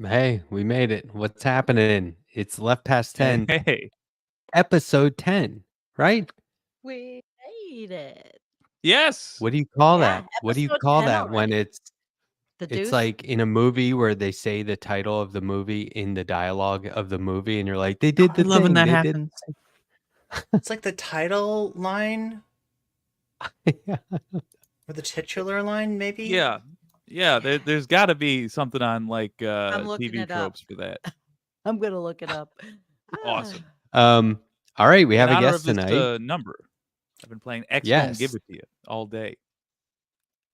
Hey, we made it. What's happening? It's left past Hey, 10, hey. episode 10, right? We made it. Yes. What do you call Yeah, that? What do you episode call 10 that when already. The it's deuce? like in a movie where they say the title of the movie in the dialogue of the movie and you're like, they Oh, did I the love when thing. that They did happens. the It's like the title line thing. Yeah. or the titular line, maybe. Yeah. Yeah. There's got to be something on like I'm looking TV it up. tropes for that. I'm going to look it up. Awesome. All right, we In have a honor guest of this tonight. number, I've been playing X Won't Give Yes, It to You all day.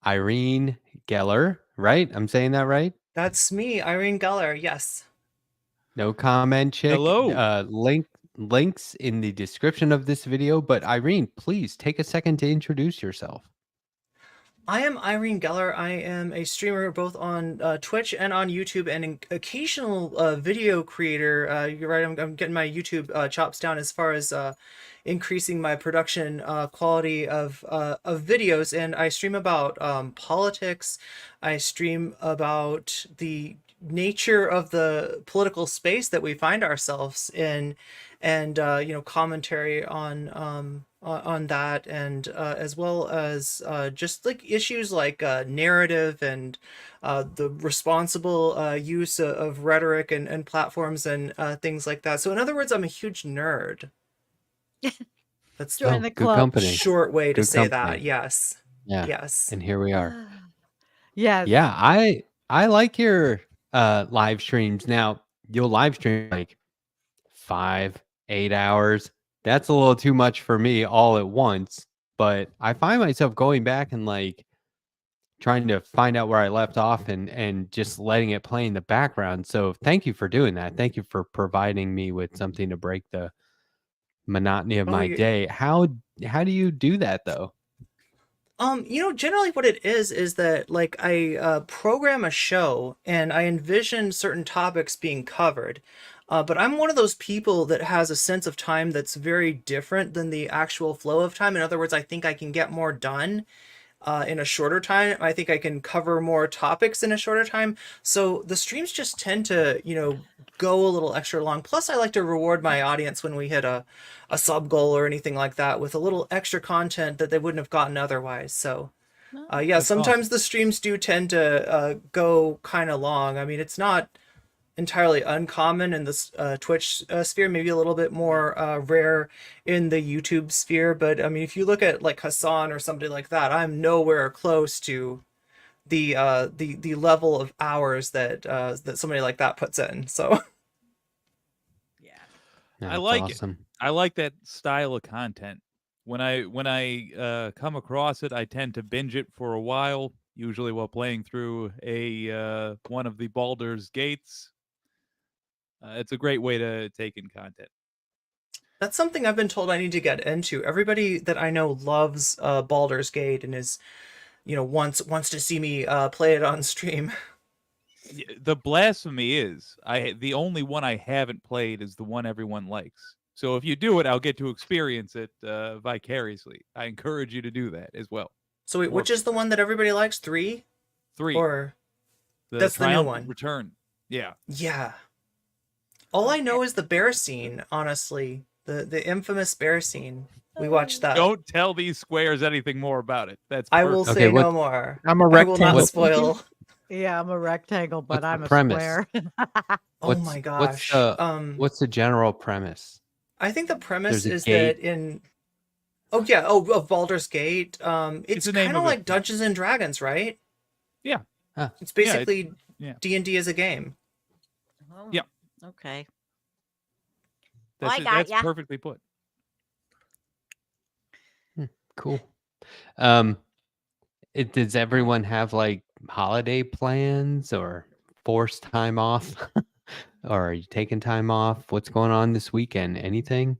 Irene Geller, right? I'm saying that right? That's me, Irene Geller. Yes. No comment, chick. Hello. Links in the description of this video. But Irene, please take a second to introduce yourself. I am Irene Geller. I am a streamer both on Twitch and on YouTube, and an occasional video creator. You're right. I'm getting my YouTube chops down as far as increasing my production quality of videos. And I stream about politics. I stream about the nature of the political space that we find ourselves in, and commentary on that, and as well as just like issues like narrative and the responsible use of rhetoric and platforms and things like that. So in other words, I'm a huge nerd. That's Join the the Good club. company. short way to Good say company. that. Yes. Yeah. Yes. And here we are. Yes. Yeah, I like your live streams. Now, you'll live stream like 5, 8 hours. That's a little too much for me all at once, but I find myself going back and like trying to find out where I left off and just letting it play in the background. So, thank you for doing that. Thank you for providing me with something to break the monotony of Oh, my day. How do you do that though? Generally what it is that like I program a show and I envision certain topics being covered. But I'm one of those people that has a sense of time that's very different than the actual flow of time. In other words, I think I can get more done in a shorter time. I think I can cover more topics in a shorter time. So the streams just tend to, go a little extra long. Plus, I like to reward my audience when we hit a sub goal or anything like that with a little extra content that they wouldn't have gotten otherwise. So, yeah, That's sometimes awesome. the streams do tend to go kind of long. I mean, it's not entirely uncommon in the Twitch sphere, maybe a little bit more rare in the YouTube sphere. But I mean, if you look at like Hassan or somebody like that, I'm nowhere close to the level of hours that somebody like that puts in. So Yeah. Yeah, I that's like awesome. it. I like that style of content. When I come across it, I tend to binge it for a while, usually while playing through a one of the Baldur's Gates. It's a great way to take in content. that's something I've been told I need to get into. Everybody that I know loves Baldur's Gate and is wants to see me play it on stream. The blasphemy is the only one I haven't played is the one everyone likes. So if you do it, I'll get to experience it vicariously. I encourage you to do that as well. So wait, More which is the one that everybody likes? 3? 3, Or the that's the new triumphant one? return. Yeah. Yeah. All I know is the bear scene, honestly. The infamous bear scene. We watched that. Don't tell these squares anything more about it. That's I will perfect. say Okay, no more. I'm a I will not rectangle. spoil. Yeah, I'm a rectangle, but what's the I'm a premise? square. Oh my What's gosh. what's the general premise? I think the premise There's a is gate. that in of Baldur's Gate, it's the name kind of of it. like Dungeons and Dragons, right? Yeah. It's basically yeah. D&D as a game. Oh, Yeah. Okay. That's, I got ya. perfectly put. Cool. Does everyone have like holiday plans or forced time off? Or are you taking time off? What's going on this weekend? Anything?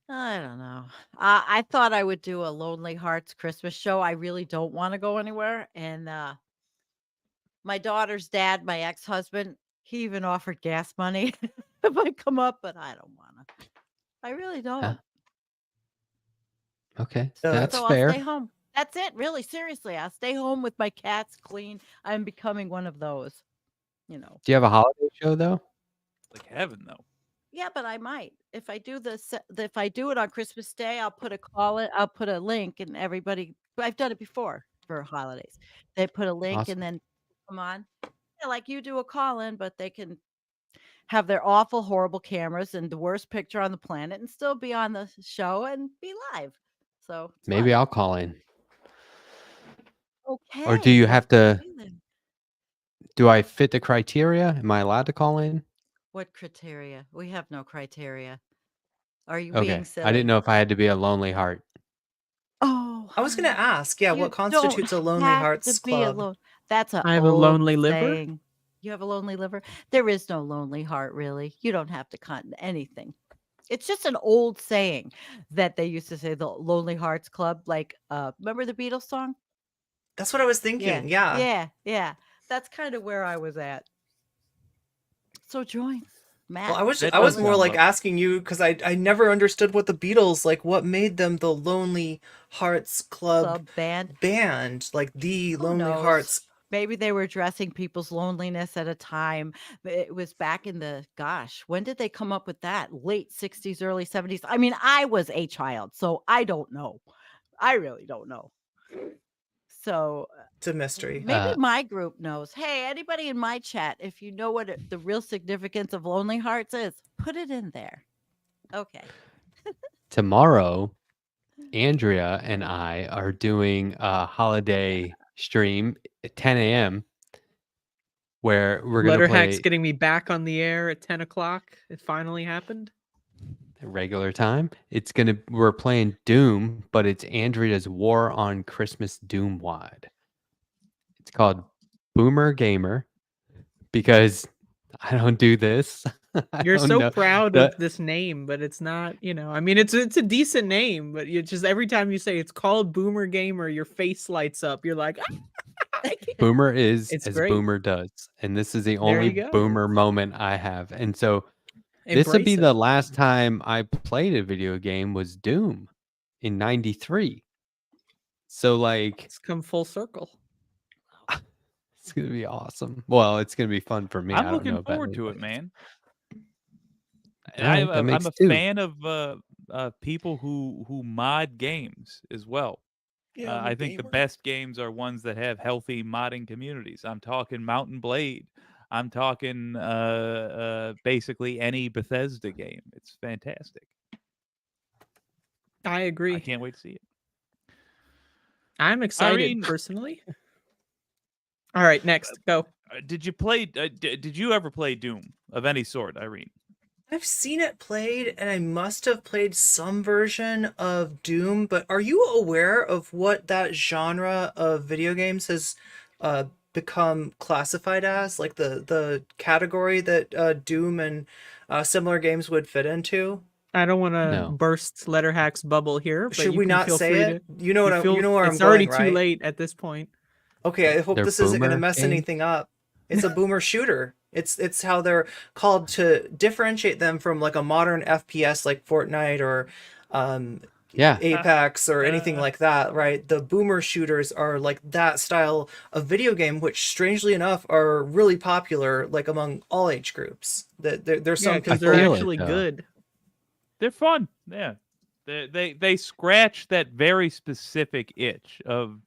I don't know. I thought I would do a Lonely Hearts Christmas show. I really don't want to go anywhere. And my daughter's dad, my ex-husband, he even offered gas money if I come up, but I don't want to. I really don't. Okay, So that's So I'll fair. stay home. That's it. Really, seriously. I'll stay home with my cats clean. I'm becoming one of those. you know. Do you have a holiday show though? Like heaven, though. Yeah, but I might if I do if I do it on Christmas Day, I'll put I'll put a link, and everybody. I've done it before for holidays. They put a link, and Awesome. then come on, yeah, like you do a call in, but they can have their awful, horrible cameras and the worst picture on the planet, and still be on the show and be live. So it's Maybe fun. I'll call in. Or do Okay, you well, have to? okay then. Do I fit the criteria? Am I allowed to call in? What criteria? We have no criteria. Are you being Okay. I didn't silly? know if I had to be a lonely heart. Oh, I was gonna honey, ask, yeah, what you don't constitutes a Lonely have Hearts to be Club? alone. That's a I have a old lonely liver. saying. You have a lonely liver? There is no lonely heart, really. You don't have to anything. It's just an old saying that they used to say, the Lonely Hearts Club. Like, remember the Beatles song? That's what I was Yeah, thinking. Yeah. yeah. That's kind of where I was at. So join, Well, Matt. I was That I was does more sound like lovely. asking you because I never understood what the Beatles, like what made them the Lonely Hearts Club Band. like the Who Lonely knows? Hearts. Maybe they were addressing people's loneliness at a time. It was back in when did they come up with that? Late 60s, early 70s. I mean, I was a child, so I don't know. I really don't know. So It's a mystery. maybe my group knows. Hey, anybody in my chat, if you know what the real significance of Lonely Hearts is, put it in there. Okay. Tomorrow, Andrea and I are doing a holiday stream at 10 a.m. where we're going to Letterhack's play getting me back on the air at 10 o'clock. It finally happened. regular time. We're playing Doom, but it's Andrea's War on Christmas Doom Wide. It's called Boomer Gamer because I don't do this. You're don't so know. proud of this name, but it's not, I mean, it's a decent name, but you just every time you say it's called Boomer Gamer, your face lights up. You're like, I can't. Boomer is It's as great. Boomer does. And this is the There only you go. Boomer moment I have. And so this would Embrace be it. the last time I played a video game was Doom in 93. So like It's come full circle. it's gonna be awesome. Well, it's gonna be fun for me. I I'm don't know looking about forward to it, anybody. man. All right, that makes I'm a two. fan of people who mod games as well. Yeah, I think the best games are ones that have healthy modding communities. I'm talking Mountain Blade. I'm talking basically any Bethesda game. It's fantastic. I I agree. can't wait to see it. I'm excited Irene, personally. All right, next, go. did you play? Did you ever play Doom of any sort, Irene? I've seen it played, and I must have played some version of Doom, but are you aware of what that genre of video games has become classified as? Like the category that Doom and similar games would fit into? I don't want to No. burst Letterhack's bubble here, but Should you we can not feel say free it? to. You know what you know where I'm It's already going, too right? late at this point. Okay, I hope They're this isn't going to boomer mess games? anything up. It's a boomer shooter. It's how they're called to differentiate them from like a modern FPS like Fortnite or Yeah. Apex or anything like that, right? The boomer shooters are like that style of video game, which strangely enough are really popular like among all age groups. There's Yeah, some because people. they're feel it, actually though. good. They're fun. Yeah, they scratch that very specific itch of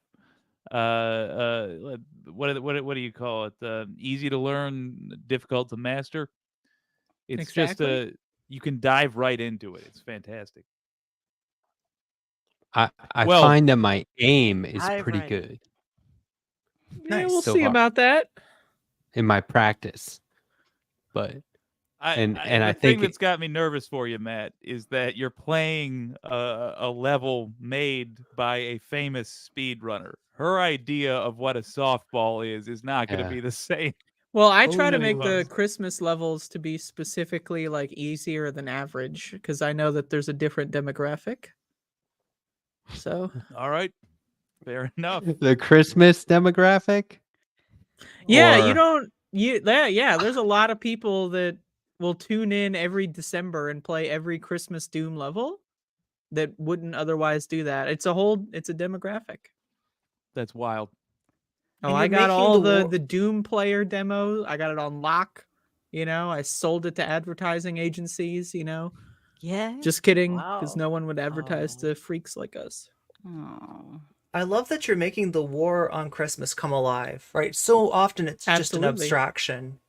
what do you call it? Easy to learn, difficult to master. It's just Exactly. you can dive right into it. It's fantastic. I Well- find that my aim is Dive pretty right in. good Yeah, Nice. we'll so see far. about that. in my practice. But And the I thing think that's got me nervous for you, Matt, is that you're playing a level made by a famous speedrunner. Her idea of what a softball is not going to Yeah. be the same. Well, I try to Holy make the bugs. Christmas levels to be specifically like easier than average because I know that there's a different demographic. So All right, fair enough. the Christmas demographic? yeah, Or- there's a lot of people that will tune in every December and play every Christmas Doom level that wouldn't otherwise do that. It's a demographic. That's wild. Oh, And I you're got making all the the Doom player demos. I got it on lock. You know, I sold it to advertising agencies. You know, Yeah. just kidding, because Wow. no one would advertise Oh. to freaks like us. Oh. I love that you're making the war on Christmas come alive, right? So often it's just an Absolutely. abstraction.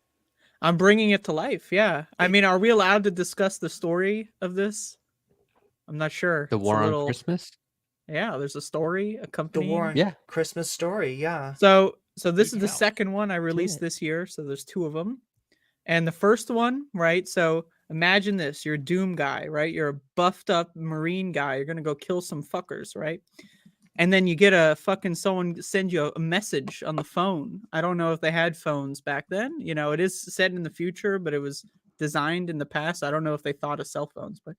I'm bringing it to life. Yeah. I It- mean, are we allowed to discuss the story of this? I'm not sure. The It's a War on little. Christmas? Yeah, there's a story The war accompanying. on Yeah. Christmas story, yeah. So this Do is the tell. second one I released it. this year. So there's two of them. And the first one, right? So imagine this: you're a Doom guy, right? You're a buffed up Marine guy. You're gonna go kill some fuckers, right? And then you get a fucking someone send you a message on the phone. I don't know if they had phones back then. You know, it is set in the future, but it was designed in the past. I don't know if they thought of cell phones, but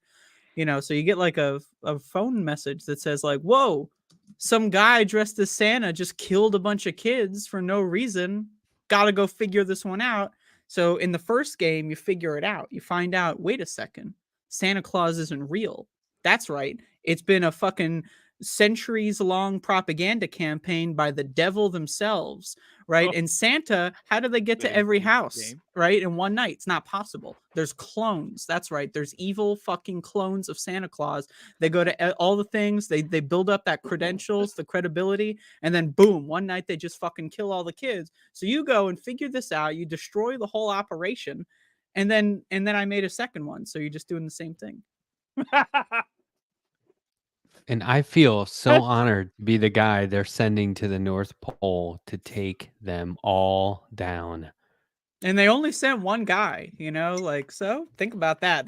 you know, so you get like a phone message that says like, "Whoa, some guy dressed as Santa just killed a bunch of kids for no reason. Got to go figure this one out." So in the first game, you figure it out. You find out, wait a second, Santa Claus isn't real. That's right. It's been a fucking centuries long propaganda campaign by the devil themselves, right? Oh. And Santa, how do they get to Getting every deep house, game. right? In one night? It's not possible. There's clones. That's right. There's evil fucking clones of Santa Claus. They go to all the things, they build up that credentials, the credibility, and then boom, one night they just fucking kill all the kids. So you go and figure this out, you destroy the whole operation, and then I made a second one. So you're just doing the same thing. And I feel so honored to be the guy they're sending to the North Pole to take them all down. And they only sent one guy, you know, like, so think about that.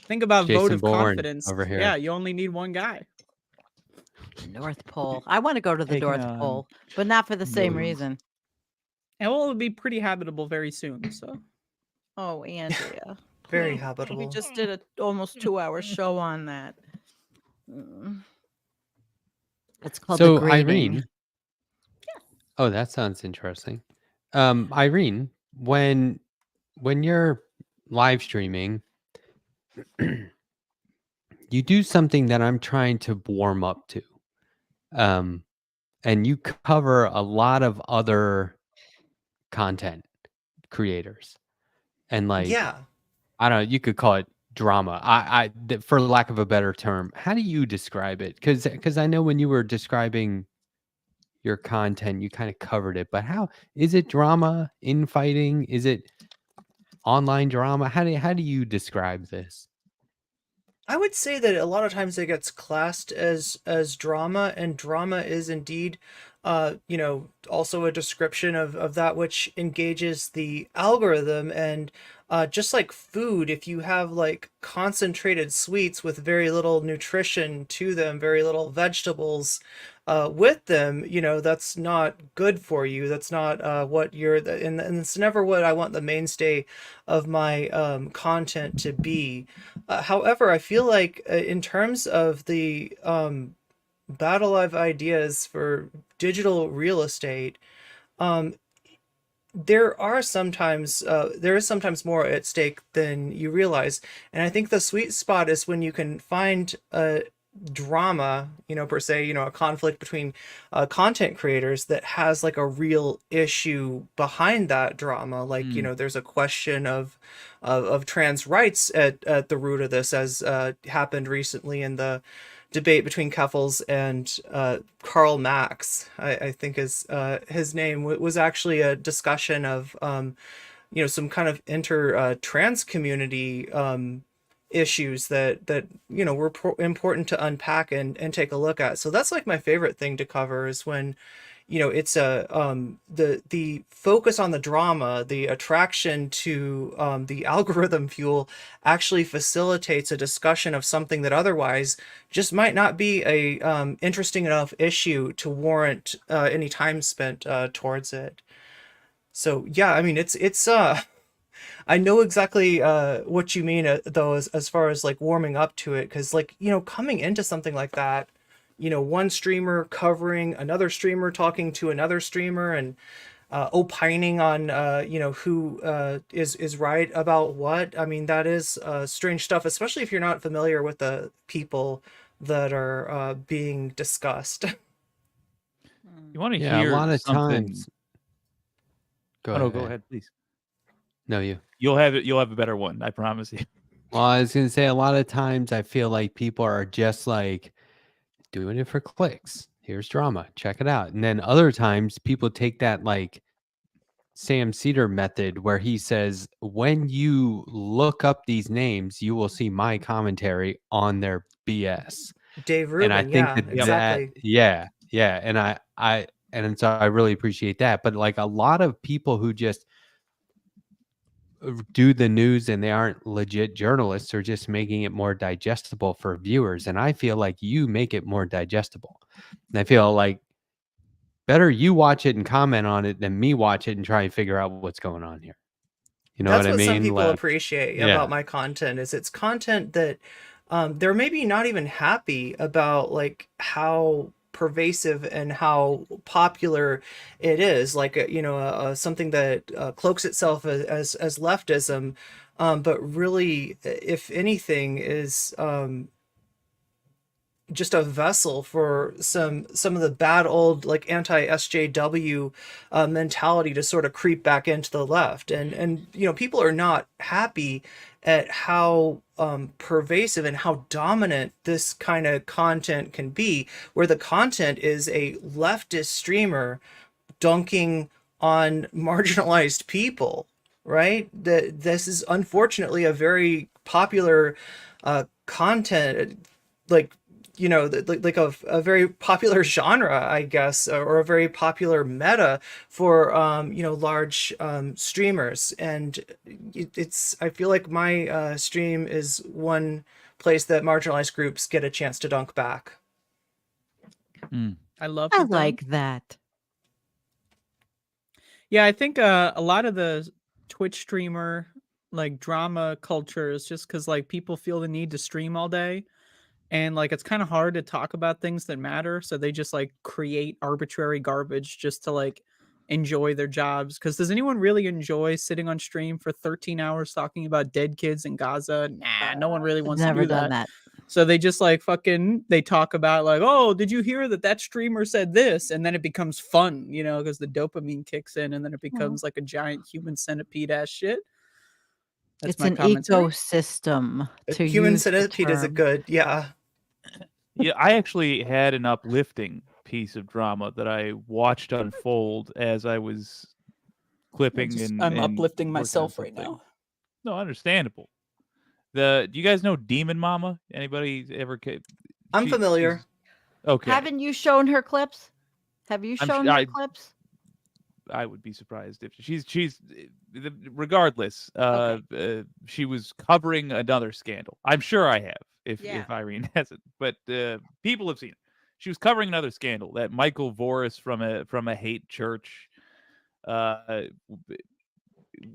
Think about vote Jason of Bourne confidence. over here. Yeah, you only need one guy. The North Pole. I want to go to the Taking North on Pole, but not for the same millions. reason. And well, it'll be pretty habitable very soon. So Oh, Andrea. Very We habitable. just did a almost 2-hour show on that. Mm. It's called The So Grading. Irene. Oh, that sounds interesting. Irene, when you're live streaming, you do something that I'm trying to warm up to. And you cover a lot of other content creators. And like, Yeah. I don't know, you could call it drama. For lack of a better term, how do you describe it? Because I know when you were describing your content, you kind of covered it, but how is it drama, infighting? Is it online drama? How do you describe this? I would say that a lot of times it gets classed as drama, and drama is indeed, also a description of that which engages the algorithm. And just like food, if you have like concentrated sweets with very little nutrition to them, very little vegetables with them, that's not good for you. That's not what and it's never what I want the mainstay of my content to be. However, I feel like in terms of the battle of ideas for digital real estate, um, there is sometimes more at stake than you realize. And I think the sweet spot is when you can find a drama, per se, a conflict between content creators that has like a real issue behind that drama. Like, there's a question of trans rights at the root of this, as happened recently in the debate between Keffels and Karl Marx, I think is his name, was actually a discussion of some kind of trans community issues that were important to unpack and take a look at. So that's like my favorite thing to cover, is when it's the focus on the drama, the attraction to the algorithm fuel actually facilitates a discussion of something that otherwise just might not be a interesting enough issue to warrant any time spent towards it. So yeah, I mean, it's I know exactly what you mean, though, as far as like warming up to it, because like, coming into something like that, one streamer covering another streamer, talking to another streamer, and opining on who is right about what. I mean, that is strange stuff, especially if you're not familiar with the people that are being discussed. You want to Yeah, a hear lot of something? times. Go Oh ahead. no, go ahead, please. No, you. You'll have it. You'll have a better one. I promise you. Well, I was gonna say a lot of times I feel like people are just like doing it for clicks. Here's drama. Check it out. And then other times people take that like Sam Cedar method where he says, when you look up these names, you will see my commentary on their BS. Dave And I Rubin, think yeah, exactly. yeah, and and so I really appreciate that. But like a lot of people who just do the news and they aren't legit journalists are just making it more digestible for viewers. And I feel like you make it more digestible. And I feel like better you watch it and comment on it than me watch it and try and figure out what's going on here. You know That's what I what some mean? people Like, appreciate yeah. about my content is it's content that they're maybe not even happy about, like how pervasive and how popular it is, like something that cloaks itself as leftism, but really, if anything, is just a vessel for some of the bad old like anti-SJW mentality to sort of creep back into the left, and people are not happy at how pervasive and how dominant this kind of content can be, where the content is a leftist streamer dunking on marginalized people, right? That this is unfortunately a very popular content, like like a very popular genre, I guess, or a very popular meta for large streamers. And it's I feel like my stream is one place that marginalized groups get a chance to dunk back. I love I it, though. like that. Yeah, I think a lot of the Twitch streamer like drama culture is just because like people feel the need to stream all day, and like it's kind of hard to talk about things that matter, so they just like create arbitrary garbage just to like enjoy their jobs. Because does anyone really enjoy sitting on stream for 13 hours talking about dead kids in Gaza? Nah, no one really I've wants to never do done that. that. So they just like fucking they talk about like, oh, did you hear that streamer said this? And then it becomes fun, because the dopamine kicks in, and then it becomes like a giant human centipede ass shit. That's It's my an commentary. ecosystem, to Human use the centipede is a term. good, yeah. Yeah, I actually had an uplifting piece of drama that I watched unfold as I was clipping I'm and uplifting working on myself right something. now. No, understandable. Do you guys know Demon Mama? Anybody ever? I'm familiar. Okay. Haven't you shown her clips? Have you shown her clips? I would be surprised if she's regardless. She was covering another scandal. I'm sure I have, if Irene hasn't, but people have seen it. She was covering another scandal that Michael Voris from a hate church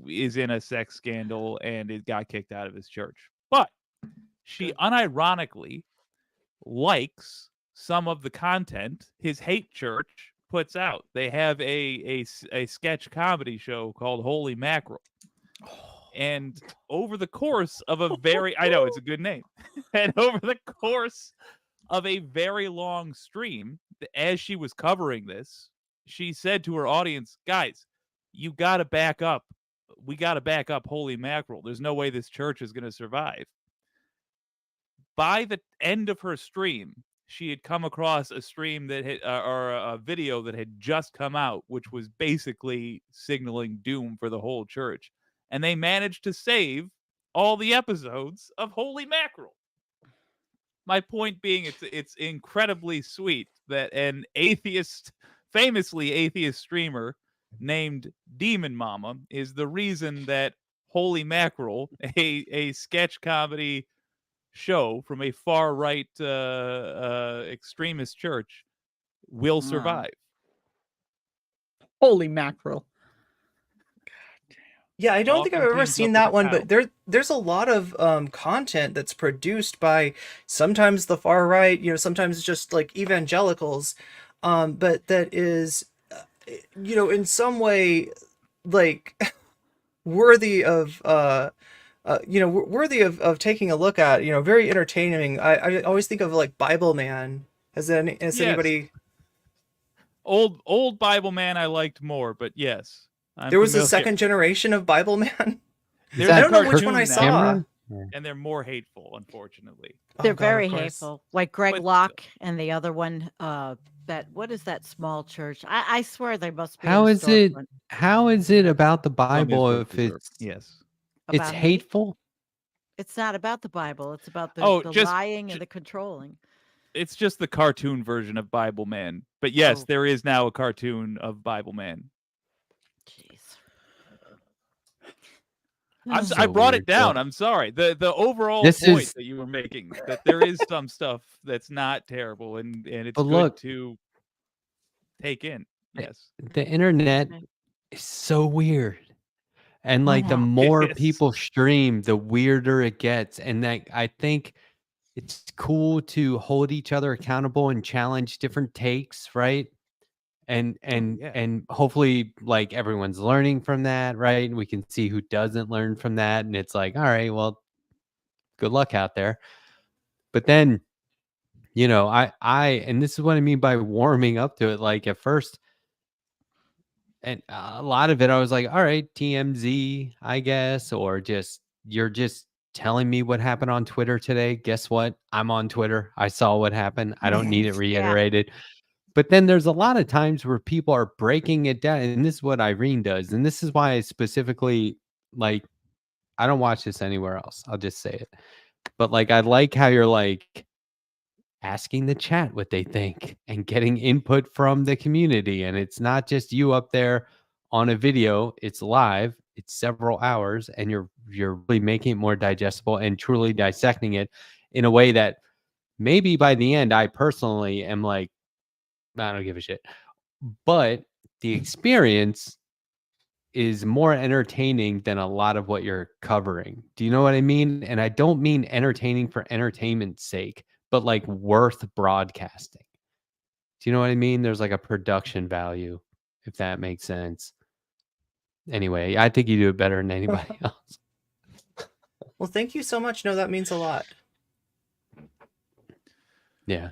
is in a sex scandal and it got kicked out of his church. But she unironically likes some of the content his hate church puts out. They have a sketch comedy show called Holy Mackerel. And over the course of a very I know it's a good name. And over the course of a very long stream, as she was covering this, she said to her audience, guys, you got to back up. We got to back up Holy Mackerel. There's no way this church is going to survive. By the end of her stream, she had come across a stream that had, or a video that had just come out, which was basically signaling doom for the whole church. And they managed to save all the episodes of Holy Mackerel. My point being, it's incredibly sweet that an famously atheist streamer named Demon Mama is the reason that Holy Mackerel, a sketch comedy show from a far right extremist church, will survive. Holy mackerel. Yeah, I don't think I've ever seen that one, but there's a lot of content that's produced by sometimes the far right, sometimes just like evangelicals, but that is, in some way, like worthy of worthy of taking a look at. Very entertaining. I always think of like Bible Man. Has anybody? old Bible Man I liked more, but yes, I'm There was a familiar. second generation of Bible Man. Is There's that I a don't know which one cartoon I now, saw. Cameron? and they're more hateful, unfortunately. They're Oh, God, very of course. hateful. Like Greg But Locke and the other one, what is that small church? I swear they must be in How a is it? storefront How is it about the Some is Bible worth if preserve. it's Yes. it's about hate. hateful? It's not about the Bible. It's about Oh, the just lying and the controlling. it's just the cartoon version of Bible Man. But yes, Oh. there is now a cartoon of Bible Man. Jeez. I So brought weird. it down. Well, I'm sorry. The overall This point is- that you were making, that there is some stuff that's not terrible, and it's But good look- to take in. Eh, Yes. the internet Okay. is so weird. And I like the know. more Yes. people stream, the weirder it gets. And like I think it's cool to hold each other accountable and challenge different takes, right? And yeah. and hopefully like everyone's learning from that, right? And we can see who doesn't learn from that. And it's like, all right, well, good luck out there. But then, you know, and this is what I mean by warming up to it. Like at first, and a lot of it, I was like, all right, TMZ, I guess, or just you're just telling me what happened on Twitter today. Guess what? I'm on Twitter. I saw what happened. I don't need it reiterated. But then there's a lot of times where people are breaking it down. And this is what Irene does. And this is why I specifically like, I don't watch this anywhere else. I'll just say it. But like, I like how you're like, asking the chat what they think and getting input from the community. And it's not just you up there on a video, it's live, it's several hours, and you're really making it more digestible and truly dissecting it in a way that maybe by the end I personally am like, I don't give a shit. But the experience is more entertaining than a lot of what you're covering. Do you know what I mean? And I don't mean entertaining for entertainment's sake, but like worth broadcasting. Do you know what I mean? There's like a production value, if that makes sense. Anyway, I think you do it better than anybody else. Well, thank you so much. No, that means a lot. Yeah.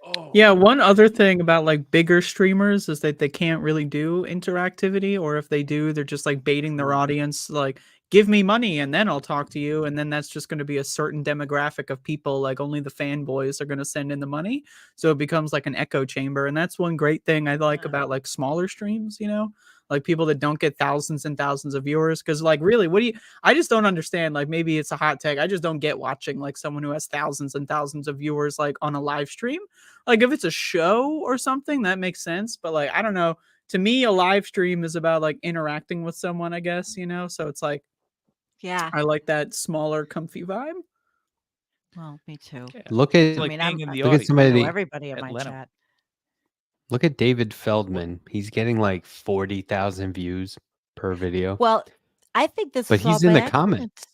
Oh. Yeah, one other thing about like bigger streamers is that they can't really do interactivity, or if they do, they're just like baiting their audience, like, give me money and then I'll talk to you. And then that's just going to be a certain demographic of people, like only the fanboys are going to send in the money. So it becomes like an echo chamber. And that's one great thing I like about like smaller streams, you know, like people that don't get thousands and thousands of viewers. Cause like, really, I just don't understand. Like maybe it's a hot take. I just don't get watching like someone who has thousands and thousands of viewers, like on a live stream. Like if it's a show or something, that makes sense. But like, I don't know. To me, a live stream is about like interacting with someone, I guess, you know? So it's like, Yeah. I like that smaller, comfy vibe. Well, me too. Yeah. Look at It's like I mean, being in the look at audience. I know somebody. everybody in at my Leno. chat. Look at David Feldman. He's getting like 40,000 views per video. Well, I think this But is all he's in by the comments. accident.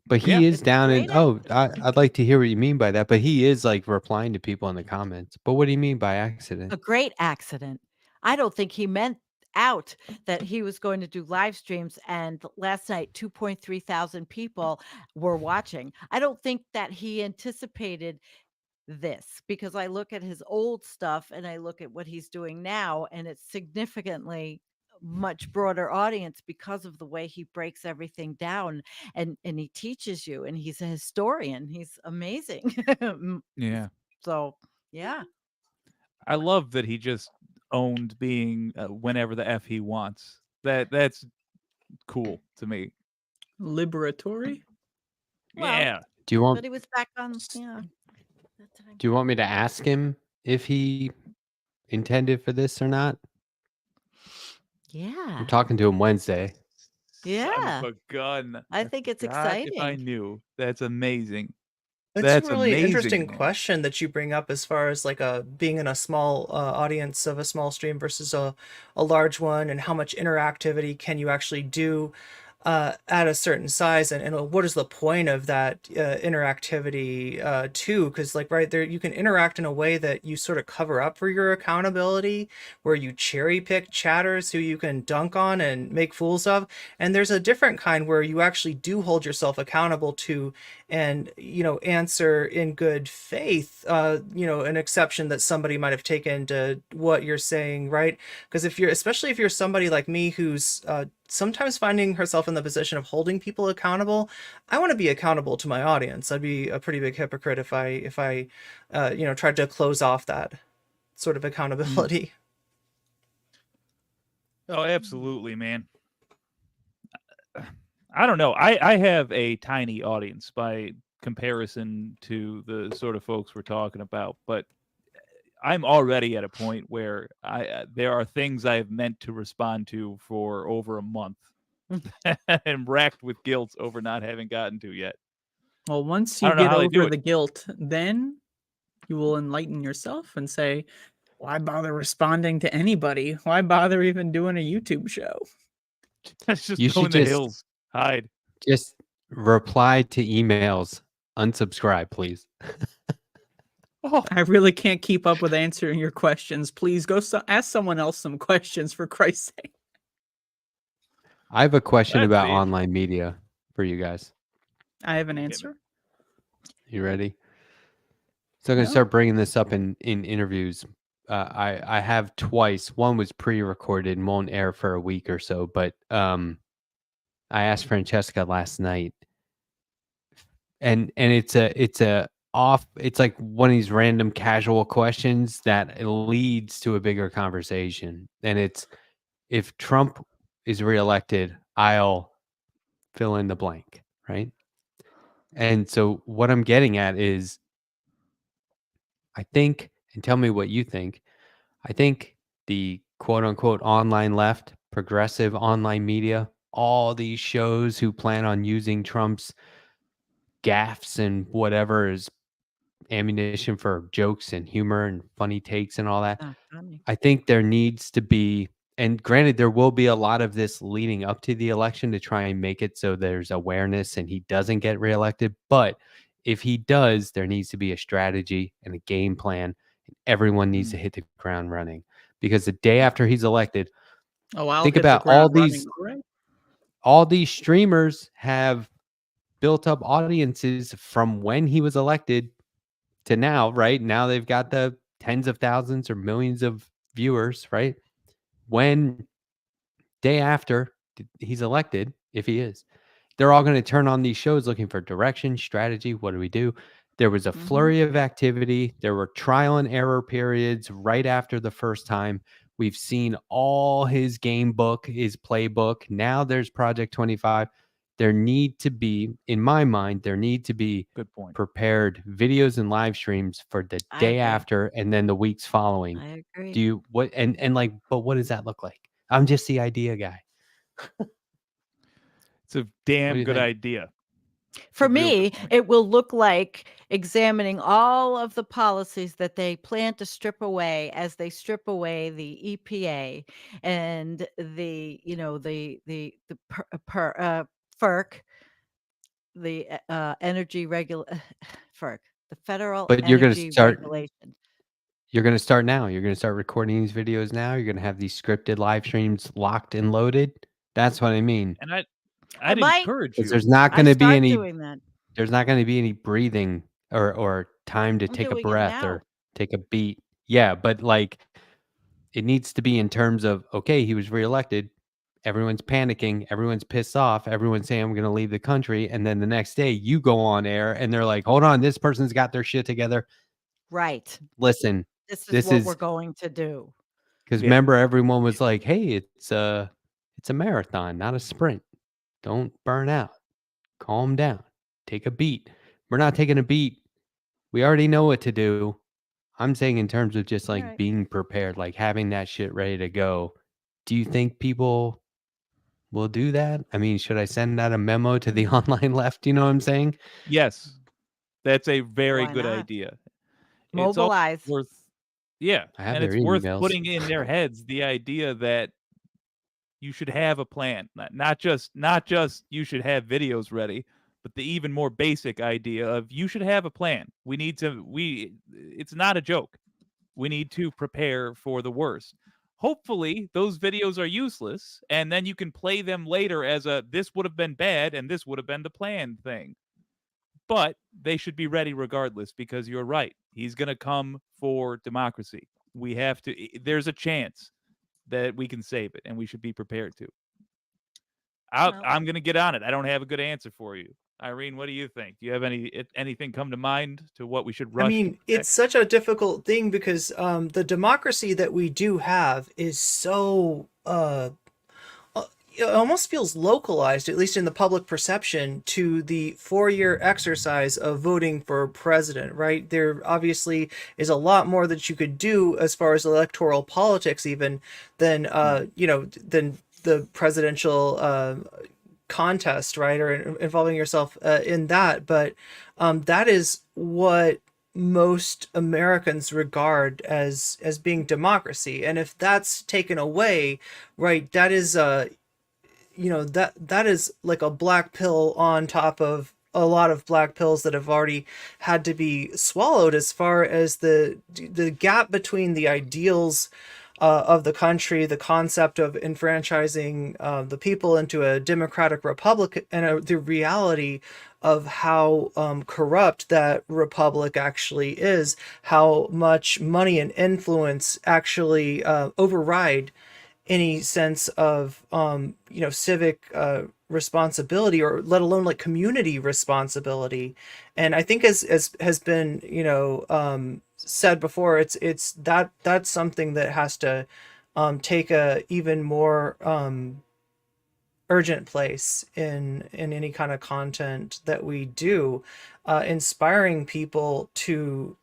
But he Yeah. is It's down in. great Oh, I'd like to hear what you mean by that. But he is like replying to people in the comments. But what do you mean by accident? A great accident. I don't think he meant out that he was going to do live streams, and last night 2.3 thousand people were watching. I don't think that he anticipated this, because I look at his old stuff and I look at what he's doing now, and it's significantly much broader audience because of the way he breaks everything down, and he teaches you, and he's a historian. He's amazing. Yeah. So yeah. I love that he just owned being whenever the F he wants. That's cool to me. Liberatory. Well, Yeah. Do you want? But he was back on, yeah. That time. Do you want me to ask him if he intended for this or not? Yeah. I'm talking to him Wednesday. Son Yeah. of a gun. I think it's God, if I exciting. knew. That's amazing. That's That's a really interesting amazing, man. question that you bring up as far as like being in a small audience of a small stream versus a large one, and how much interactivity can you actually do at a certain size, and what is the point of that interactivity too? Because like right there, you can interact in a way that you sort of cover up for your accountability, where you cherry pick chatters who you can dunk on and make fools of, and there's a different kind where you actually do hold yourself accountable to and answer in good faith, an exception that somebody might have taken to what you're saying, right? Because especially if you're somebody like me who's sometimes finding herself in the position of holding people accountable, I want to be accountable to my audience. I'd be a pretty big hypocrite if I tried to close off that sort of accountability. Oh, absolutely, man. I don't know. I have a tiny audience by comparison to the sort of folks we're talking about, but I'm already at a point where there are things I have meant to respond to for over a month and racked with guilt over not having gotten to yet. Well, once I you don't know get how they do over it. the guilt, then you will enlighten yourself and say, why bother responding to anybody? Why bother even doing a YouTube show? Let's just You go in should the hills, hide. just reply to emails. Unsubscribe, please. Oh, I really can't keep up with answering your questions. Please go ask someone else some questions, for Christ's sake. I have a question That's about it. online media for you guys. I have an me. answer. You ready? So I'm going to No. start bringing this up in interviews. I have twice. One was pre-recorded and won't air for a week or so. But I asked Francesca last night, and it's like one of these random casual questions that leads to a bigger conversation. And it's, if Trump is reelected, I'll fill in the blank, right? And so what I'm getting at is, I think, and tell me what you think, I think the quote unquote online left, progressive online media, all these shows who plan on using Trump's gaffes and whatever as ammunition for jokes and humor and funny takes and all that. Not funny. I think there needs to be, and granted, there will be a lot of this leading up to the election to try and make it so there's awareness and he doesn't get reelected. But if he does, there needs to be a strategy and a game plan. And everyone needs to hit the ground running, because the day after he's elected, Oh, I'll think hit about the ground running. Right? all these streamers have built up audiences from when he was elected to now, right? Now they've got the tens of thousands or millions of viewers, right? When day after he's elected, if he is, they're all going to turn on these shows looking for direction, strategy. What do we do? There was a flurry of activity. There were trial and error periods right after the first time. We've seen all his game book, his playbook. Now there's Project 25. There need to be, in my mind, good point. prepared videos and live streams for the I day agree. after and then the weeks following. I agree. Do you what and like, but what does that look like? I'm just the idea guy. It's a What do damn you good think? idea. For a real good me, point. it will look like examining all of the policies that they plan to strip away as they strip away the EPA and the, FERC, the energy FERC, the Federal But you're gonna Energy start Regulation. you're gonna start now. You're gonna start recording these videos now. You're gonna have these scripted live streams locked and loaded. That's what I mean. And I I'd might encourage Because you. I start doing that there's not gonna be any breathing or time to I'm take a doing it breath now. or take a beat. Yeah, but like, it needs to be in terms of, okay, he was reelected. Everyone's panicking. Everyone's pissed off. Everyone's saying, I'm going to leave the country. And then the next day you go on air and they're like, hold on, this person's got their shit together. Right. Listen, This is this what is we're going to do. because Yeah. remember, everyone was like, hey, it's a marathon, not a sprint. Don't burn out. Calm down. Take a beat. We're not taking a beat. We already know what to do. I'm saying in terms of just like Right. being prepared, like having that shit ready to go. Do you think people will do that? I mean, should I send out a memo to the online left? You know what I'm saying? Yes, that's a very Why good not? idea. It's all Mobilize. worth, yeah, I have and their it's worth emails. putting in their heads the idea that you should have a plan, not just you should have videos ready, but the even more basic idea of you should have a plan. It's not a joke. We need to prepare for the worst. Hopefully, those videos are useless, and then you can play them later as a this would have been bad and this would have been the planned thing. but they should be ready regardless, because you're right. He's going to come for democracy. We have to, there's a chance that we can save it, and we should be prepared to. Well, I'm going to get on it. I don't have a good answer for you. Irene, what do you think? Do you have anything come to mind to what we should rush? I mean, it's such a difficult thing because the democracy that we do have is so it almost feels localized, at least in the public perception, to the 4-year exercise of voting for president, right? There obviously is a lot more that you could do as far as electoral politics, even than than the presidential contest, right? Or involving yourself in that. But that is what most Americans regard as being democracy. And if that's taken away, right, that is that is like a black pill on top of a lot of black pills that have already had to be swallowed, as far as the gap between the ideals of the country, the concept of enfranchising the people into a democratic republic, and the reality of how corrupt that republic actually is, how much money and influence actually override any sense of civic responsibility, or let alone like community responsibility. And I think, as has been said before, it's that's something that has to take a even more urgent place in any kind of content that we do, inspiring people to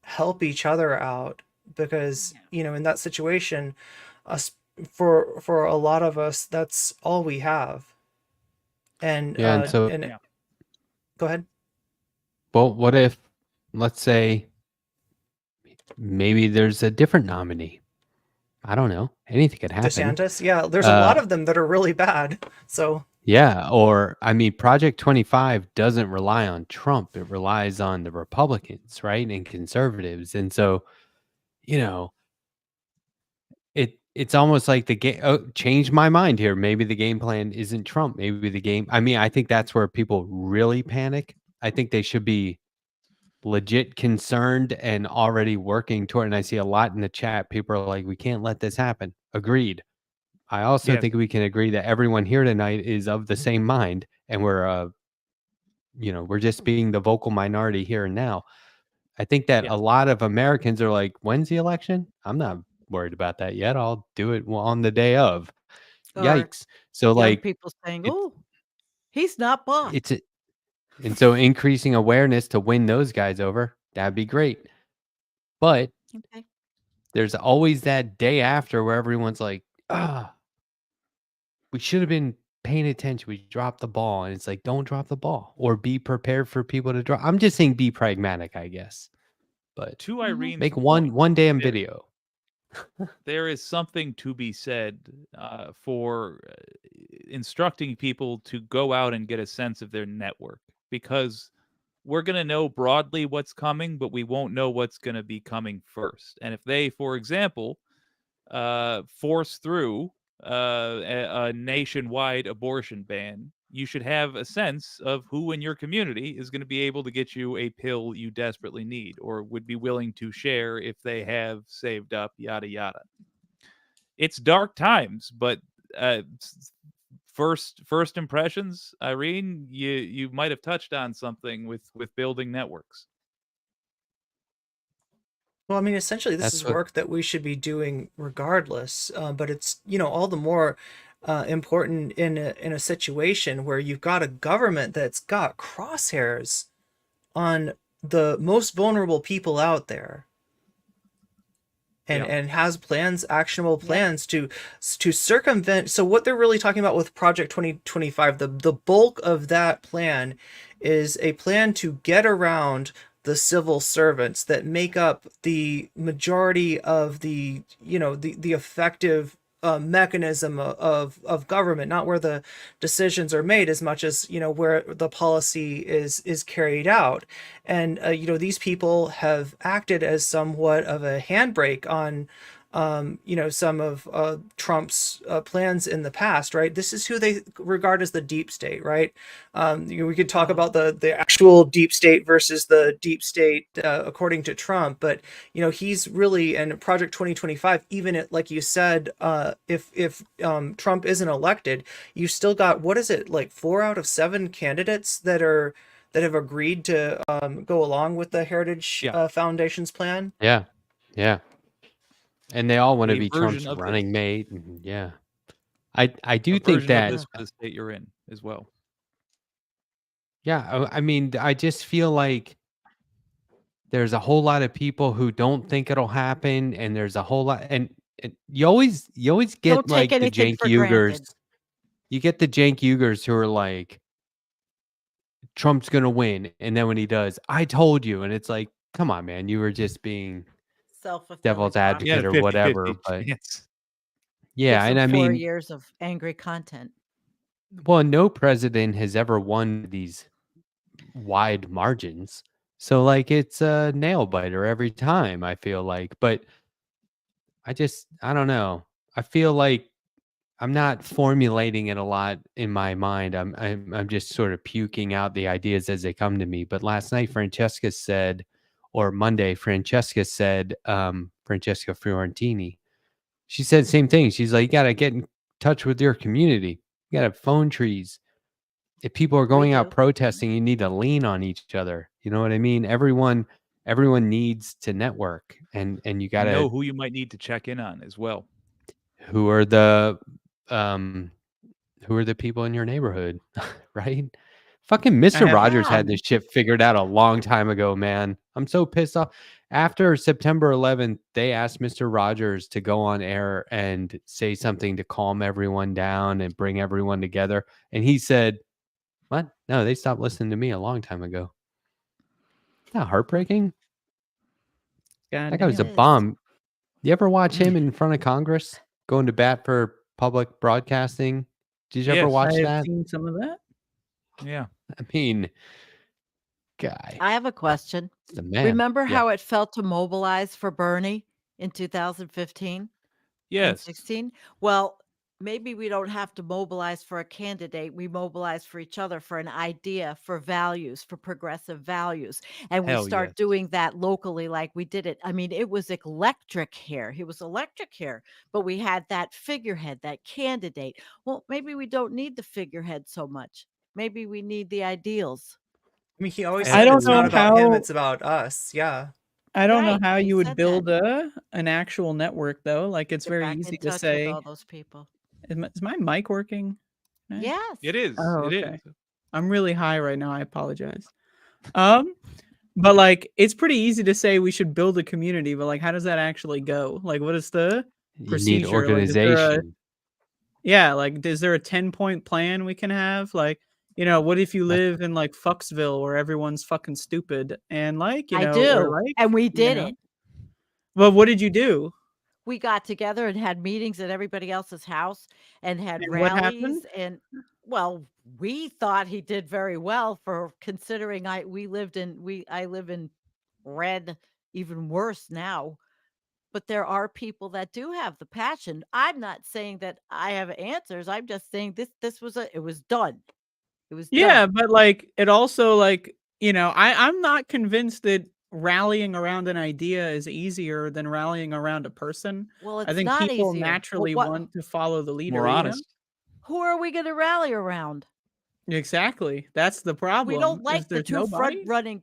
help each other out, because in that situation, for a lot of us, that's all we have. And Yeah, and so go ahead. well, what if, let's say, maybe there's a different nominee? I don't know. Anything could happen. DeSantis, yeah, there's a lot of them that are really bad. So yeah, or I mean, Project 25 doesn't rely on Trump; it relies on the Republicans, right, and conservatives, and so it's almost like the game. Oh, change my mind here. Maybe the game plan isn't Trump. Maybe the game. I mean, I think that's where people really panic. I think they should be legit concerned and already working toward. And I see a lot in the chat. People are like, "We can't let this happen." Agreed. I also think we can agree that everyone here tonight is of the same mind, and we're just being the vocal minority here and now. I think that a lot of Americans are like, "When's the election? I'm not worried about that yet. I'll do it on the day of." or Yikes. So young like people saying, it, "Oh, he's not bought." and so increasing awareness to win those guys over, that'd be great. But Okay. there's always that day after where everyone's like, we should have been paying attention. We dropped the ball. And it's like, don't drop the ball, or be prepared for people to drop. I'm just saying be pragmatic, I guess. But to Irene's make point, one damn video. there is something to be said for instructing people to go out and get a sense of their network, because we're going to know broadly what's coming, but we won't know what's going to be coming first. And if they, for example, force through a nationwide abortion ban, you should have a sense of who in your community is going to be able to get you a pill you desperately need, or would be willing to share if they have saved up, yada yada. It's dark times, but first impressions, Irene, you might have touched on something with building networks. Well, I mean, essentially, this is work that we should be doing regardless. But it's all the more important in a situation where you've got a government that's got crosshairs on the most vulnerable people out there, and has plans, actionable plans to circumvent. So what they're really talking about with Project 2025, the bulk of that plan is a plan to get around the civil servants that make up the majority of the effective mechanism of government, not where the decisions are made as much as where the policy is carried out. And these people have acted as somewhat of a handbrake on some of Trump's plans in the past, right? This is who they regard as the deep state, right? We could talk about the actual deep state versus the deep state according to Trump, but he's really, and Project 2025, even like you said, if Trump isn't elected, you still got, what is it, like 4 out of 7 candidates that have agreed to go along with the Heritage Foundation's plan. Yeah. And they all want to A be version Trump's of running this. mate. And yeah. I do A think version of that this for the state you're in as well. yeah, I mean, I just feel like there's a whole lot of people who don't think it'll happen, and there's a whole lot, and you always Don't get take like the anything jank for granted. Uyghurs. You get the jank Uyghurs who are like, Trump's gonna win, and then when he does, I told you, and it's like, come on, man, you were just being Self-fulfilling devil's You had advocate a or 50-50 whatever. But chance. yeah, Gives and them I 4 mean, years of angry content. well, no president has ever won these wide margins. So like it's a nail biter every time, I feel like. But I don't know. I feel like I'm not formulating it a lot in my mind. I'm just sort of puking out the ideas as they come to me. But last night Francesca said, or Monday, Francesca said, Francesca Fiorentini, she said the same thing. She's like, you gotta get in touch with your community. You gotta have phone trees. If people are We going out do. protesting, you need to lean on each other. You know what I mean? Everyone needs to network, and you You gotta know who you might need to check in on as well. who are the um who are the people in your neighborhood, right? Fucking I Mr. have Rogers Yeah. had this shit figured out a long time ago, man. I'm so pissed off. After September 11th, they asked Mr. Rogers to go on air and say something to calm everyone down and bring everyone together. And he said, what? No, they stopped listening to me a long time ago. Isn't that heartbreaking? That guy was a goddamn. It is. bomb. You ever watch him in front of Congress going to bat for public broadcasting? Did you ever Yes. watch I have that? seen some of that. Yeah. I mean, guy, I have a question. the man. Remember Yeah. how it felt to mobilize for Bernie in 2015 and Yes. 16? Well, maybe we don't have to mobilize for a candidate. We mobilize for each other, for an idea, for values, for progressive values. And we Hell start yes. doing that locally like we did it. I mean, it was electric here. It was electric here, but we had that figurehead, that candidate. Well, maybe we don't need the figurehead so much. Maybe we need the ideals. I mean, he always I said don't it's not know about him, how. it's about us. Yeah. I don't know Right. how He you would said that. build an actual network though. Like it's Get very back easy in to touch with say. all those people. Is my mic working? Can I- Yes. It is. Oh, It okay. is. I'm really high right now. I apologize. But like it's pretty easy to say we should build a community, but like how does that actually go? Like what is the You need procedure? Like is there organization. is there a 10-point plan we can have? Like, what if you live in like Fucksville where everyone's fucking stupid and like, I or do. like, And we did it. Well, what did you do? We got together and had meetings at everybody else's house and had And what rallies. happened? And well, we thought he did very well for considering I live in red, even worse now. But there are people that do have the passion. I'm not saying that I have answers. I'm just saying it was done. It was Yeah, done. but like it also like, I'm not convinced that rallying around an idea is easier than rallying around a person. Well, I it's think not people easier. naturally want to follow the leader, More honest. Who are we going to rally around? Exactly. That's the We problem. don't Is like the there's two front nobody? running.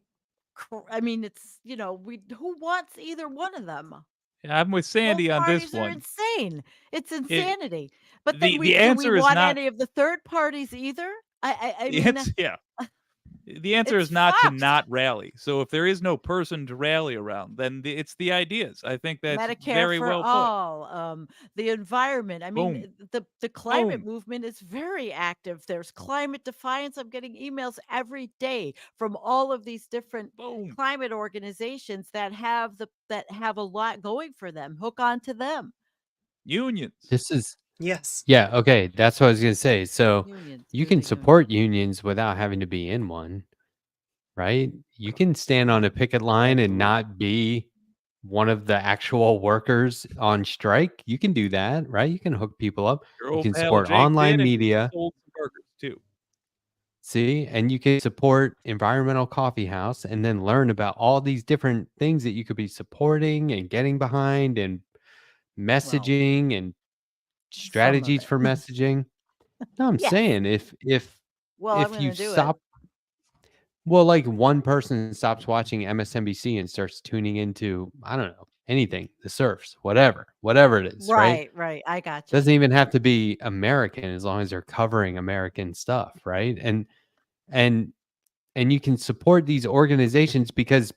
I mean, it's who wants either one of them? Yeah, I'm with Both Sandy on this parties are one. insane. It's It, insanity. But the then the do we answer is want not any of the third parties either? I the mean, answer, yeah. The answer it's is not to fucked. not rally. So if there is no person to rally around, then it's the ideas. I think that's Medicare very for well put. all, the environment. I Boom. mean, the climate Boom. movement is very active. There's climate defiance. I'm getting emails every day from all of these different Boom. climate organizations that have a lot going for them. Hook on to them. Unions. This is Yes. yeah, okay. That's what I was gonna say. So Unions. you Do can the support unions without having to be in one, right? You can stand on a picket line and not be one of the actual workers on strike, you can do that, right? You can hook people up. Your You old can pal support Jake online did, and he media. sold some burgers too. See, and you can support Environmental Coffee House and then learn about all these different things that you could be supporting and getting behind and Well, messaging and some of strategies it. for messaging. No, I'm Yes. saying if Well, I'm if going you to do it. stop, well, like one person stops watching MSNBC and starts tuning into, I don't know, anything, the surfs, whatever it is, right? Right. I got you. Doesn't even have to be American as long as they're covering American stuff, right? And you can support these organizations because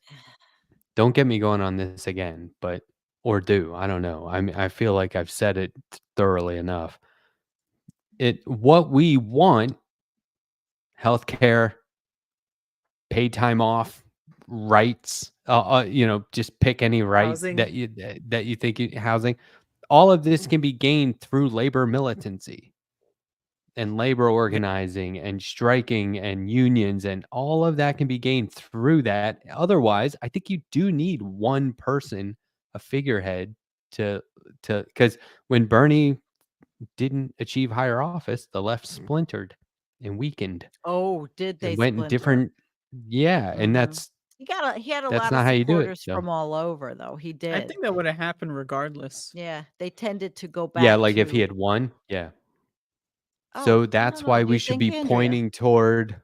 don't get me going on this again, but or do, I don't know. I mean, I feel like I've said it thoroughly enough. What we want, healthcare, paid time off, rights, just pick any right Housing. that you think housing. All of this can be gained through labor militancy and labor organizing and striking and unions, and all of that can be gained through that. Otherwise, I think you do need one person, a figurehead, to because when Bernie didn't achieve higher office, the left splintered and weakened Oh, did they and went in splinter? different. Yeah, and Mhm. He had a that's lot of not how you do it. supporters So from all over, though. He I did. think that would have happened regardless. Yeah, they tended to go yeah, back like if he to. had won, yeah. Oh, So I don't that's know. why Do we you should think, be Andrea? pointing toward.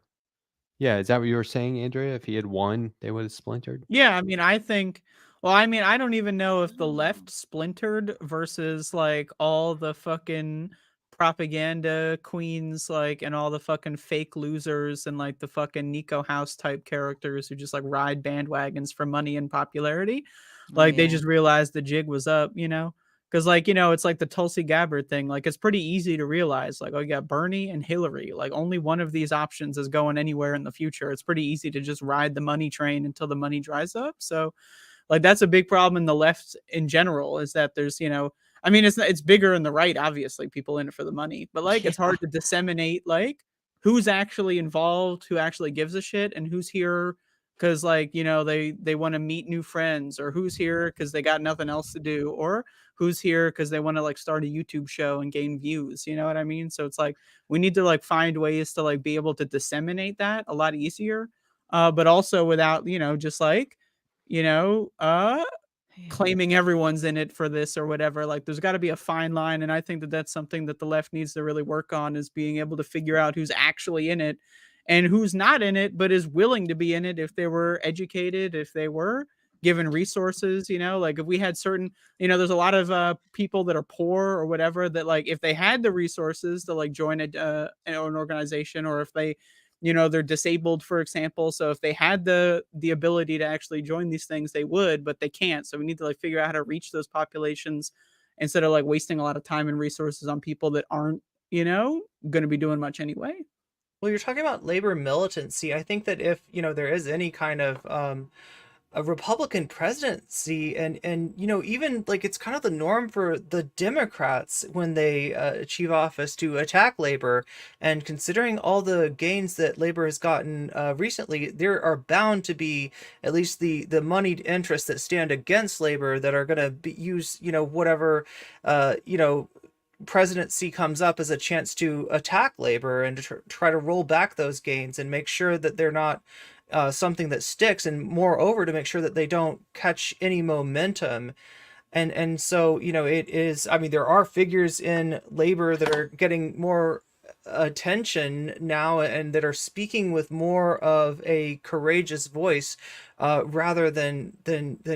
Yeah, is that what you were saying, Andrea? If he had won, they would have splintered. Yeah, I mean, I think. Well, I mean, I don't even know if the left splintered versus like all the fucking propaganda queens, like, and all the fucking fake losers and like the fucking Nico House type characters who just like ride bandwagons for money and popularity. Oh, Like, they yeah. just realized the jig was up, you know? Because, like, it's like the Tulsi Gabbard thing. Like, it's pretty easy to realize, like, oh, you got Bernie and Hillary. Like, only one of these options is going anywhere in the future. It's pretty easy to just ride the money train until the money dries up. So, like, that's a big problem in the left in general, is that there's, I mean, it's bigger in the right, obviously, people in it for the money, but like, it's Yeah. hard to disseminate like who's actually involved, who actually gives a shit, and who's here because, like, they want to meet new friends, or who's here because they got nothing else to do, or who's here because they want to like start a YouTube show and gain views. You know what I mean? So it's like we need to like find ways to like be able to disseminate that a lot easier, but also without just like you know, uh, Yeah. claiming everyone's in it for this or whatever. Like, there's got to be a fine line, and I think that that's something that the left needs to really work on, is being able to figure out who's actually in it and who's not in it, but is willing to be in it if they were educated, if they were given resources. Like if we had certain, there's a lot of people that are poor or whatever that, like, if they had the resources to like join an organization, or if they they're disabled, for example. So if they had the ability to actually join these things, they would, but they can't. So we need to like figure out how to reach those populations instead of like wasting a lot of time and resources on people that aren't, going to be doing much anyway. Well, you're talking about labor militancy. I think that if there is any kind of a Republican presidency, and even like it's kind of the norm for the Democrats when they achieve office to attack labor, and considering all the gains that labor has gotten recently, there are bound to be at least the moneyed interests that stand against labor that are going to use whatever uh, you know presidency comes up as a chance to attack labor and to try to roll back those gains and make sure that they're not something that sticks, and moreover to make sure that they don't catch any momentum. And so it is, I mean, there are figures in labor that are getting more attention now and that are speaking with more of a courageous voice, rather than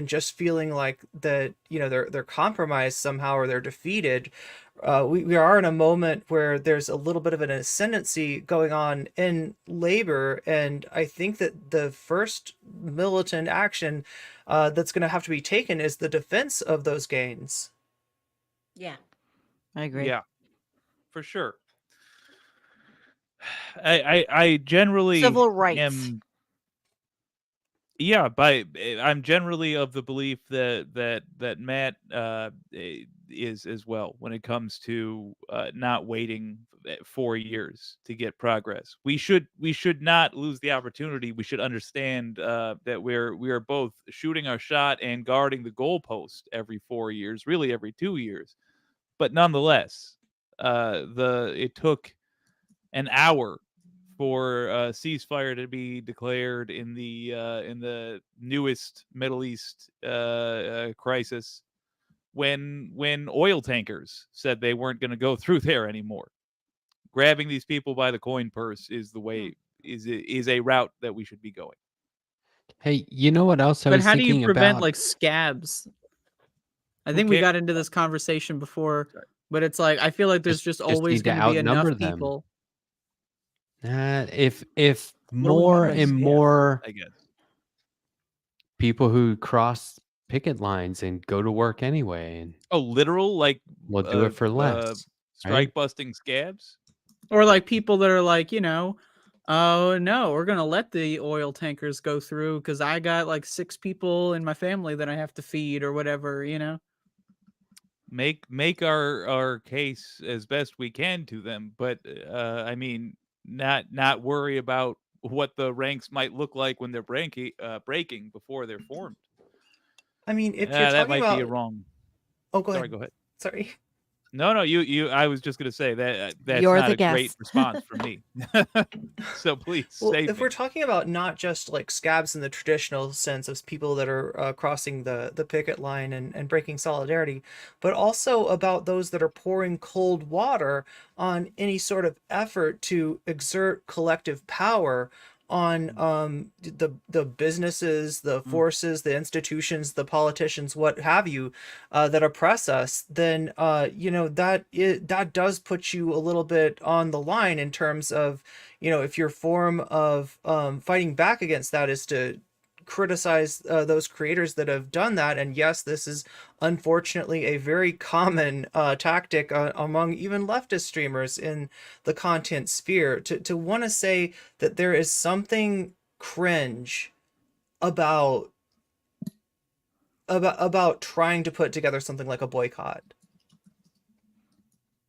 just feeling like that they're compromised somehow or they're defeated. We are in a moment where there's a little bit of an ascendancy going on in labor, and I think that the first militant action that's going to have to be taken is the defense of those gains. Yeah. I agree. Yeah, for sure. I generally Civil rights. am. Yeah, I'm generally of the belief that Matt is as well when it comes to not waiting 4 years to get progress. We should not lose the opportunity. We should understand that we are both shooting our shot and guarding the goalpost every 4 years, really every 2 years. But nonetheless, it took an hour for a ceasefire to be declared in the newest Middle East crisis when oil tankers said they weren't going to go through there anymore. Grabbing these people by the coin purse is the way is a route that we should be going. Hey, you know what else I But was how do you thinking prevent about? like scabs? I Who think we cares? got into this conversation before, Sorry. but it's like I feel like there's just always need to going to be enough outnumber them. people. If What do we mean more by and scab? more I guess. people who cross picket lines and go to work anyway, and Oh, literal like we'll do it for less, strike right? busting scabs. Or like people that are like, oh no, we're gonna let the oil tankers go through because I got like 6 people in my family that I have to feed or whatever, Make our case as best we can to them, but I mean, not worry about what the ranks might look like when they're breaking before they're formed. I mean, if you're That talking might be a about, wrong. oh, go Sorry, ahead. go ahead. Sorry. No, you. I was just gonna say that that's You're not the a great guest. response from me. So please Well, save if me. we're talking about not just like scabs in the traditional sense of people that are crossing the picket line and breaking solidarity, but also about those that are pouring cold water on any sort of effort to exert collective power on the businesses, the forces, the institutions, the politicians, what have you, that oppress us, then that does put you a little bit on the line in terms of, if your form of fighting back against that is to criticize those creators that have done that. And yes, this is unfortunately a very common tactic among even leftist streamers in the content sphere, to want to say that there is something cringe about trying to put together something like a boycott,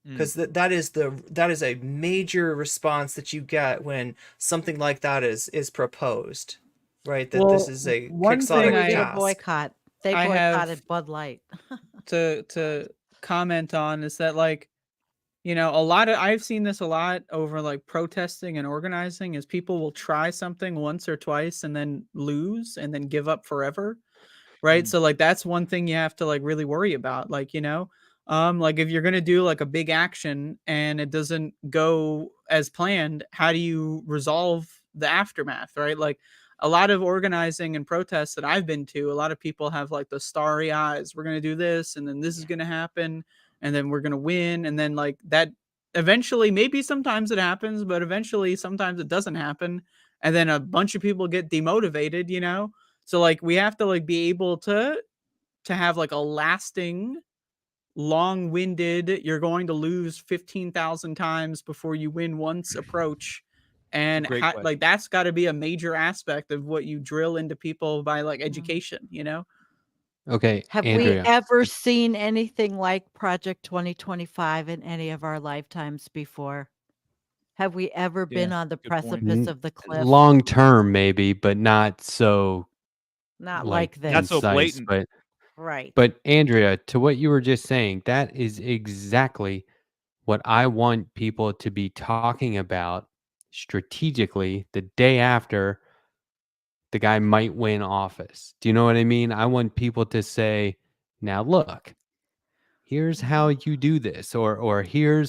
because that is a major response that you get when something like that is proposed, right? That this Well, is a one So thing we quixotic did a task. boycott. They I have- boycotted Bud Light. to comment on is that like, I've seen this a lot over like protesting and organizing is people will try something once or twice and then lose and then give up forever. Right. So like that's one thing you have to like really worry about. Like, like if you're gonna do like a big action and it doesn't go as planned, how do you resolve the aftermath? Right. Like a lot of organizing and protests that I've been to, a lot of people have like the starry eyes. We're gonna do this and then this is gonna happen and then we're gonna win. And then like that eventually, maybe sometimes it happens, but eventually sometimes it doesn't happen. And then a bunch of people get demotivated. So like we have to like be able to have like a lasting, long-winded, you're going to lose 15,000 times before you win once approach. And Great question. like that's got to be a major aspect of what you drill into people by like Mm-hmm. education. Okay, Have Andrea. we ever seen anything like Project 2025 in any of our lifetimes before? Have we ever been on the good point. precipice of the cliff? Long term, maybe, but not so Not like like this. Not so concise. blatant. Right. But Andrea, to what you were just saying, that is exactly what I want people to be talking about strategically the day after the guy might win office. Do you know what I mean? I want people to say, now look, here's how you do this, or here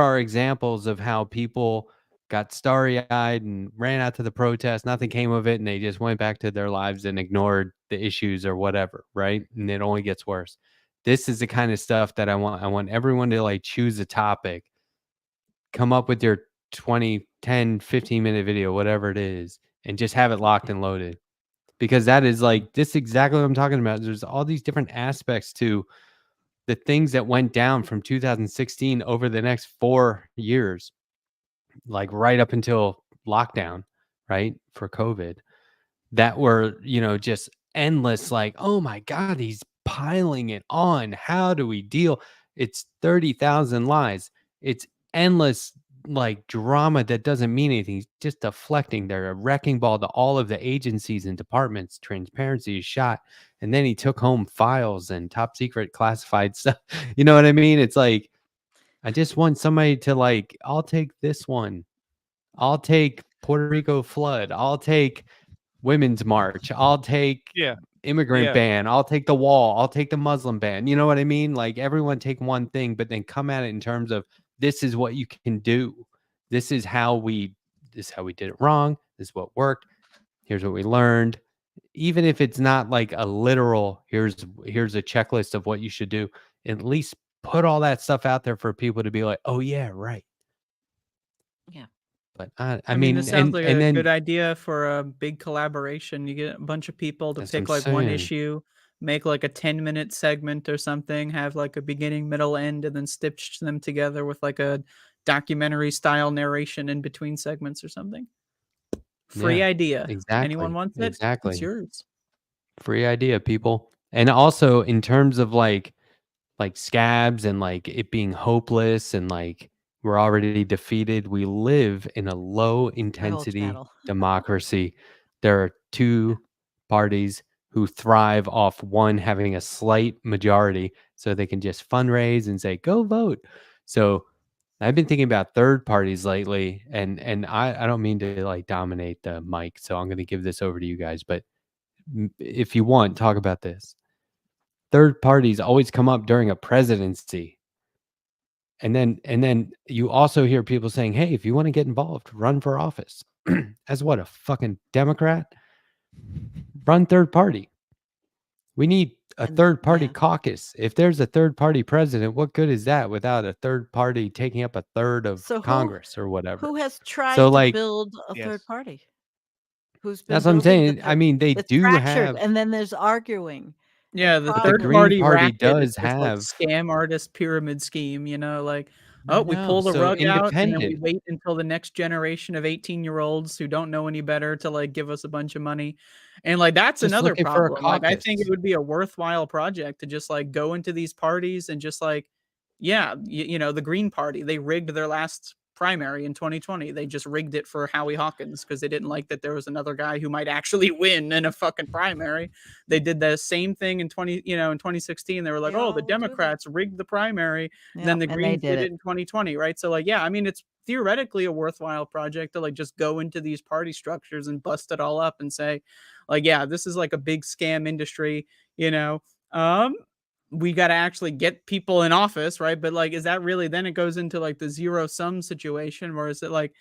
are examples of how people got starry-eyed and ran out to the protest, nothing came of it, and they just went back to their lives and ignored the issues or whatever, right? And it only gets worse. This is the kind of stuff that I want everyone to like choose a topic, come up with your 20, 10, 15-minute video, whatever it is, and just have it locked and loaded. Because that is like, this is exactly what I'm talking about. There's all these different aspects to the things that went down from 2016 over the next 4 years, like right up until lockdown, right? For COVID, that were, just endless, like, oh my God, these piling it on. How do we deal? It's 30,000 lies. It's endless like drama that doesn't mean anything. He's just deflecting. They're a wrecking ball to all of the agencies and departments. Transparency is shot. And then he took home files and top secret classified stuff. You know what I mean? It's like, I just want somebody to like, I'll take this one. I'll take Puerto Rico flood. I'll take Women's March. I'll take Yeah. immigrant Yeah. ban. I'll take the wall. I'll take the Muslim ban. You know what I mean? Like everyone take one thing, but then come at it in terms of this is what you can do. This is how we did it wrong. This is what worked. Here's what we learned. Even if it's not like a literal, here's a checklist of what you should do, at least put all that stuff out there for people to be like, oh yeah, right. Yeah. But I mean, this sounds like a good idea for a big collaboration. You get a bunch of people to That's what pick I'm like one saying. issue, make like a 10-minute segment or something, have like a beginning, middle, end, and then stitch them together with like a documentary style narration in between segments or something. Free Yeah, idea. exactly. Anyone wants it? Exactly. It's yours. Free idea, people. And also in terms of like scabs and like it being hopeless and like we're already defeated, we live in a low intensity channel. democracy. There are two parties who thrive off one having a slight majority so they can just fundraise and say go vote. So I've been thinking about third parties lately, and I don't mean to like dominate the mic, so I'm going to give this over to you guys, but if you want, talk about this. Third parties always come up during a presidency. And then you also hear people saying, hey, if you want to get involved, run for office. As what, a fucking Democrat? Run third party. We need a third party caucus. If there's a third party president, what good is that without a third party taking up a third of Congress or whatever? Who has tried So to like, build a third party? Who's been that's what I'm building saying. I mean, they it's do fractured, have, and then there's arguing. Yeah, and the but the third Green party Party racket does is just like have, scam artist pyramid scheme, you know, like, I oh, we know, pull the so rug out and then we independent. wait until the next generation of 18-year-olds who don't know any better to like give us a bunch of money. And like that's Just another looking for a problem. Like I think caucus. it would be a worthwhile project to just like go into these parties and just like, yeah, you know, the Green Party, they rigged their last primary in 2020. They just rigged it for Howie Hawkins because they didn't like that there was another guy who might actually win in a fucking primary. They did the same thing in 2016. They were like, They oh, all the do that. Democrats rigged the primary. And then the and they Greens did it in 2020, right? So like, yeah, I mean, it's theoretically a worthwhile project to like just go into these party structures and bust it all up and say, like, yeah, this is like a big scam industry, you know. We got to actually get people in office, right? But like, is that really, then it goes into like the zero sum situation, where is it like,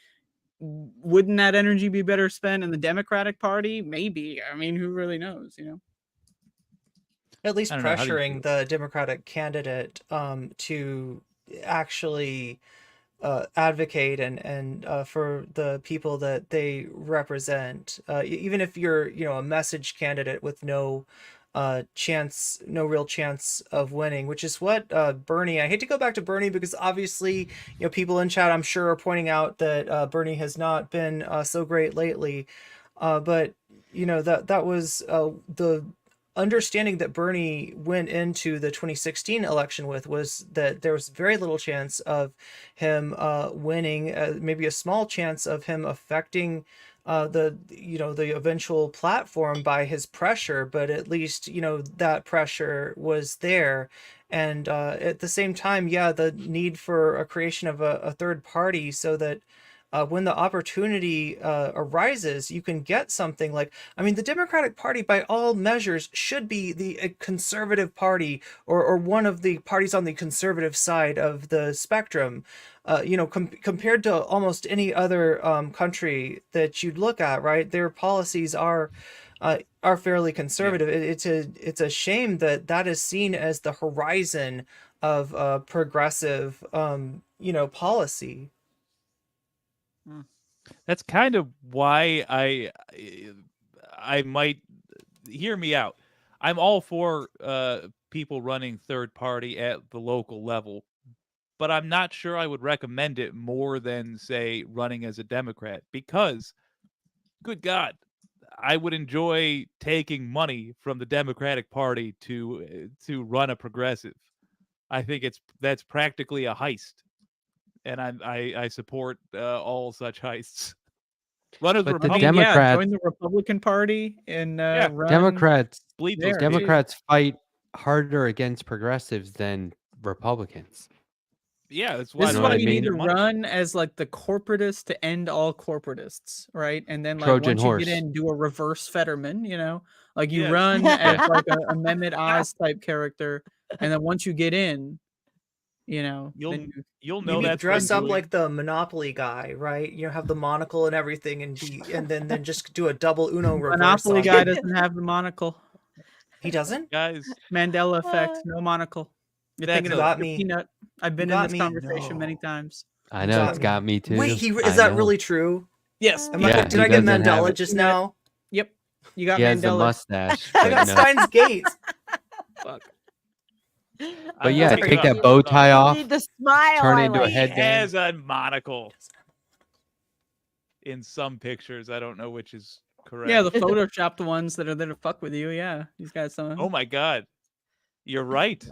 wouldn't that energy be better spent in the Democratic Party? Maybe. I mean, who really knows, you know? At least I don't know. How do you pressuring feel? the Democratic candidate to actually advocate and for the people that they represent, even if you're a message candidate with no real chance of winning, which is what Bernie. I hate to go back to Bernie because obviously people in chat I'm sure are pointing out that Bernie has not been so great lately, but that was the understanding that Bernie went into the 2016 election with, was that there was very little chance of him winning, maybe a small chance of him affecting the eventual platform by his pressure, but at least that pressure was there. And at the same time, the need for a creation of a third party so that when the opportunity arises, you can get something like, I mean, the Democratic Party, by all measures, should be the conservative party, or one of the parties on the conservative side of the spectrum. Compared to almost any other country that you'd look at, right? Their policies are fairly conservative. It's a shame that that is seen as the horizon of progressive, policy. That's kind of why I might, hear me out. I'm all for people running third party at the local level, but I'm not sure I would recommend it more than say running as a Democrat, because good God, I would enjoy taking money from the Democratic Party to run a progressive. I think that's practically a heist, and I support all such heists. Run as But the I mean, Republican. yeah, Democrats, join the Republican Party and Yeah. run Democrats, Bleed those there. kids. Democrats fight harder against progressives than Republicans. Yeah, that's why This is know why what I you need mean? to run as like the corporatist to end all corporatists, right? And then like Trojan once you horse. get in, do a reverse Fetterman, you know, like you Yes. run Yeah. as like a Mehmet Oz type character, and then once you get in, you know, You'll then you'll You know need to that's dress what I'm up doing. like the Monopoly guy, right? You know, have the monocle and everything, and then just do a double Uno reverse. Monopoly on guy him. doesn't have the monocle. He doesn't. Guys. Mandela effect, no monocle. You're That's thinking a- of Got Mr. me. Peanut. I've been You in got this me. conversation many No. times. I You know got it's me. got me too. Wait, I is that know. really true? Yes. Yeah, Did he I get doesn't have Mandela it. just You got- now? Yep. You got He has the Mandela. mustache. I But, got no. Steins Gate. Fuck. But yeah, Sorry. take that You bow need- tie you off, need the smile. turn I into a like. He headband. has a monocle. In some pictures, I don't know which is correct. Yeah, the photoshopped ones that are there to fuck with you. Yeah, he's got some. Oh my god. You're right.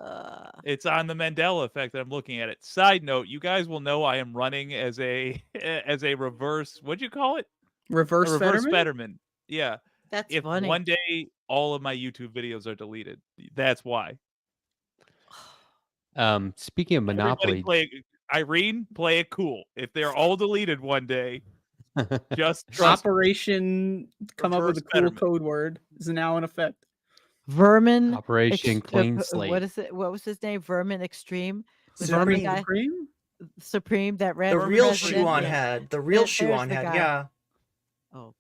It's on the Mandela effect that I'm looking at it. Side note, you guys will know I am running as a reverse, what'd you call it? Reverse, A reverse Fetterman? Fetterman. Yeah. That's If funny. one day all of my YouTube videos are deleted, that's why. Speaking of Monopoly, Irene, play it cool. If they're all deleted one day, just trust me. Operation come up with a Reverse cool Fetterman. code word is now in effect. Vermin. Operation Clean Slate. What is it? What was his name? Vermin Extreme. Was that the Supreme. guy? Supreme? Supreme. That ran The for real president? shoe on Yeah. head. The real shoe there's on the head. guy. Yeah. Oh.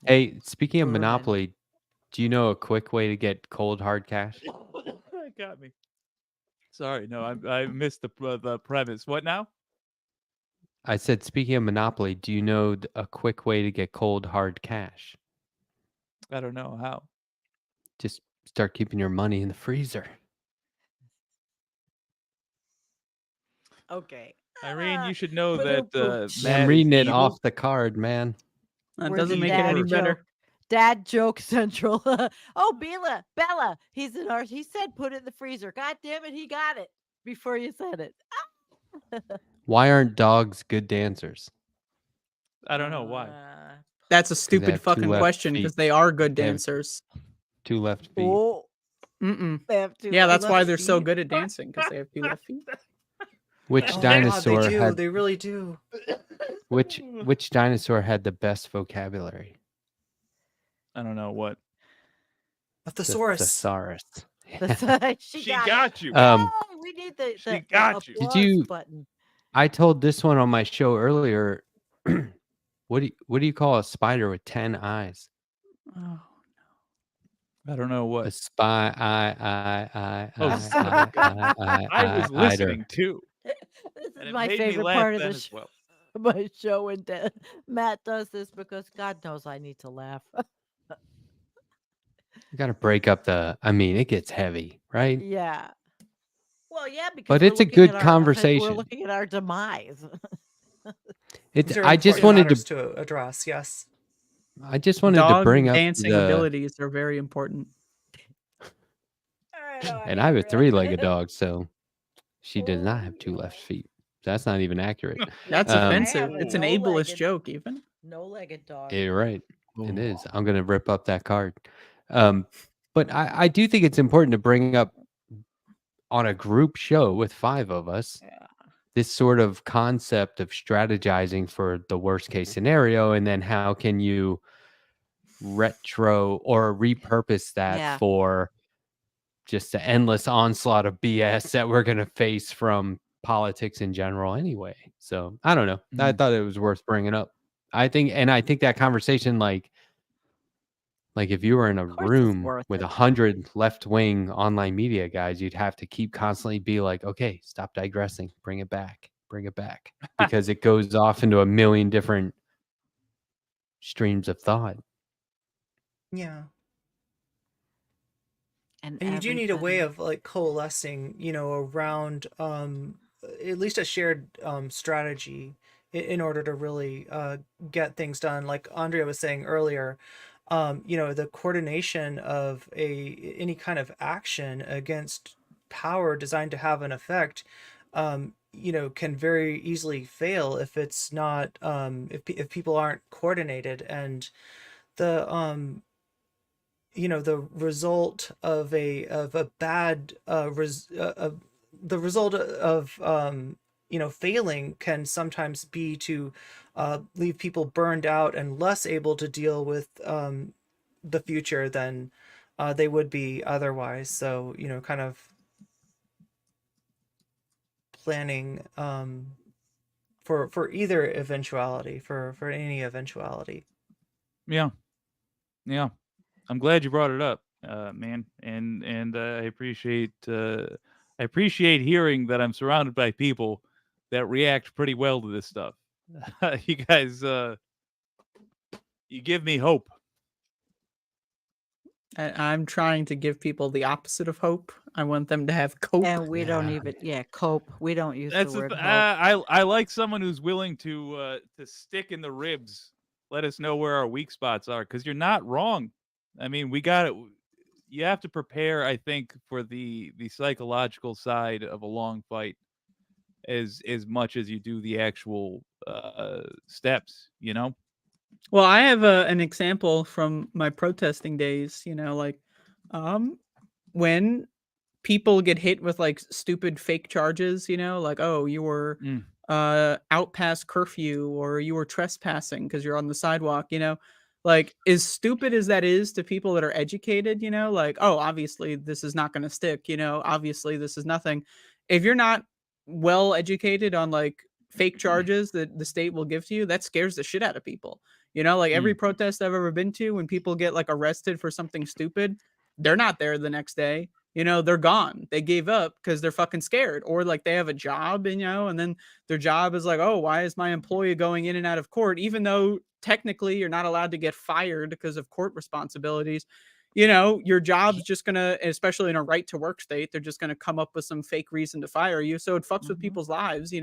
Hey, speaking of Vermin. Monopoly, do you know a quick way to get cold hard cash? That got me. Sorry, no, I missed the premise. What now? I said, speaking of Monopoly, do you know a quick way to get cold hard cash? I don't know how. Just start keeping your money in the freezer. Okay. Irene, you should know but that oh, Yeah, I'm Matt reading is it evil. off the card, man. That We're doesn't the make it dad any joke. better. Dad joke central. Oh, Bella. He's in ours. He said put it in the freezer. God damn it, he got it before you said it. Why aren't dogs good dancers? I don't know why. That's a they stupid have two fucking left question because feet. they are good They have dancers. 2 left feet. Oh, Mm-mm. they have two Yeah, that's why left they're so feet. good at dancing because they have 2 left feet. Which Oh, God, dinosaur they do. had They really do. which dinosaur had the best vocabulary? I don't know what. The Thesaurus. thesaurus. She She got got you. it. Yay, we need the She got you. Did applause you- button. I told this one on my show earlier. What do you call a spider with 10 eyes? Oh. I don't know A what. spy. Oh, son of a gun. I was listening too. This And is it my made me favorite laugh part of then the as well. my show, and Matt does this because God knows I need to laugh. You got to break up the. I mean, it gets heavy, right? Yeah. Well, yeah, because But we're it's a looking good at We're conversation. looking at our demise. It's. These are I just important wanted matters to. to address. Yes. I just wanted to Dog bring up dancing the. abilities are very important. And I have a 3-legged dog, so she does not have 2 left feet. That's not even accurate. That's Um, offensive. have a It's an no-legged- ableist joke, even. No-legged dog. You're right. It is. I'm gonna rip up that card. But I do think it's important to bring up on a group show with 5 of us. Yeah. This sort of concept of strategizing for the worst case scenario, and then how can you retro or repurpose that Yeah. for just the endless onslaught of BS that we're going to face from politics in general anyway. So I don't know. I thought it was worth bringing up. I think that conversation, like if you were in a course it's room worth with it. 100 left-wing online media guys, you'd have to keep constantly be like, okay, stop digressing, bring it back, because it goes off into a million different streams of thought. Yeah. And And you do need a way everybody- of like coalescing, around at least a shared strategy. in order to really get things done. Like Andrea was saying earlier, the coordination of any kind of action against power designed to have an effect, can very easily fail if it's not if people aren't coordinated. And the the result of a bad the result of failing can sometimes be to leave people burned out and less able to deal with the future than they would be otherwise. So kind of planning for either eventuality, for any eventuality. Yeah. I'm glad you brought it up, man, and I appreciate hearing that I'm surrounded by people that react pretty well to this stuff. You guys, you give me hope. I'm trying to give people the opposite of hope. I want them to have cope. And we don't Yeah. even cope. We don't use That's the word hope. I like someone who's willing to stick in the ribs, let us know where our weak spots are, because you're not wrong. I mean, we got it. You have to prepare, I think, for the psychological side of a long fight as much as you do the actual steps. You know. Well, I have an example from my protesting days, like when people get hit with like stupid fake charges, like, oh, you were Mm. out past curfew or you were trespassing because you're on the sidewalk, like as stupid as that is to people that are educated, like, oh, obviously this is not going to stick, obviously this is nothing. If you're not well educated on like fake charges that the state will give to you, that scares the shit out of people. Like every protest I've ever been to, when people get like arrested for something stupid, they're not there the next day. They're gone. They gave up because they're fucking scared, or like they have a job, and then their job is like, oh, why is my employee going in and out of court? Even though technically you're not allowed to get fired because of court responsibilities. Your job's just gonna, especially in a right to work state, they're just gonna come up with some fake reason to fire you. So it fucks with people's lives,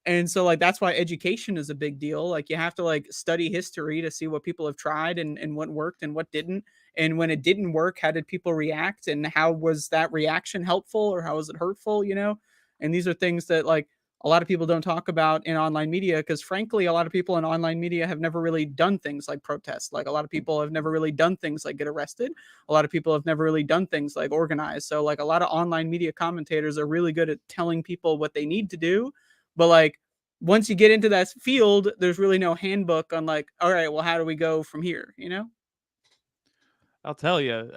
and so like that's why education is a big deal. Like you have to like study history to see what people have tried and what worked and what didn't. And when it didn't work, how did people react and how was that reaction helpful or how was it hurtful, And these are things that like a lot of people don't talk about in online media because frankly, a lot of people in online media have never really done things like protest. Like a lot of people have never really done things like get arrested. A lot of people have never really done things like organize. So like a lot of online media commentators are really good at telling people what they need to do. But like once you get into that field, there's really no handbook on like, all right, well, how do we go from here? I'll tell you,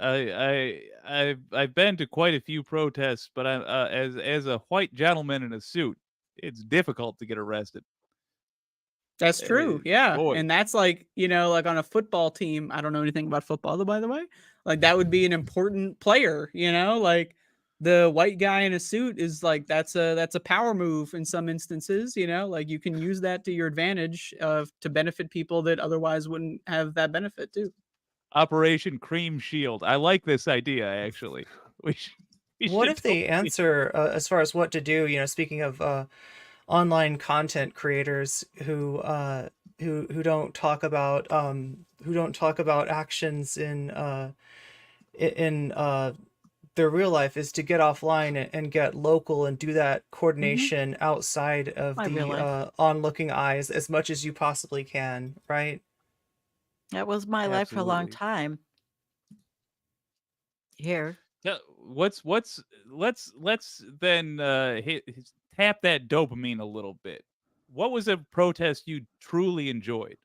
I've been to quite a few protests, but I as a white gentleman in a suit, it's difficult to get arrested. That's true. Yeah. Boy. And that's like, like on a football team, I don't know anything about football though, by the way. Like that would be an important player, like the white guy in a suit is like that's a power move in some instances, like you can use that to your advantage to benefit people that otherwise wouldn't have that benefit too. Operation Cream Shield. I like this idea actually. What if the answer as far as what to do, speaking of online content creators who don't talk about actions in their real life, is to get offline and get local and do that coordination outside of the onlooking eyes as much as you possibly can, right? That was my life for a long Absolutely. time. Here. Yeah, let's then tap that dopamine a little bit. What was a protest you truly enjoyed?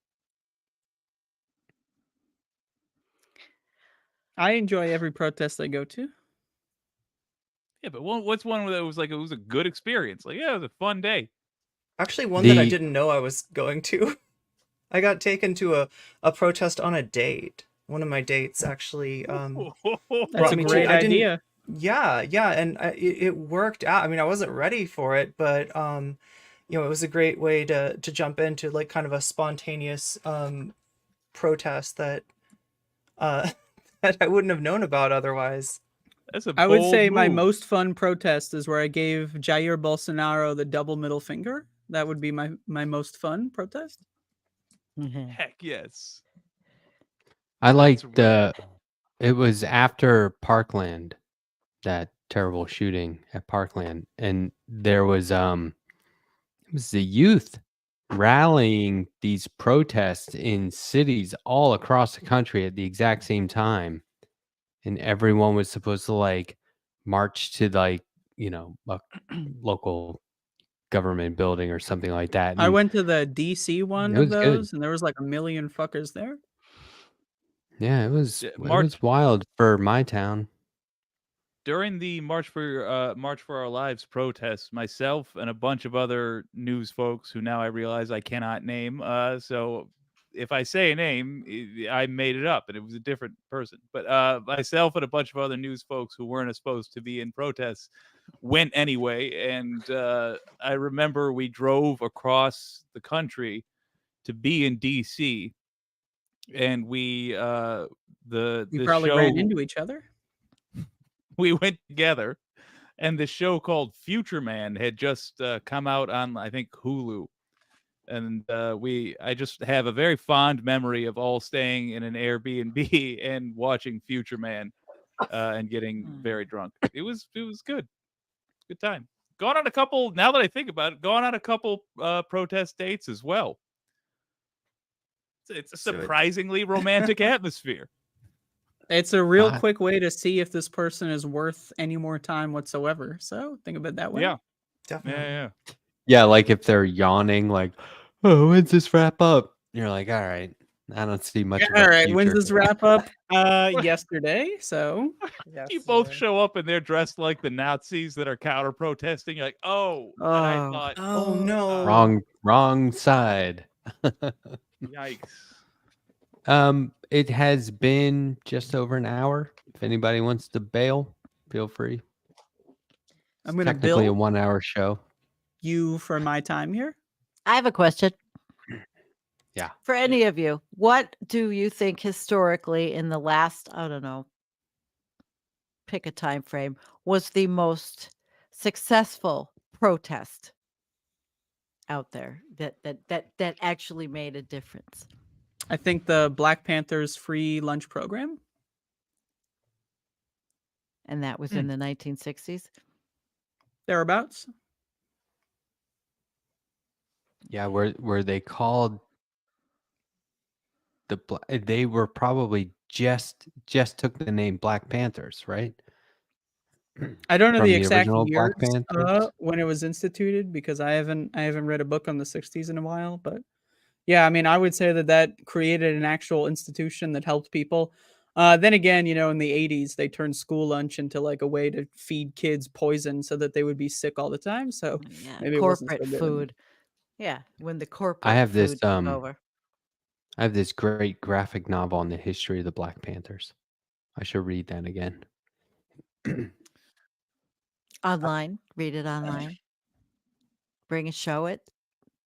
I enjoy every protest I go to. Yeah, but what's one that was like it was a good experience? Like, yeah, it was a fun day. Actually, one that I didn't know I was going to. I got taken to a protest on a date. One of my dates actually That's a great idea. Yeah, and it worked out. I mean, I wasn't ready for it, but it was a great way to jump into like kind of a spontaneous protest that that I wouldn't have known about otherwise. That's a I would say bold my move. most fun protest is where I gave Jair Bolsonaro the double middle finger. That would be my most fun protest. Heck yes. I That's liked rad. it was after Parkland, that terrible shooting at Parkland, and there was it was the youth rallying these protests in cities all across the country at the exact same time, and everyone was supposed to like march to like a local government building or something like that, I and went to the DC one it of was good. those, and there was like a million fuckers there. Yeah, it March was wild for my town. during the March for Our Lives protests, myself and a bunch of other news folks who now I realize I cannot name. So if I say a name, I made it up and it was a different person. But myself and a bunch of other news folks who weren't supposed to be in protests went anyway. And I remember we drove across the country to be in DC, and we You the probably ran show into each other. we went together, and the show called Future Man had just come out on, I think, Hulu. And I just have a very fond memory of all staying in an Airbnb and watching Future Man and getting very drunk. It was good time. Gone on a couple. Now that I think about it, gone on a couple protest dates as well. It's a So surprisingly romantic atmosphere. It's a real Ah. quick way to see if this person is worth any more time whatsoever. So think of it that way. Yeah, definitely. yeah. Yeah, like if they're yawning, like, "Oh, when's this wrap up?" You're like, "All right, I don't see much of All a right. When's future." this wrap up? Yesterday. So You both show up and they're dressed like the Nazis that are counter protesting. You're like, oh, and I Oh. thought, Oh no. Wrong side. yikes. It has been just over an hour. If anybody wants to bail, feel free. I'm It's gonna technically a bill 1 hour show. you for my time here. I have a question. Yeah. For any of you, what do you think historically in the last, I don't know, pick a time frame, was the most successful protest out there that actually made a difference? I think the Black Panthers free lunch program. And that was in the 1960s. Thereabouts. Yeah, were they called they were probably just took the name Black Panthers, right? I don't know From the the exact original years Black Panthers? when it was instituted because I haven't read a book on the 60s in a while, but yeah, I mean, I would say that created an actual institution that helped people. Then again, in the 80s, they turned school lunch into like a way to feed kids poison so that they would be sick all the time. So Yeah, maybe it wasn't so corporate good. food. Yeah, when the corporate I have this food took over. I have this great graphic novel on the history of the Black Panthers. I should read that again. Online, read it online. Bring and show it.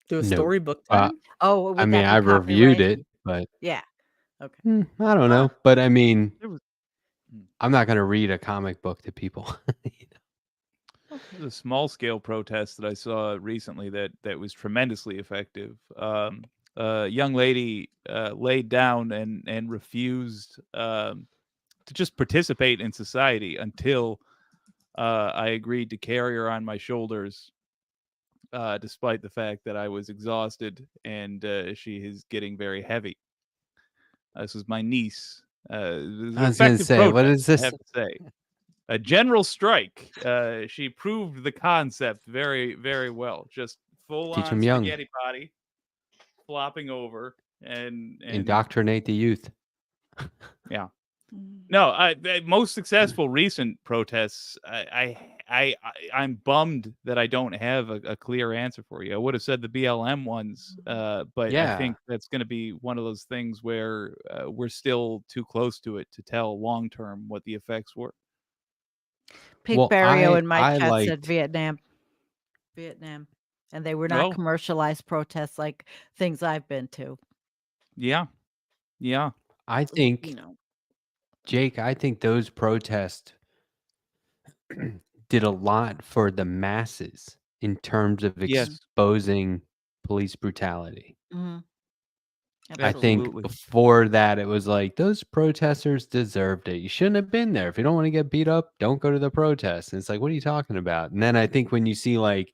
Do a No. storybook time. Oh, would I mean, that be I reviewed copyrighted? it, but Yeah. Okay. I don't know. But I mean, There was I'm not going to read a comic book to people. a small scale protest that I saw recently that was tremendously effective. A young lady laid down and refused to just participate in society until I agreed to carry her on my shoulders, despite the fact that I was exhausted and she is getting very heavy. This was my niece. It was an I was going to effective say, what protest, is I this? have to say. A general strike. She proved the concept very, very well. Just full Teach on 'em young. spaghetti body, flopping over, and Indoctrinate the youth. yeah. No, most successful recent protests. I'm bummed that I don't have a clear answer for you. I would have said the BLM ones, but I Yeah. think that's going to be one of those things where we're still too close to it to tell long term what the effects were. Pink Well, Barrio in my I chat said liked Vietnam. And they were not Oh, commercialized protests like things I've been to. yeah, yeah. I think You know, Jake, I think those protests did a lot for the masses in terms of Yes, exposing police brutality. Mhm. I think absolutely. before that, it was like those protesters deserved it. You shouldn't have been there. If you don't want to get beat up, don't go to the protest. And it's like, what are you talking about? And then I think when you see like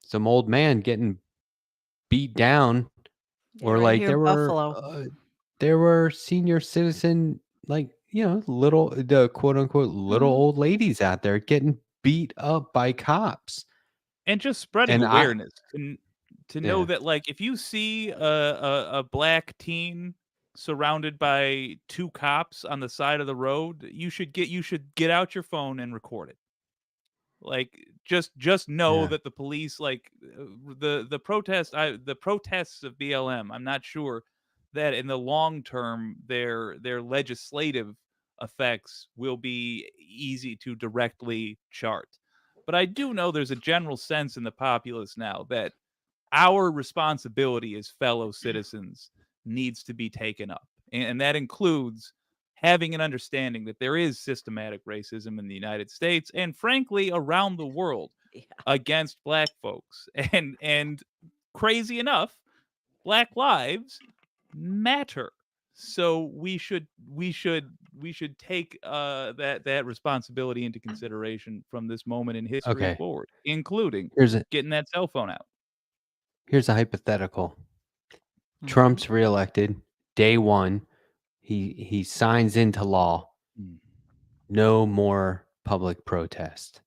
some old man getting beat down, Yeah, or right like here in Buffalo. there were senior citizen, like, little, the quote unquote little Mhm. old ladies out there getting beat up by cops. And just spreading And awareness to know yeah, that, like, if you see a black teen surrounded by 2 cops on the side of the road, you should get out your phone and record it. Like, just know yeah. that the police, like, the protests of BLM, I'm not sure that in the long term their legislative effects will be easy to directly chart. But I do know there's a general sense in the populace now that our responsibility as fellow citizens needs to be taken up. And that includes having an understanding that there is systematic racism in the United States and frankly around the world Yeah. against black folks. And crazy enough, black lives matter. So we should take that responsibility into consideration from this moment in history Okay. forward, including Here's a getting that cell phone out. here's a hypothetical. Mhm. Trump's reelected. Day one, he signs into law. No more public protest.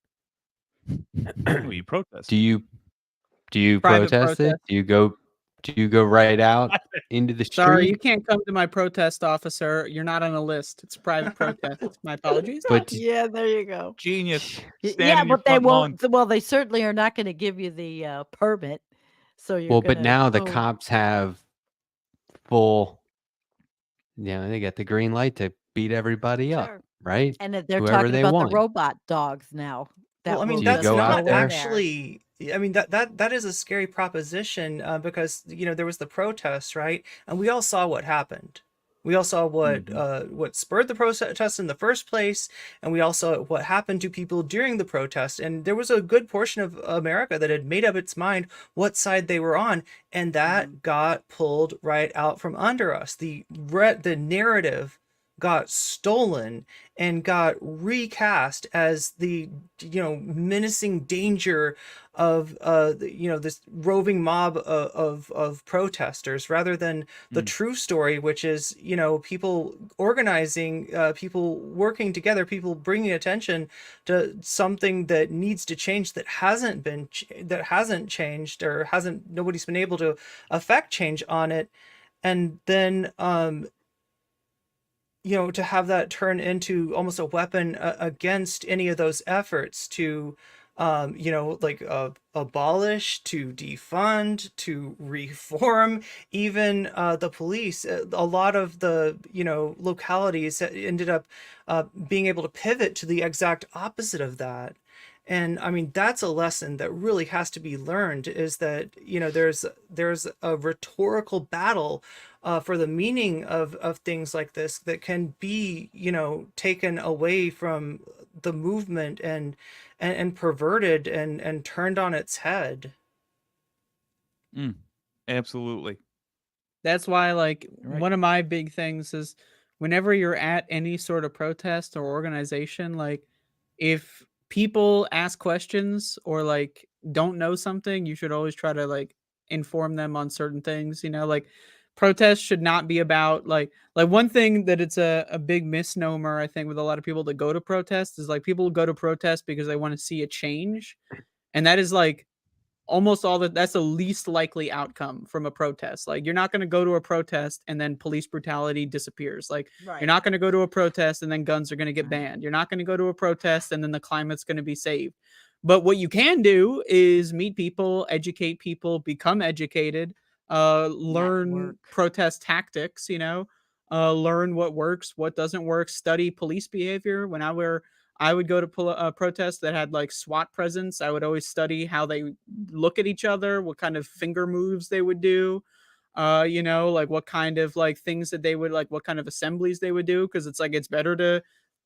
Well, you protest. Do you Private protest it? protest. Do you go right out into the Sorry, you street? can't come to my protest, officer. You're not on a list. It's a private protest. My apologies. But Yeah, there you go. Genius. Yeah, Stand in your but they front lawn. won't. Well, they certainly are not going to give you the permit. So you're well, but gonna. now the Oh, cops have full, they get the green light to beat everybody up, sure. right? And that they're Whoever talking they about the want. robot dogs now Well, that I mean, will Do you that's just go out not go in there? there. actually. I mean, that is a scary proposition because there was the protests, right? And we all saw what happened. We all saw what spurred the protest in the first place, and we all saw what happened to people during the protest. And there was a good portion of America that had made up its mind what side they were on, and that got pulled right out from under us. The narrative got stolen and got recast as the menacing danger of this roving mob of protesters, rather than the Mm. true story, which is people organizing, people working together, people bringing attention to something that needs to change, that hasn't changed, or hasn't nobody's been able to affect change on it. And then to have that turn into almost a weapon against any of those efforts to, like abolish, to defund, to reform, even the police. A lot of the, localities ended up being able to pivot to the exact opposite of that. And I mean, that's a lesson that really has to be learned, is that, there's a rhetorical battle for the meaning of things like this that can be, taken away from the movement, and perverted, and turned on its head. Mm. Absolutely. That's why, like, You're right. one of my big things is whenever you're at any sort of protest or organization, like, if people ask questions or like don't know something, you should always try to like inform them on certain things. Like protests should not be about like one thing that it's a big misnomer, I think, with a lot of people that go to protests is like people go to protest because they want to see a change. And that is like almost all that's the least likely outcome from a protest. Like you're not going to go to a protest and then police brutality disappears. Like you're Right. not going to go to a protest and then guns are going to get banned. You're not going to go to a protest and then the climate's going to be saved. But what you can do is meet people, educate people, become educated, learn Network. protest tactics, learn what works, what doesn't work, study police behavior. When I would go to protests that had like SWAT presence. I would always study how they look at each other, what kind of finger moves they would do, like what kind of like things that they would like, what kind of assemblies they would do. Cause it's like, it's better to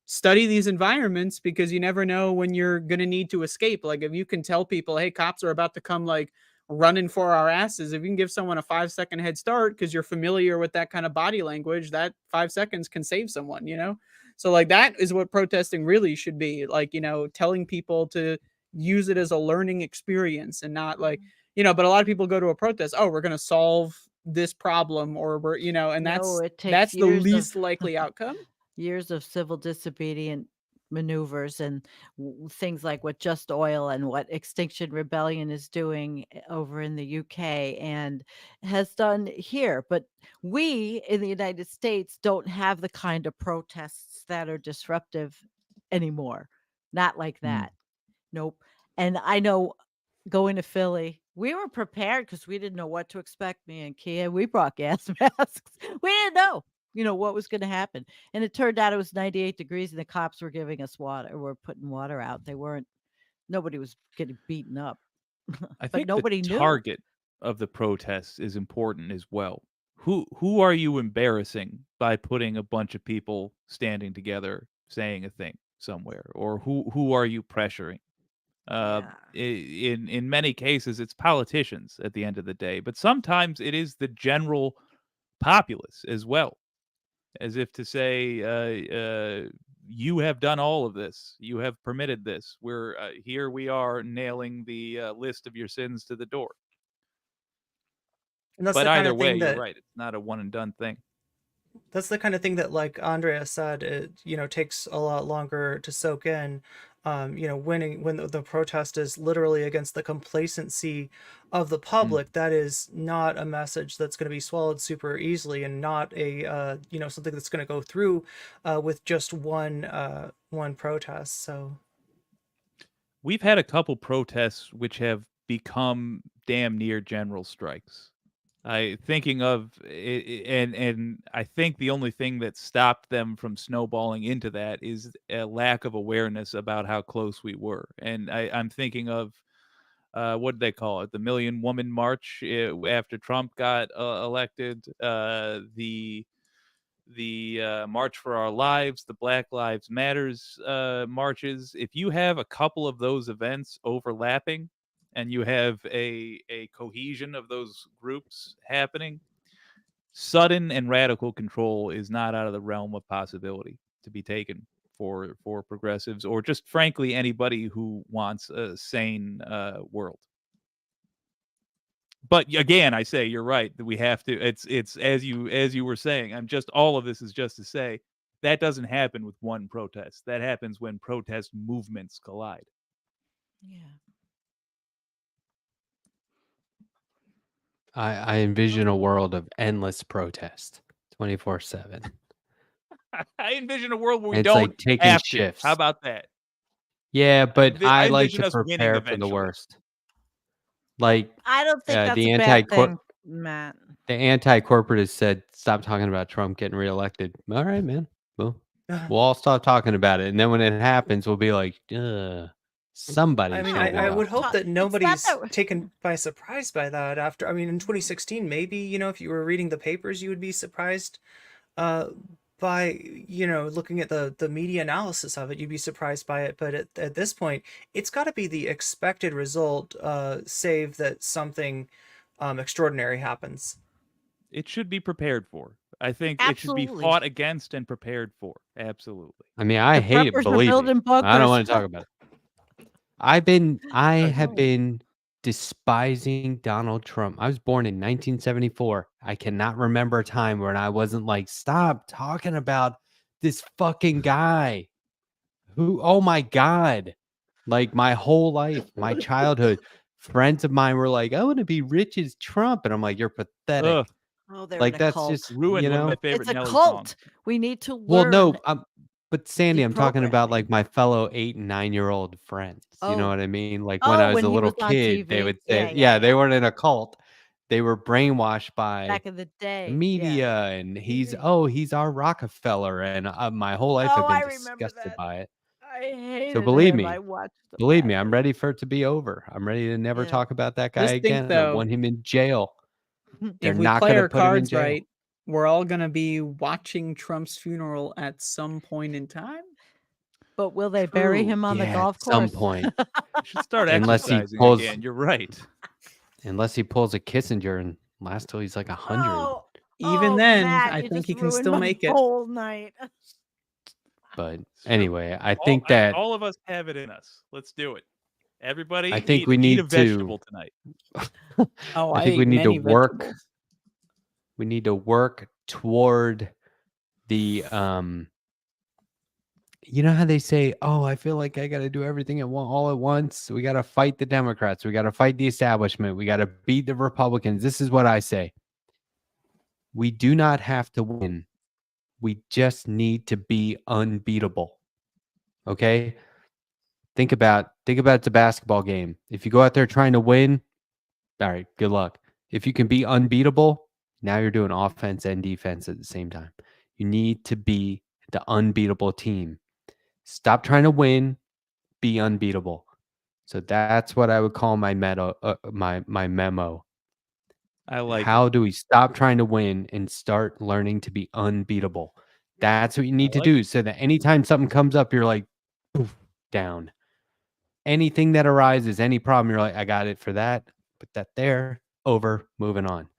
study these environments because you never know when you're going to need to escape. Like if you can tell people, hey, cops are about to come like running for our asses, if you can give someone a 5-second head start because you're familiar with that kind of body language, that 5 seconds can save someone, you know? So like that is what protesting really should be, like, you know, telling people to use it as a learning experience and not like, you know, but a lot of people go to a protest, oh, we're going to solve this problem, or we're, you know, and No, it takes that's the years of least likely outcome. years of civil disobedient maneuvers and things like what Just Oil and what Extinction Rebellion is doing over in the UK and has done here. But we in the United States don't have the kind of protests that are disruptive anymore. Not like Mm. that. Nope. And I know going to Philly, we were prepared because we didn't know what to expect. Me and Kia, we brought gas masks. We didn't know, what was going to happen. And it turned out it was 98 degrees and the cops were giving us water. Were putting water out. Nobody was getting beaten up, I but think the nobody knew. target of the protests is important as well. Who are you embarrassing by putting a bunch of people standing together saying a thing somewhere, or who are you pressuring? Yeah. In many cases, it's politicians at the end of the day, but sometimes it is the general populace as well, as if to say, "You have done all of this. You have permitted this. We're here. We are nailing the list of your sins to the door." And that's But the kind either of way, thing you're that right. It's not a one and done thing. that's the kind of thing that, like Andrea said, it takes a lot longer to soak in. When the protest is literally against the complacency of the public, that is not a message that's going to be swallowed super easily, and not a something that's going to go through with just one protest. So We've had a couple protests which have become damn near general strikes. And I think the only thing that stopped them from snowballing into that is a lack of awareness about how close we were. And I'm thinking of what did they call it? The Million Woman March after Trump got elected. The March for Our Lives, the Black Lives Matters marches. If you have a couple of those events overlapping, and you have a cohesion of those groups happening, sudden and radical control is not out of the realm of possibility to be taken for progressives, or just frankly anybody who wants a sane world. But again, I say you're right that we have to. It's as you were saying. I'm just all of this is just to say that doesn't happen with one protest. That happens when protest movements collide. Yeah. I envision a world of endless protest, 24/7. I envision a world where we It's don't like taking have to. shifts. How about that? Yeah, but I I like envision to us winning prepare for the eventually. worst. Like I don't think that's the a bad thing, Matt. anti-corporatists said, "Stop talking about Trump getting reelected." All right, man. Well, we'll all stop talking about it, and then when it happens, we'll be like, somebody I mean, should No, have I walked would off. hope that it's not nobody's that. taken by surprise by that. After, I mean, in 2016, maybe, if you were reading the papers, you would be surprised uh, by, looking at the media analysis of it, you'd be surprised by it. But at this point, it's got to be the expected result, save that something extraordinary happens. It should be prepared for. I think it should be Absolutely. fought against and prepared for. Absolutely. I mean, I The hate it. preppers are Believe me, building I don't bunkers. want to talk about it. I have No. been despising Donald Trump. I was born in 1974. I cannot remember a time when I wasn't like, stop talking about this fucking guy. Oh my God. Like my whole life, my childhood, friends of mine were like, I want to be rich as Trump. And I'm like, you're pathetic. Ugh, Oh, they're in Like a that's cult. just, ruined one of my favorite It's a Nelly cult. songs. We need to well, no, learn but Sandy, I'm talking about deprogramming. like my fellow 8 and 9-year-old friends. You know Oh, what I mean? Like when I was when a he little was on kid, they TV. would Yeah, say, yeah, yeah, they yeah. weren't in a cult. They were brainwashed by Back in the the day. Yeah. media, and he's TV. he's our Rockefeller, and my whole life Oh, I've been I remember disgusted that. by it. I So hated believe him. I me, watched the I'm matches. ready for it to be over. I'm ready to never Yeah. talk about that guy Just think again. I want though, him in jail. They're if we not play going to our put him in cards jail. right, we're all gonna be watching Trump's funeral at some point in time. But will they bury True. him on the Yeah, golf at some course? point. You should start Unless he exercising pulls again. You're right. unless he pulls a Kissinger and lasts till he's like 100. Oh, Even oh, then, Matt, I you think just he can ruined still my make it. whole night. But It's true. anyway, I think that All of us have it in us. Let's do it. Everybody, I think eat, we eat a need to vegetable tonight. Oh, I I think we ate need to many work vegetables. we need to work toward the you know how they say, "Oh, I feel like I got to do everything all at once. We got to fight the Democrats. We got to fight the establishment. We got to beat the Republicans." This is what I say. We do not have to win. We just need to be unbeatable. Okay? Think about it's a basketball game. If you go out there trying to win, all right, good luck. If you can be unbeatable, now you're doing offense and defense at the same time. You need to be the unbeatable team. Stop trying to win, be unbeatable. So that's what I would call my my memo. I like How do we stop trying to win and start learning to be unbeatable? That's what you need to like do so that anytime something comes up, you're like, poof, down. Anything that arises, any problem, you're like, I got it for that. Put that there, over, moving on.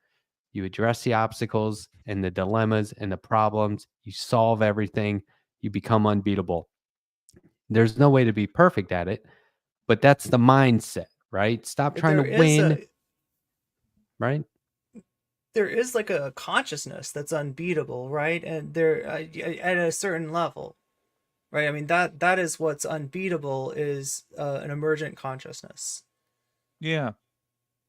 You address the obstacles and the dilemmas and the problems. You solve everything. You become unbeatable. There's no way to be perfect at it, but that's the mindset, right? Stop trying to There is win, right? there is like a consciousness that's unbeatable, right? And there at a certain level, right? I mean that is what's unbeatable is an emergent consciousness Yeah.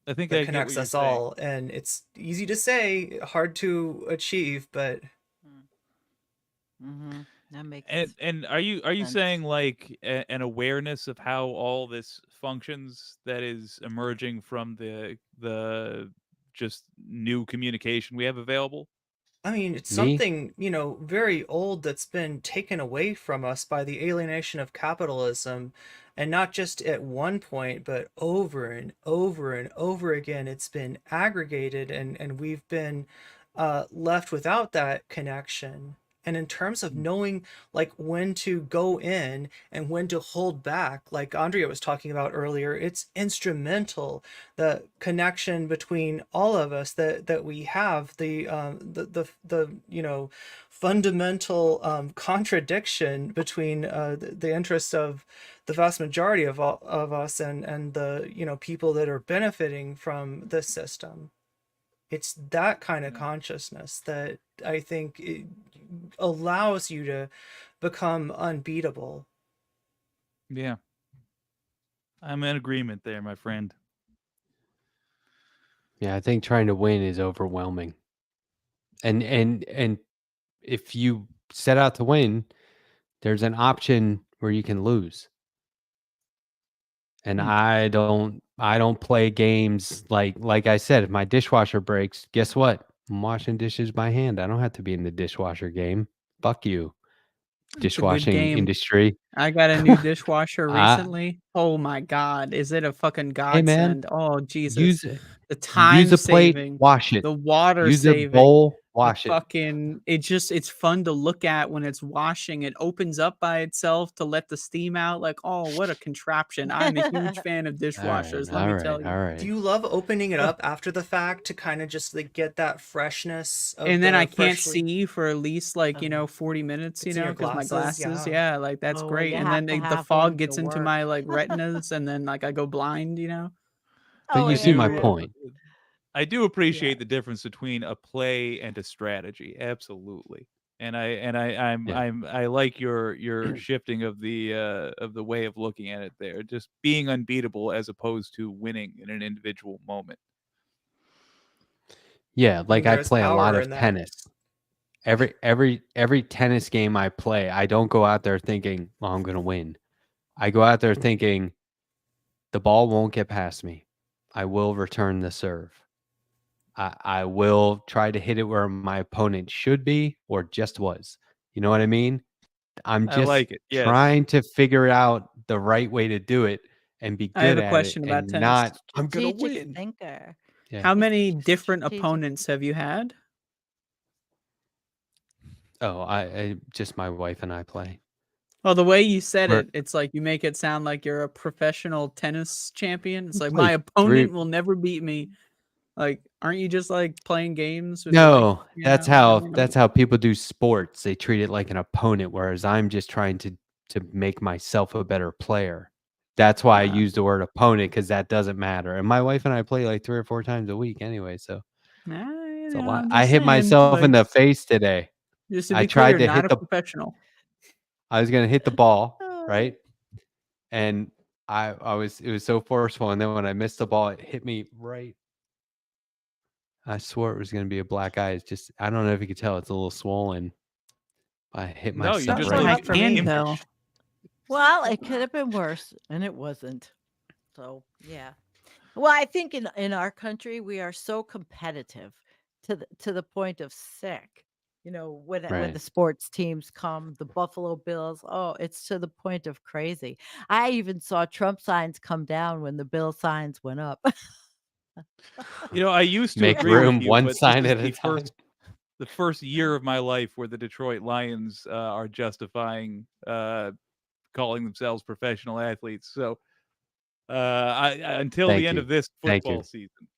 I think that I get what connects you're us saying. all, and it's easy to say, hard to achieve, but Mm-hmm. That makes And are you sense. saying like an awareness of how all this functions that is emerging from the just new communication we have available? I mean, it's Me? something, very old that's been taken away from us by the alienation of capitalism. And not just at one point, but over and over and over again, it's been aggregated and we've been left without that connection. And in terms of knowing like when to go in and when to hold back, like Andrea was talking about earlier, it's instrumental, the connection between all of us that we have, the fundamental contradiction between the interests of the vast majority of all of us and the people that are benefiting from this system. It's that kind of consciousness that I think it allows you to become unbeatable. Yeah. I'm in agreement there, my friend. Yeah, I think trying to win is overwhelming. And if you set out to win, there's an option where you can lose. And Hmm. I don't play games like I said, if my dishwasher breaks, guess what? I'm washing dishes by hand. I don't have to be in the dishwasher game. Fuck you, It's a good dishwashing game. industry. I got a new dishwasher I, recently. Oh my god, is it a fucking hey man, godsend? Oh Jesus. use it. The Use time a plate, saving, wash it. the water Use a saving, bowl, the wash it. fucking it's fun to look at when it's washing. It opens up by itself to let the steam out. Like, oh, what a contraption. I'm a huge fan of All dishwashers, right, let all me right, tell you. all Do right. you love opening it up after the fact to kind of just like get that freshness of And then the I can't freshly see for at least like, 40 minutes, it's in your because my glasses? glasses, Yeah. yeah, like that's Oh, well, great. you And have then to the have fog one gets to into work. my like retinas and then like I go blind, But Oh, you I see my yeah. point. I do appreciate the difference between a play and a strategy. Absolutely. Yeah. I like your shifting of the way of looking at it there. Just being unbeatable as opposed to winning in an individual moment. Yeah, I mean, like I there's play a lot power of in that. tennis. Every tennis game I play, I don't go out there thinking, "Well, I'm going to win." I go out there thinking the ball won't get past me. I will return the serve. I will try to hit it where my opponent should be or just was. You know what I mean? I'm I just like it. Yes. trying to figure out the right way to do it and be I have good a at it question about and tennis. not I'm going to Strategic win. thinker. Yeah. How He's many such a different strategic opponents have you had? Oh, I just my wife and I play. Well, the way you said We're- it, it's like you make it sound like you're a professional tennis champion. It's like Like my opponent 3 will never beat me. Like, aren't you just like playing games with No, your wife? that's how people do sports. They treat it like an opponent, whereas I'm just trying to make myself a better player. That's why I use the word opponent, because that doesn't matter. And my wife and I play like 3 or 4 times a week anyway, so it's a lot. I'm I just hit saying, myself in like, the face today. just to I be tried clear, to not hit a the professional. I was gonna hit the ball, right? And I was it was so forceful, and then when I missed the ball, it hit me right. I swore it was gonna be a black eye. It's just I don't know if you could tell, it's a little swollen. I hit No, you myself just Sounds right. I like look for me. can impish. tell. Well, it could have been worse, and it wasn't. So yeah. Well, I think in our country we are so competitive to the point of sick. You know, when the Right. sports teams come, the Buffalo Bills, oh, it's to the point of crazy. I even saw Trump signs come down when the Bill signs went up. You know, I used to Make agree with room you, one but this sign is at a time. the first year of my life where the Detroit Lions are justifying calling themselves professional athletes. So until the Thank end you. of this Thank football you. season.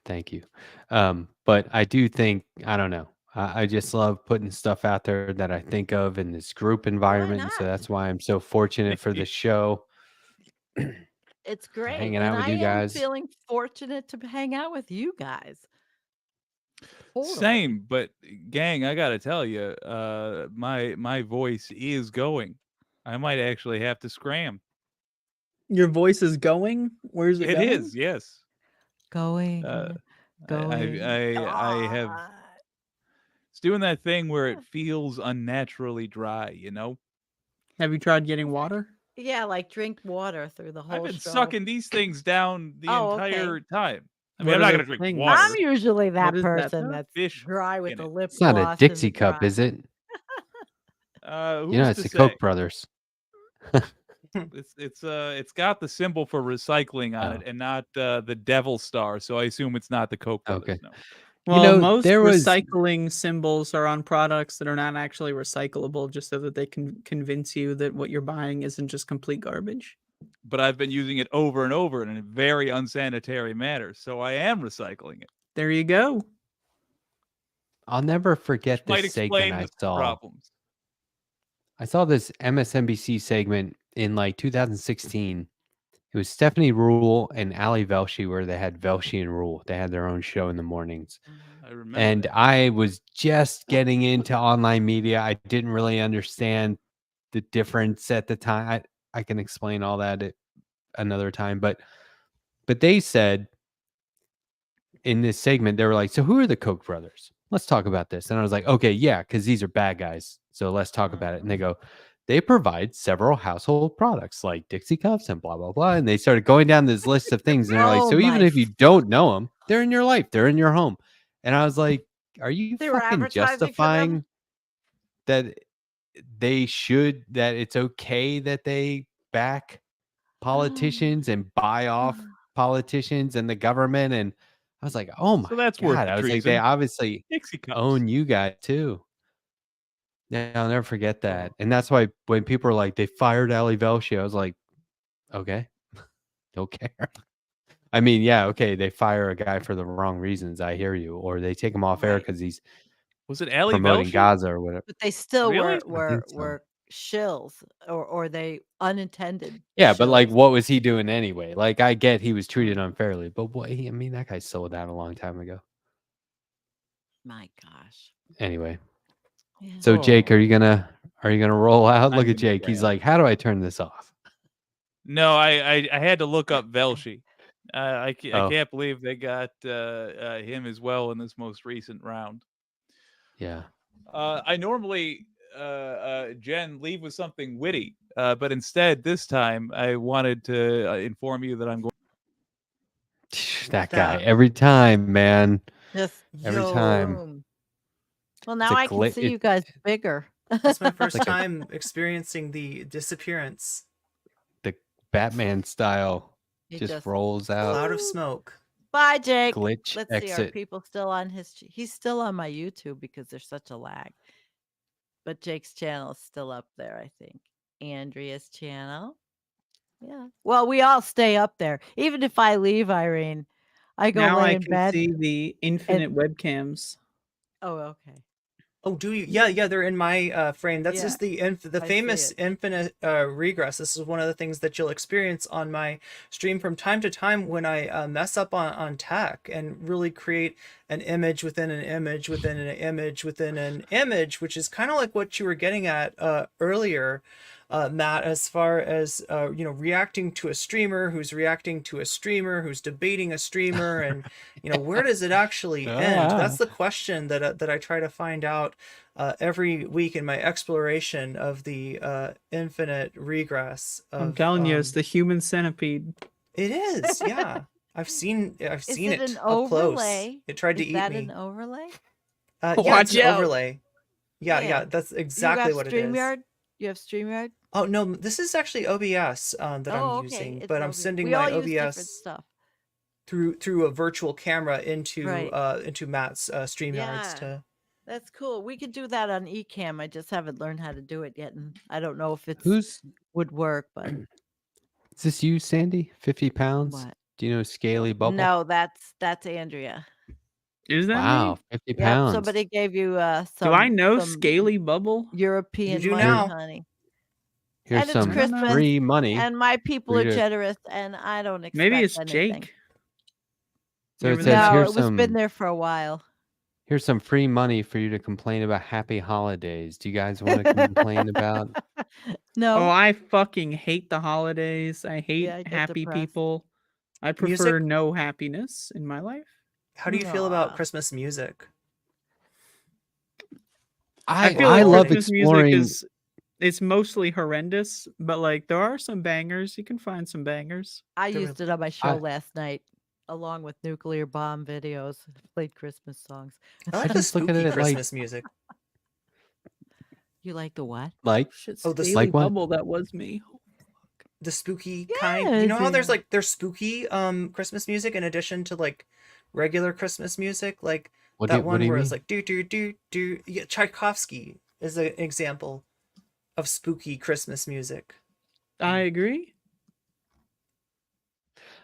Thank you. But I do think I don't know. I just love putting stuff out there that I think of in this group Why environment, and so not? that's why I'm so fortunate Thank for you. the show, It's great. hanging And out with I you am guys. feeling fortunate to hang out with you guys. Totally. Same, but gang, I gotta tell you, my voice is going. I might actually have to scram. Your voice is going. Where's it It going? is, yes. Going, I going. I have Ah. it's doing that thing where it feels unnaturally dry, you know? Have you tried getting water? Yeah, like drink water through the I've whole been show. sucking these things down the Oh, okay. entire time. I mean, What I'm are not those gonna drink things? water. I'm usually that What is that person stuff? that's Fish dry with in the it. lip It's not a gloss and the Dixie cup, dry. is it? You know, Who's it's to the say? Koch brothers. It's got the symbol for recycling on it Oh, and not the devil star, so I assume it's not the Koch brothers. okay. No. You Well, know, most there was recycling symbols are on products that are not actually recyclable, just so that they can convince you that what you're buying isn't just complete garbage. But I've been using it over and over in a very unsanitary manner, so I am recycling it. There you go. I'll never Which forget might this segment explain I the saw. problems. I saw this MSNBC segment in like 2016. It was Stephanie Rule and Ali Velshi, where they had Velshi and Rule. They had their own show in the mornings. Mhm. I remember And that. I was just getting into online media. I didn't really understand the difference at the time. I can explain all that at another time, but they said in this segment, they were like, "So who are the Koch brothers? Let's talk about this." And I was like, "Okay, yeah, because these are bad guys. So let's talk about it." And they go, "They provide several household products like Dixie cups and blah blah blah." And they started going down this list of things, and they're like, Oh "So even my! if you don't know them, they're in your life. They're in your home." And I was like, "Are you They were fucking advertising for them. justifying that they should that it's okay that they back politicians and buy off politicians and the government?" And I was like, "Oh my So that's worth god." the I was like, they treason. obviously Dixie cups. own you guys too. Yeah, I'll never forget that. Oh. And that's why when people are like, they fired Ali Velshi, I was like, okay, don't care. I mean, yeah, okay, they fire a guy for the wrong reasons. I hear you. Or they take him off air Right. because he's Was it Ali promoting Velshi? Gaza or whatever. But they still Really? I think so. were shills or they unintended. Yeah, but like, shills. what was he doing anyway? Like, I get he was treated unfairly, but what? I mean, that guy sold out a long time ago. My gosh. Anyway, Yeah. so Jake, Oh. are you gonna roll out? Look I'm at gonna Jake. He's scram. like, how do I turn this off? No, I had to look up Velshi. I Oh, can't believe they got him as well in this most recent round. yeah. I normally, Jen, leave with something witty, but instead this time I wanted to inform you that I'm going. That What's guy that? every time, man. Just Every Yo, time. boom. Well, It's now a I can see you guys bigger. that's my first like a- time experiencing the disappearance. the Batman style He just rolls out. Cloud of smoke. Bye, Jake. Glitch Let's see. Are exit. people still on his? He's still on my YouTube because there's such a lag. but Jake's channel is still up there, I think. Andrea's channel. Yeah. Well, we all stay up there. Even if I leave, Irene, I go Now lay I in can bed. see the infinite webcams. Oh, okay. Oh, do you? Yeah, they're in my frame. That's Yeah, just the I famous see it. infinite regress. This is one of the things that you'll experience on my stream from time to time when I mess up on tech and really create an image within an image within an image within an image, which is kind of like what you were getting at earlier, Matt, as far as reacting to a streamer who's reacting to a streamer who's debating a streamer, and where does it actually end? That's the question that I try to find out every week in my exploration of the infinite regress. I'm telling you, it's the human centipede. It is, yeah. I've seen Is it it an up close. overlay? It tried to Is eat that me. an overlay? Yeah, it's Watch an out. overlay. Yeah, that's exactly what it is. StreamYard? You have StreamYard? Oh no, this is actually OBS that Oh, I'm okay. using, It's but I'm OBS. sending We my all use different OBS stuff. through a virtual camera into Right. into Matt's StreamYards Yeah. to. That's cool. We could do that on Ecamm. I just haven't learned how to do it yet, and I don't know if it Who's would work. But is this? You, Sandy? 50 pounds? what? Do you know Scaly Bubble? No, that's Andrea. Is that Wow, me? 50 Yep. pounds. Somebody gave you Do I know some Scaly Bubble? European do money, now. honey. Here's And it's some Christmas, free money. and my people for are you to- generous, and I don't expect Maybe it's anything. Jake. So it Remember says that? No, here's it was some been there for a while. here's some free money for you to complain about happy holidays. Do you guys want to complain about? No. Oh, I fucking hate the holidays. I hate Yeah, I get happy depressed. people. I prefer no happiness in my life. How do you feel about Aw. Christmas music? I feel I like love Christmas exploring. music is it's mostly horrendous, but like there are some bangers. You can find some bangers. I There used it on my show last night, along with nuclear bomb videos. Played Christmas songs. I like I the just look at spooky it like- Christmas music. You like the what? Like, Shit, Oh, the Scaly like what? Bubble, that was me. The spooky Yeah, kind. You know how there's yeah. like there's spooky Christmas music in addition to like regular Christmas music, like what that do one you where mean? it's like do do do do. Yeah, Tchaikovsky is an example of spooky Christmas music. I agree.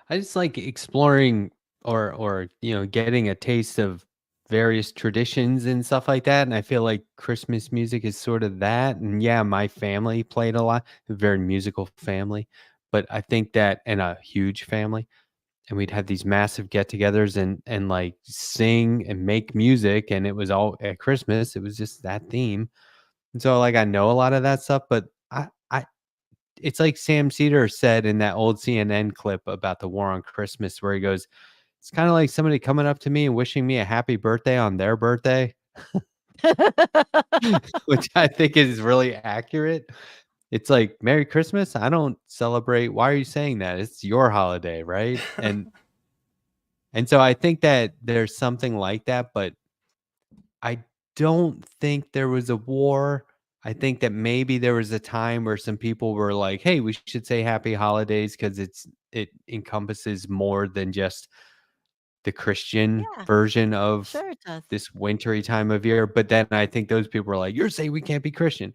I just like exploring or getting a taste of various traditions and stuff like that. And I feel like Christmas music is sort of that. And yeah, my family played a lot, a very musical family. But I think that, and a huge family, and we'd have these massive get-togethers and like sing and make music, and it was all at Christmas. It was just that theme, and so like I know a lot of that stuff. But it's like Sam Cedar said in that old CNN clip about the war on Christmas, where he goes, "It's kind of like somebody coming up to me and wishing me a happy birthday on their birthday," which I think is really accurate. It's like, Merry Christmas. I don't celebrate. Why are you saying that? It's your holiday, right? And so I think that there's something like that, but I don't think there was a war. I think that maybe there was a time where some people were like, "Hey, we should say happy holidays because it encompasses more than just the Christian Yeah, version of sure it does. this wintry time of year." But then I think those people were like, "You're saying we can't be Christian."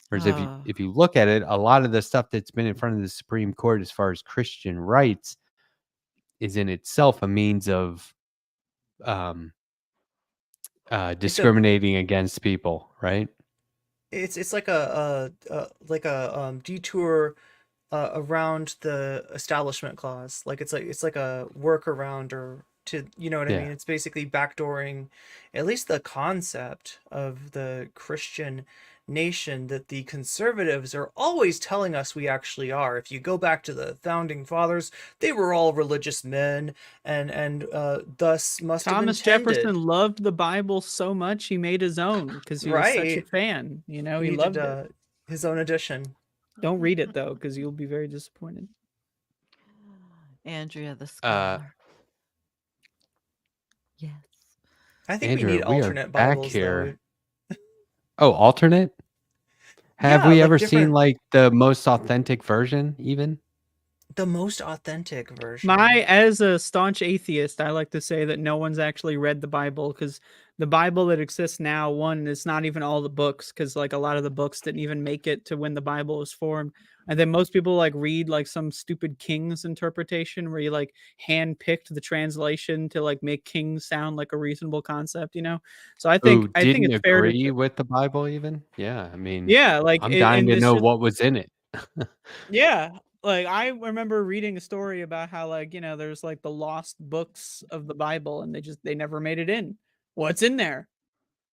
Whereas Oh. if you look at it, a lot of the stuff that's been in front of the Supreme Court as far as Christian rights is in itself a means of discriminating against people, right? It's like a detour around the establishment clause. Like it's like a workaround or to what I Yeah. mean. It's basically backdooring at least the concept of the Christian nation that the conservatives are always telling us we actually are. If you go back to the founding fathers, they were all religious men and thus must Thomas have intended. Jefferson loved the Bible so much he made his own because he was such a Right. fan. You know, He he needed loved it. his own edition. Don't read it though, because you'll be very disappointed. Andrea the scholar. Yes. I think Andrew, we need we are alternate back Bibles here. though. Oh, alternate? Have Yeah, we like ever seen different- like the most authentic version even? The most authentic version. As a staunch atheist, I like to say that no one's actually read the Bible, because the Bible that exists now, one, it's not even all the books, because like a lot of the books didn't even make it to when the Bible was formed. And then most people like read like some stupid King's interpretation where you like hand-picked the translation to like make King sound like a reasonable concept, you know? So Who I think didn't it's fair to agree with the Bible even? Yeah, I mean, yeah, like I'm dying and to it's know just what was in it. yeah, like I remember reading a story about how like, there's like the lost books of the Bible and they never made it in. What's in there?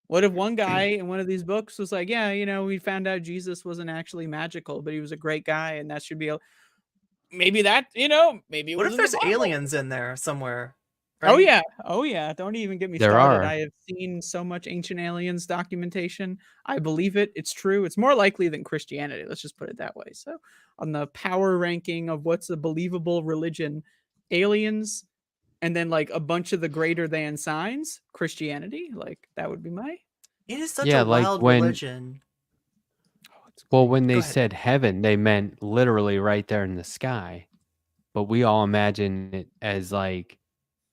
What if one guy in one of these books was like, yeah, we found out Jesus wasn't actually magical, but he was a great guy and that should be maybe that, maybe it What was if in the there's Bible. aliens in there somewhere? Oh Right? yeah. Oh yeah. Don't even get me There started. are. I have seen so much Ancient Aliens documentation. I believe it. It's true. It's more likely than Christianity. Let's just put it that way. So, on the power ranking of what's a believable religion, aliens, and then like a bunch of the greater than signs, Christianity. Like that would be my. It is such Yeah, a like wild when religion. Oh, it's well, great. when Go they ahead. said heaven, they meant literally right there in the sky. But we all imagine it as like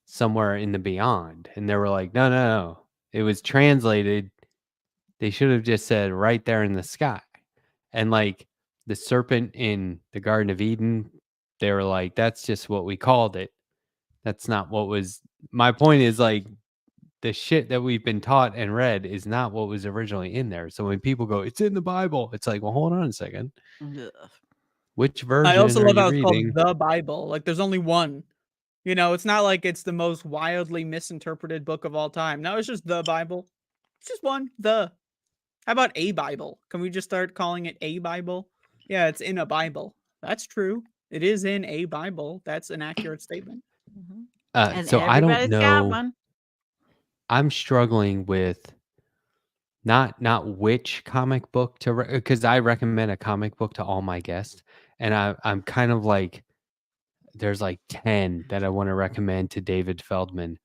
somewhere in the beyond. And they were like, no, no, no. It was translated. They should have just said right there in the sky. And like the serpent in the Garden of Eden, they were like, that's just what we called it. That's not what was. My point is like the shit that we've been taught and read is not what was originally in there. So when people go, it's in the Bible, it's like, well, hold on a second. Ugh. Which I version also are love you how it's called reading? the Bible. Like there's only one. It's not like it's the most wildly misinterpreted book of all time. No, it's just the Bible. It's just one. The. How about a Bible? Can we just start calling it a Bible? Yeah, it's in a Bible. That's true. It is in a Bible. That's an accurate statement. Mhm. Uh, And so I don't everybody's got know. one. I'm struggling with not which comic book to because I recommend a comic book to all my guests, and I'm kind of like there's like 10 that I want to recommend to David Feldman,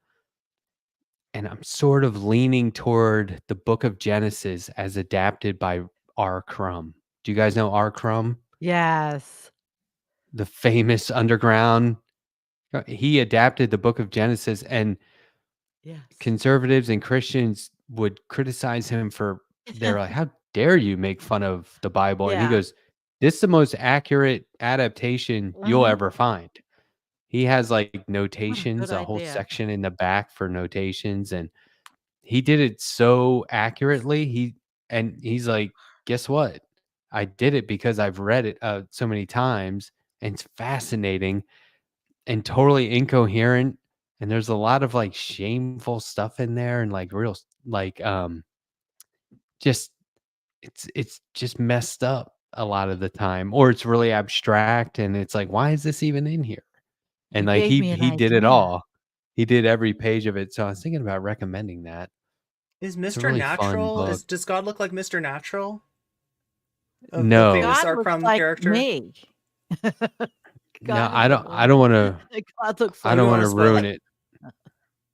and I'm sort of leaning toward the Book of Genesis as adapted by R. Crumb. Do you guys know R. Crumb, Yes. the famous underground? He adapted the Book of Genesis, and Yes. conservatives and Christians would criticize him for they're like, "How dare you make fun of the Bible?" And he Yeah. goes, "This is the most accurate adaptation you'll Mhm. ever find." He has like What a good notations, a whole idea. section in the back for notations, and he did it so accurately. He's like, "Guess what? I did it because I've read it so many times, and it's fascinating and totally incoherent, and there's a lot of like shameful stuff in there and like real like just it's just messed up a lot of the time, or it's really abstract and it's like, why is this even in here? And You like gave me an he did it idea. all. He did every page of it. So I was thinking about recommending that. Is It's a Mr. really fun Natural? book. Does God look like Mr. Natural? Of the No. famous God R. looks Crumb like character? me. No, God is a I woman. don't want to God looks I We like don't don't want want to to spoil ruin it. it.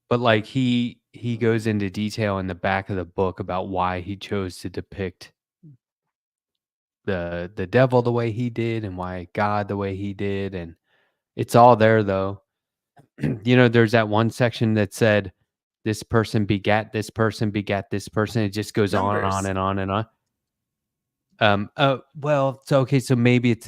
But like he goes into detail in the back of the book about why he chose to depict the devil the way he did and why God the way he did, and it's all there though. There's that one section that said this person begat this person begat this person. It just goes on and on Numbers. and on and on. Well, so okay, so maybe it's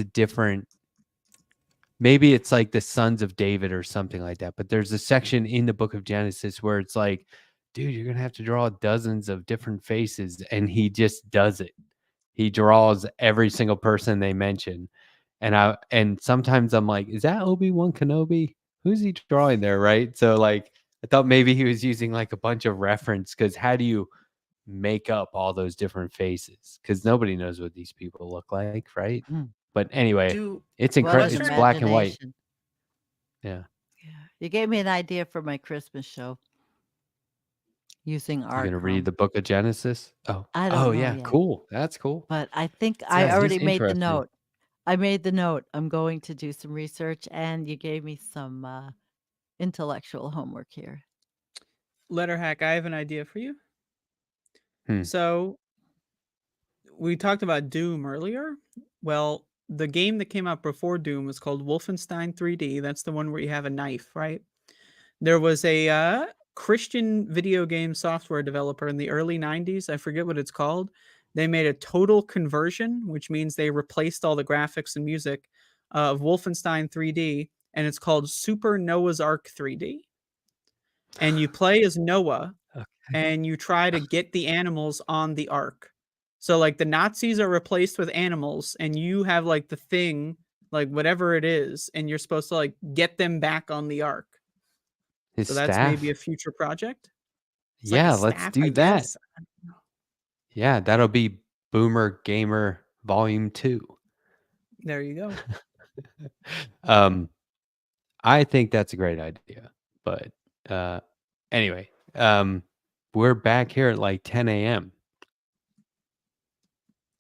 like the sons of David or something like that. But there's a section in the book of Genesis where it's like, dude, you're gonna have to draw dozens of different faces, and he just does it. He draws every single person they mention. And sometimes I'm like, is that Obi-Wan Kenobi? Who's he drawing there, right? So like I thought maybe he was using like a bunch of reference because how do you make up all those different faces? Because nobody knows what these people look like, right? Hmm. But anyway, Do it's What incredible. an It's Western black and white. imagination. Yeah. Yeah. You gave me an idea for my Christmas show using You R. gonna read Crumb. the book of Genesis? Oh. I don't Oh know yeah, yet, cool. That's cool. but I think I Yeah, he's already made the interesting. note. I made the note. I'm going to do some research, and you gave me some intellectual homework here. Letterhack, I have an idea for you. Hmm. So we talked about Doom earlier. Well, the game that came out before Doom was called Wolfenstein 3D. That's the one where you have a knife, right? There was a Christian video game software developer in the early 90s. I forget what it's called. They made a total conversion, which means they replaced all the graphics and music of Wolfenstein 3D, and it's called Super Noah's Ark 3D. And you play as Noah, Okay. and you try to get the animals on the ark. So like the Nazis are replaced with animals, and you have like the thing, like whatever it is, and you're supposed to like get them back on the ark. His So that's staff. maybe a future project. It's like a Yeah, let's staff, do I that. guess. I don't know. Yeah, that'll be Boomer Gamer Volume 2. There you go. I think that's a great idea. But anyway, we're back here at like 10 a.m.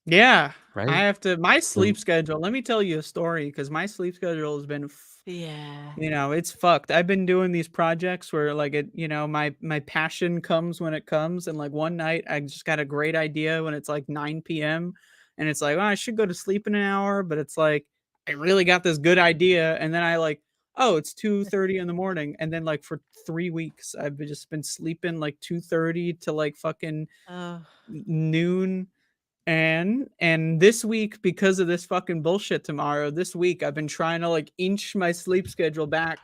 Yeah, Right? I have to. My sleep schedule. Let me tell you a story because my sleep schedule has been, Yeah. you know, it's fucked. I've been doing these projects where like it, you know, my passion comes when it comes, and like one night I just got a great idea when it's like 9 p.m. and it's like, oh, I should go to sleep in an hour, but it's like I really got this good idea, and then I like, oh, it's 2:30 in the morning, and then like for 3 weeks I've just been sleeping like 2:30 to like fucking Oh, noon. And this week, because of this fucking bullshit tomorrow, this week I've been trying to like inch my sleep schedule back,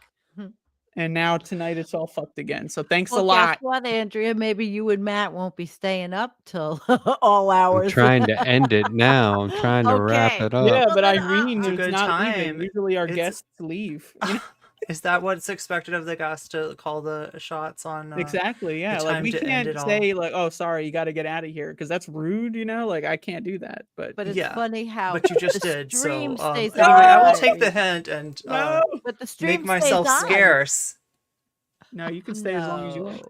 and now tonight it's all fucked again. So thanks a well, lot. guess what, Andrea? Maybe you and Matt won't be staying up till all I'm hours. trying to end it now. I'm trying to wrap Okay. it up. Yeah, Well, but then, Irene It's a is good not leaving. time. Usually our It's- guests leave. You know? Is that what's expected of the guest to call the shots on? Exactly. Yeah. Like time we to end can't it all. say like, oh, sorry, you got to get out of here because that's rude. You know, like I can't do that. But But it's Yeah, funny how But you just the did. So stream stays anyway, I will on. take the hint and no, But the stream make myself stays on. scarce. no, you can stay as long as you want.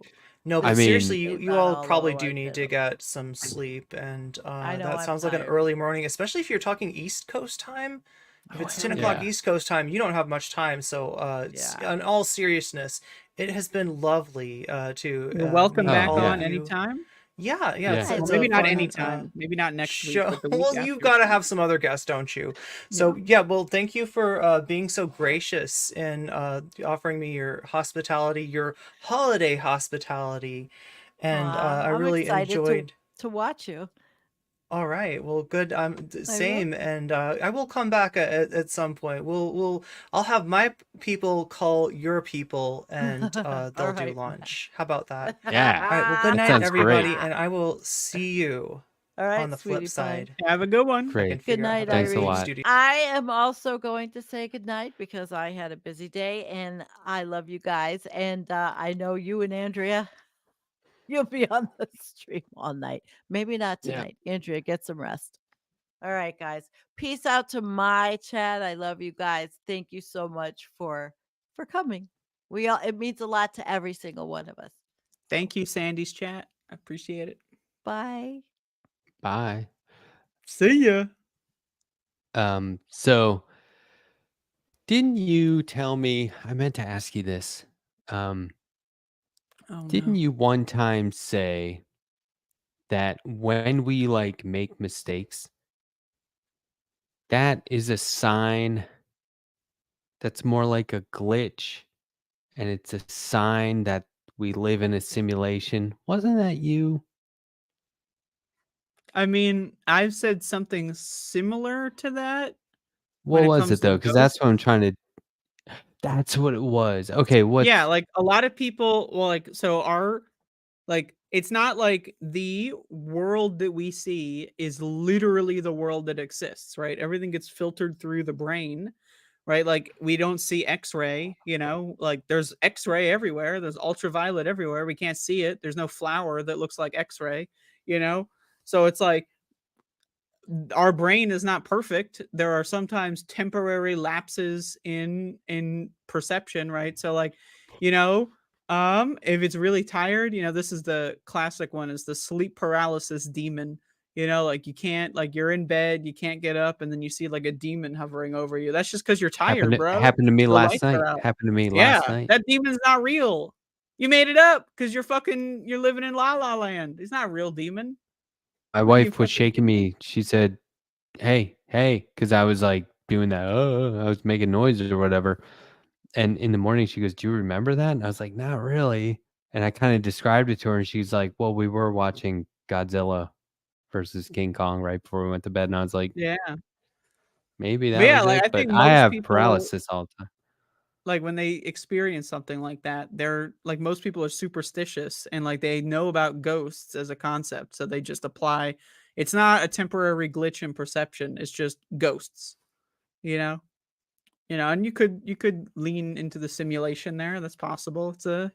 No, The but I mean- seriously, stream you stays all on, probably although do I need to did. get some sleep, and I know, that I'm sounds like an tired. early morning, especially if you're talking East Coast time. If Oh, it's hell 10 o'clock yeah. East Coast time, you don't have much time. So, Yeah. in all seriousness, it has been lovely to. You're welcome Oh, back yeah. on anytime. Yeah, Yeah. It's, Well, it's maybe a not fun, anytime. Maybe not next week. show. But the week Well, after. you've got to have some other guests, don't you? So yeah, well, thank you for being so gracious in offering me your hospitality, your holiday hospitality, and I I'm really excited enjoyed. to watch you. All right, well, good. Same, and I will come back at some point. I'll have my people call your people, and they'll All do right. lunch. How about that? Yeah. All right, well, good That night, sounds everybody, great. and I will see you All right, on the sweetie flip pie. side. Have a good one. I can Great. Good figure out how night, to Thanks a do Irene. lot. studio. I am also going to say goodnight because I had a busy day and I love you guys. And I know you and Andrea, you'll be on the stream all night. Maybe not Yeah. tonight. Andrea, get some rest. All right, guys. Peace out to my chat. I love you guys. Thank you so much for coming. It means a lot to every single one of us. Thank you, Sandy's chat. I appreciate it. Bye. Bye. See ya. So didn't you tell me, I meant to ask you this. Oh, Didn't no. you one time say that when we like make mistakes, that is a sign that's more like a glitch, and it's a sign that we live in a simulation? Wasn't that you? I mean, I've said something similar to that. What When it was comes it to though? Because that's ghosts. what I'm trying to. That's what it was. Okay, Yeah, like a lot of people, well, like, so it's not like the world that we see is literally the world that exists, right? Everything gets filtered through the brain, right? Like we don't see X-ray, like there's X-ray everywhere, there's ultraviolet everywhere. We can't see it. There's no flower that looks like X-ray, So it's like our brain is not perfect. There are sometimes temporary lapses in perception, right? So like, if it's really tired, this is the classic one, is the sleep paralysis demon. Like you can't, like you're in bed, you can't get up, and then you see like a demon hovering over you. That's just because you're tired, bro. happened to me The last lights are night. out. Happened to me Yeah, last night. that demon's not real. You made it up because you're living in La La Land. He's not a real demon. My What are you wife was fucking- shaking me. She said, hey, because I was like doing that. I was making noises or whatever. And in the morning, she goes, "Do you remember that?" And I was like, "Not really." And I kind of described it to her, and she's like, "Well, we were watching Godzilla versus King Kong right before we went to bed." And I was like, Yeah. maybe But that yeah, was like it. I But think I most have people, paralysis all the time. like when they experience something like that, they're like most people are superstitious and like they know about ghosts as a concept, so they just apply. It's not a temporary glitch in perception, it's just ghosts, you know. And you could lean into the simulation there. That's possible. It's a.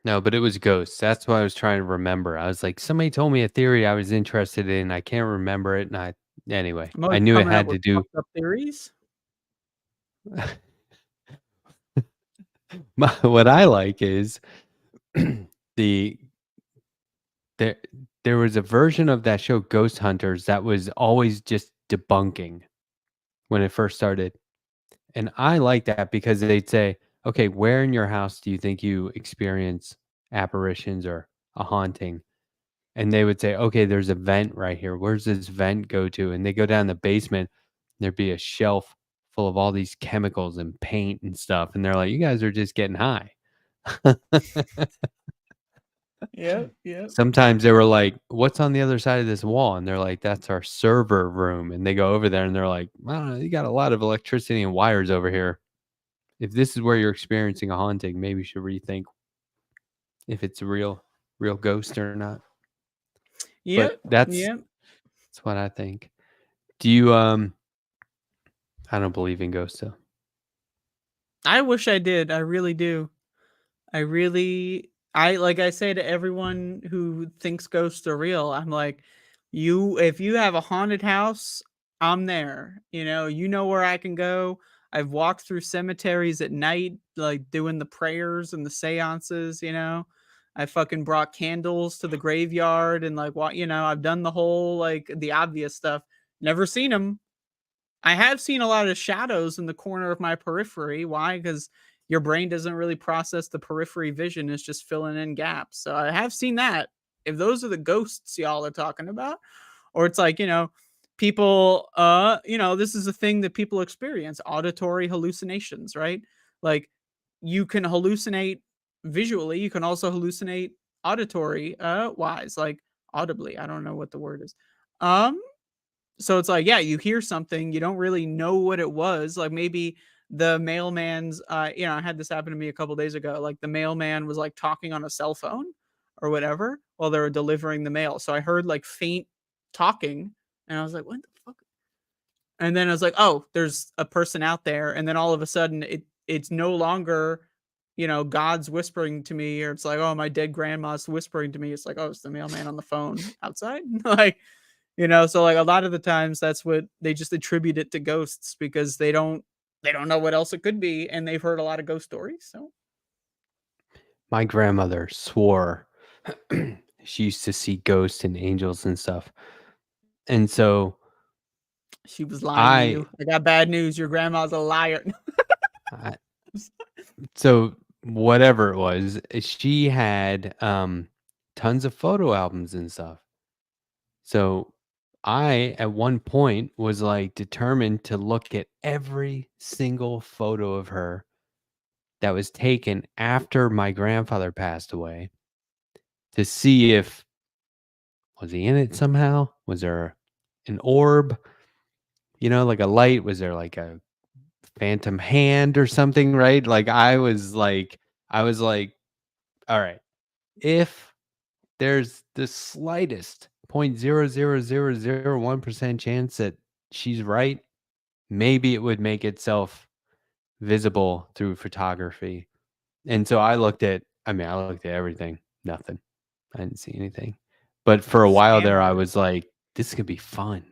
No, but it was ghosts. That's what I was trying to remember. I was like, somebody told me a theory I was interested in. I can't remember it. And anyway, I'm I always knew it coming up had with to do. fucked up theories. What I like is the there there was a version of that show Ghost Hunters that was always just debunking when it first started. And I like that because they'd say, "Okay, where in your house do you think you experience apparitions or a haunting?" And they would say, "Okay, there's a vent right here. Where's this vent go to?" And they go down the basement. There'd be a shelf full of all these chemicals and paint and stuff. And they're like, "You guys are just getting high." Yep, yep. Sometimes they were like, "What's on the other side of this wall?" And they're like, "That's our server room." And they go over there and they're like, "I don't know, you got a lot of electricity and wires over here. If this is where you're experiencing a haunting, maybe you should rethink if it's a real ghost or not." But Yep, that's yep. that's what I think. Do you I don't believe in ghosts though. I wish I did. I really do. I like I say to everyone who thinks ghosts are real, I'm like, if you have a haunted house, I'm there. You know where I can go. I've walked through cemeteries at night, like doing the prayers and the seances. I fucking brought candles to the graveyard and like I've done the whole like the obvious stuff. Never seen them. I have seen a lot of shadows in the corner of my periphery. Why? Because your brain doesn't really process the periphery vision, it's just filling in gaps. So I have seen that. If those are the ghosts y'all are talking about, or it's like, people, this is a thing that people experience, auditory hallucinations, right? Like you can hallucinate visually, you can also hallucinate auditory wise, like audibly. I don't know what the word is. Um, so it's like, yeah, you hear something, you don't really know what it was. Like maybe the mailman's, I had this happen to me a couple days ago. Like the mailman was like talking on a cell phone or whatever while they were delivering the mail. So I heard like faint talking and I was like, what the fuck? And then I was like, oh, there's a person out there. And then all of a sudden it's no longer, God's whispering to me, or it's like, oh, my dead grandma's whispering to me. It's like, oh, it's the mailman on the phone outside. Like, so like a lot of the times that's what they just attribute it to ghosts because they don't know what else it could be and they've heard a lot of ghost stories. So My grandmother swore she used to see ghosts and angels and stuff. And so she was lying to I, you. I got bad news. Your grandma's a liar. I so whatever it was, she had tons of photo albums and stuff. So I at one point was like determined to look at every single photo of her that was taken after my grandfather passed away to see if was he in it somehow? Was there an orb? Like a light? Was there like a phantom hand or something, right? Like I was like, all right, if there's the slightest 0.00001% chance that she's right, maybe it would make itself visible through photography. And so I looked at everything. Nothing. I didn't see anything. But for a while Scam there, I artist. was like, this could be fun.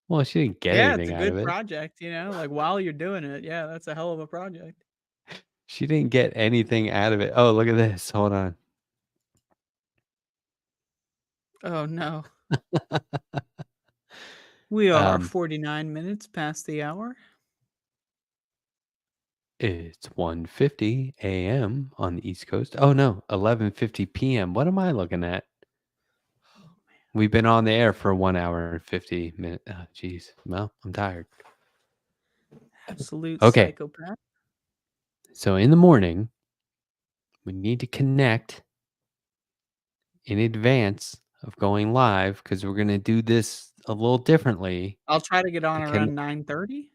Well, she didn't get Yeah, it's anything a out of good it. project, like while you're doing it. Yeah, that's a hell of a project. She didn't get anything out of it. Oh, look at this. Hold on. Oh no. We are Um, 49 minutes past the hour. it's 1:50 a.m. on the East Coast. Oh no, 11:50 p.m. What am I looking at? We've been on the air for 1 hour and 50 minutes. Oh, jeez. Well, I'm tired. Absolute Okay. psychopath. So in the morning, we need to connect in advance of going live because we're going to do this a little differently. I'll try to get on The around 9:30.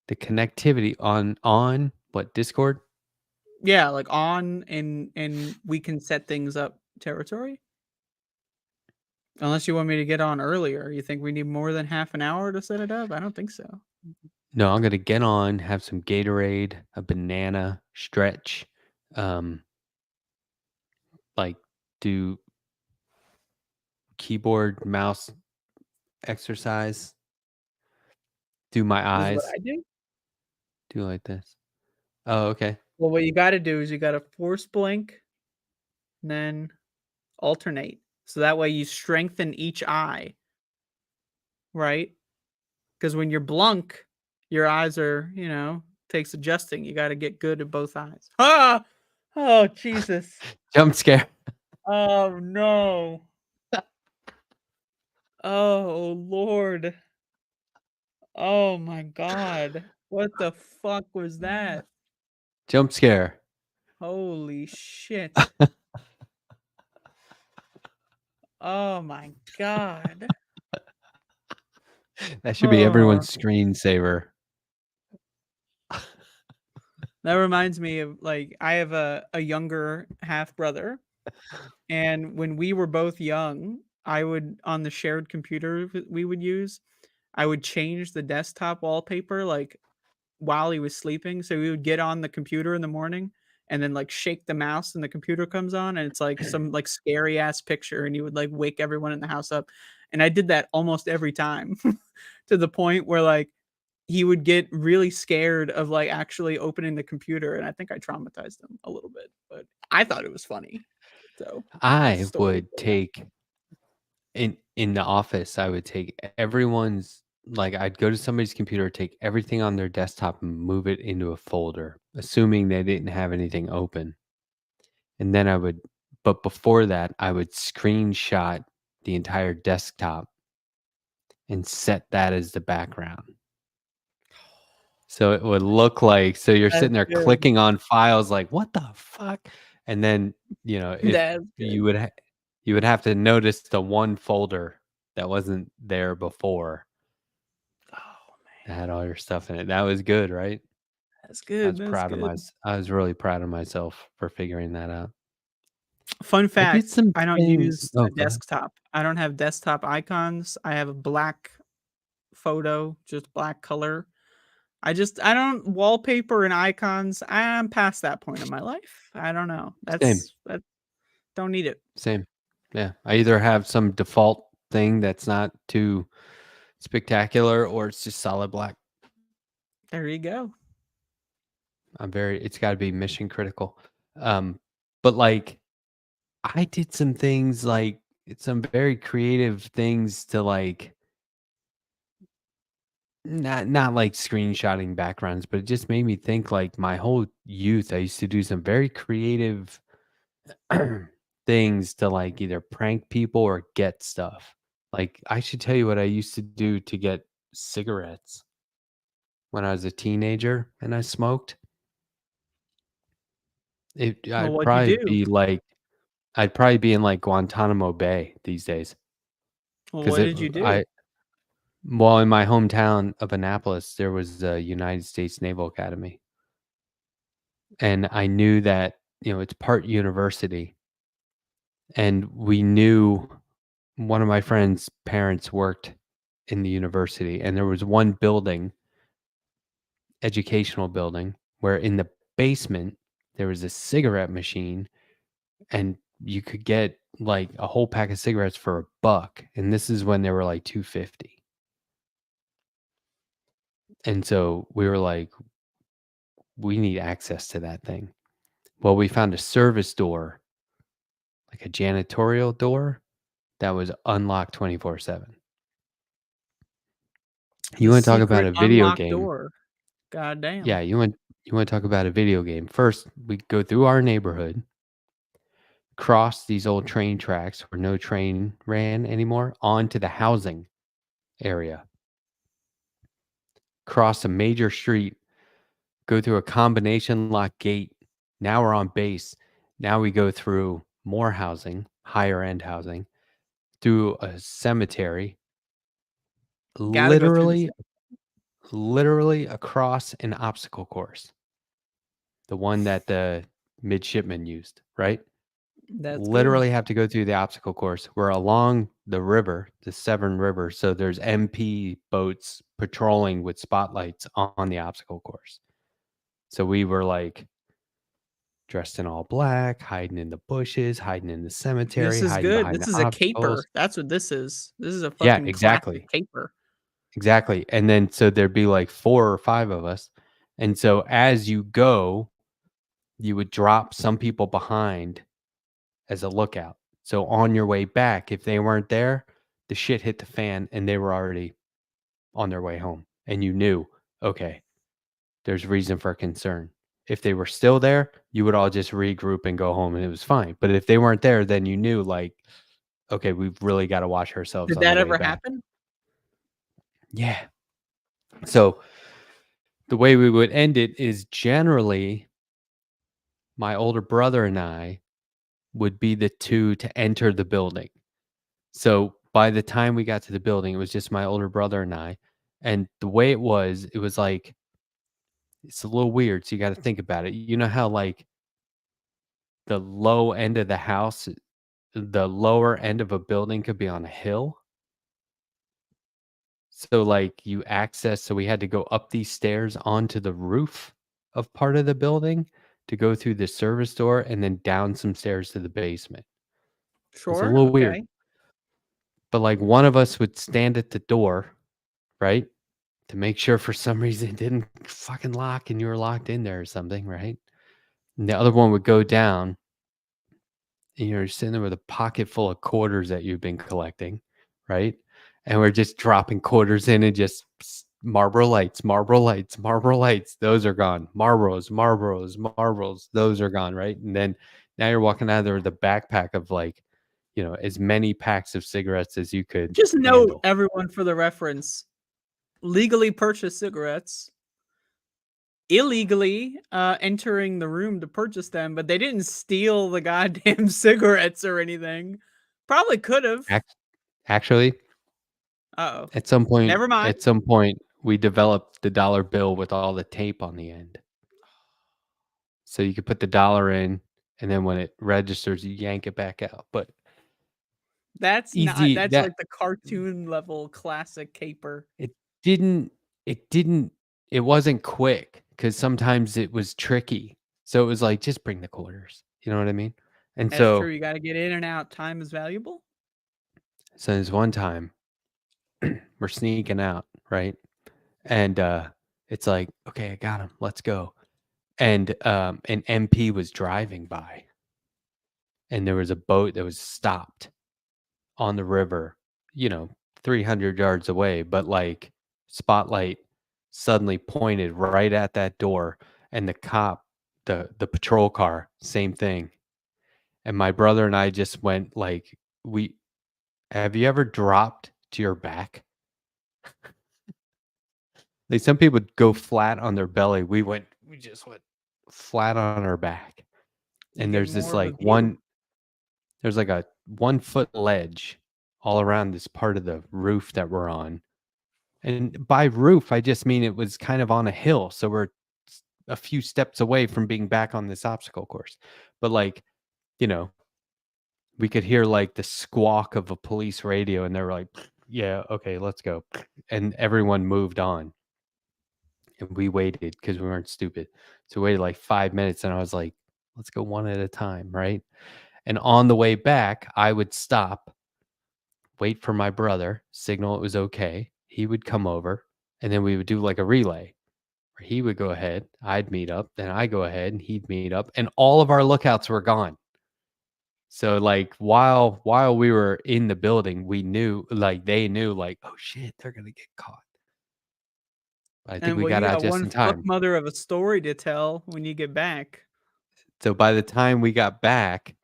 The connectivity on what, Discord? Yeah, like on and we can set things up territory. Unless you want me to get on earlier. You think we need more than half an hour to set it up? I don't think so. No, I'm going to get on, have some Gatorade, a banana, stretch, like do keyboard, mouse exercise, do my This is what eyes, I do. do like this. Oh, okay. Well, what you got to do is you got to force blink, and then alternate. So that way you strengthen each eye, right? Because when you're blunk, your eyes are, takes adjusting. You got to get good at both eyes. Ah! Oh, Jesus. Jump scare. Oh, no. Oh, Lord. Oh, my God. What the fuck was that? Jump scare. Holy shit. Oh, my God. That should be everyone's Oh. screensaver. That reminds me of I have a younger half brother, and when we were both young, I would on the shared computer we would use, I would change the desktop wallpaper while he was sleeping. So we would get on the computer in the morning and then shake the mouse and the computer comes on and it's some scary ass picture and he would wake everyone in the house up. And I did that almost every time to the point where he would get really scared of actually opening the computer, and I think I traumatized him a little bit, but I thought it was funny. So I would take in the office, I would take everyone's I'd go to somebody's computer, take everything on their desktop and move it into a folder, assuming they didn't have anything open. And then but before that, I would screenshot the entire desktop and set that as the background. So it would look so you're sitting there good. clicking on files what the fuck? And then, if That's you would have to notice the one folder that wasn't there before. Oh That had all your stuff in it. That was good, right? that's I good. was That's proud of good. I was really proud of myself for figuring that out. Fun I did fact, some I don't things. use Oh, a go ahead. desktop. I don't have desktop icons. I have a black photo, just black color. I don't wallpaper and icons. I'm past that point in my life. I don't know. Same. That don't need it. Same. Yeah. I either have some default thing that's not too spectacular or it's just solid black. There you go. It's got to be mission critical. But I did some things some very creative things to not screenshotting backgrounds, but it just made me think my whole youth I used to do some very creative things to either prank people or get stuff. I should tell you what I used to do to get cigarettes when I was a teenager and I smoked. Well, I'd what'd you probably do? be I'd probably be in Guantanamo Bay these days. Well, Because what did you do? well, in my hometown of Annapolis, there was a United States Naval Academy. And I knew that, it's part university. And we knew one of my friend's parents worked in the university. And there was one building, educational building, where in the basement, there was a cigarette machine and you could get a whole pack of cigarettes for $1. And this is when they were $2.50. And so we were we need access to that thing. Well, we found a service door, a janitorial door that was unlocked 24/7. You The want to talk about secret a video unlocked game? door. God damn. Yeah, you want to talk about a video game. First, we go through our neighborhood. cross these old train tracks where no train ran anymore onto the housing area, cross a major street, go through a combination lock gate. Now we're on base. Now we go through more housing, higher end housing, through a cemetery, Gotta go through the literally across an obstacle course, the one that the midshipmen used, right? That's good. Literally have to go through the obstacle course. We're along the river, the Severn River. So there's MP boats patrolling with spotlights on the obstacle course. So we were like dressed in all black, hiding in the bushes, hiding in the cemetery, This is hiding good. behind This the is a obstacles. caper. That's what this is. This is a Yeah, fucking classic exactly. caper. Exactly. And then so there'd be like 4 or 5 of us. And so as you go, you would drop some people behind as a lookout. So on your way back, if they weren't there, the shit hit the fan and they were already on their way home. And you knew, okay, there's reason for concern. If they were still there, you would all just regroup and go home and it was fine. But if they weren't there, then you knew like, okay, we've really got to watch ourselves Did on the that way ever back. happen? Yeah. So the way we would end it is generally my older brother and I would be the two to enter the building. So by the time we got to the building, it was just my older brother and I. And the way it was like, it's a little weird. So you got to think about it. You know how like the low end of the house, the lower end of a building could be on a hill. So like you access, so we had to go up these stairs onto the roof of part of the building to go through the service door and then down some stairs to the basement. It's a Sure. little Okay. weird. But like one of us would stand at the door, right? To make sure for some reason it didn't fucking lock and you were locked in there or something, right? And the other one would go down and you're sitting there with a pocket full of quarters that you've been collecting, right? And we're just dropping quarters in and just Marlboro lights, Marlboro lights, Marlboro lights. Those are gone. Marlboros. Those are gone, right? And then now you're walking out of there with a backpack of like, you know, as many packs of cigarettes as you could Just note, handle. everyone, for the reference, legally purchased cigarettes, illegally entering the room to purchase them, but they didn't steal the goddamn cigarettes or anything. Probably could have. Actually, Uh-oh. at some Never mind. point, we developed the dollar bill with all the tape on the end. So you could put the dollar in, and then when it registers, you yank it back out. But That's not. easy. That's That like the cartoon level classic caper. it didn't. It wasn't quick because sometimes it was tricky. So it was like just bring the quarters. You know what I mean? And That's so true. You got to get in and out. Time is valuable. so there's one time we're sneaking out, right? And it's like, okay, I got him. Let's go. And an MP was driving by, and there was a boat that was stopped on the river, you know, 300 yards away, but like spotlight suddenly pointed right at that door, and the cop, the patrol car, same thing. And my brother and I just went like, we have you ever dropped to your back? Like some people go flat on their belly. We just went flat on our back. You And get there's this more of a like view. there's like a 1-foot ledge all around this part of the roof that we're on. And by roof, I just mean it was kind of on a hill. So we're a few steps away from being back on this obstacle course. But like, you know, we could hear like the squawk of a police radio and they were like, yeah, okay, let's go. And everyone moved on. And we waited because we weren't stupid. So we waited like 5 minutes and I was like, let's go one at a time, right? And on the way back, I would stop, wait for my brother, signal it was okay. He would come over, and then we would do like a relay where he would go ahead, I'd meet up, then I go ahead and he'd meet up, and all of our lookouts were gone. So like while we were in the building, we knew, like they knew, like, oh shit, they're gonna get caught. I think And we well, got you out got just one in fuck time. mother of a story to tell when you get back. So by the time we got back,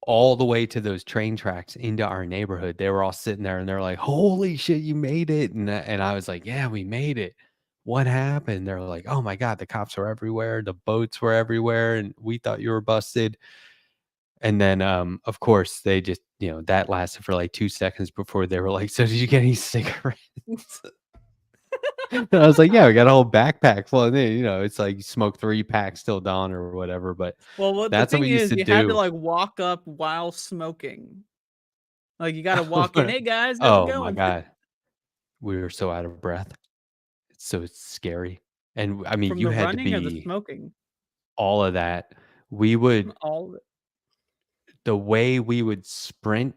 all the way to those train tracks into our neighborhood. They were all sitting there and they're like, "Holy shit, you made it!" And I was like, "Yeah, we made it. What happened?" They're like, "Oh my god, the cops were everywhere. The boats were everywhere, and we thought you were busted." And then, of course, they just, that lasted for like 2 seconds before they were like, "So did you get any cigarettes?" And I was like, "Yeah, we got a whole backpack full of it." It's like you smoke 3 packs till dawn or whatever. But Well, what the that's what thing we used is, to you had to do. like walk up while smoking. Like you got to walk in. Hey guys, how's it Oh my going? god, we were so out of breath. It's so scary. And I mean, From you the had to running or the be smoking? all of that. We would All of it. The way we would sprint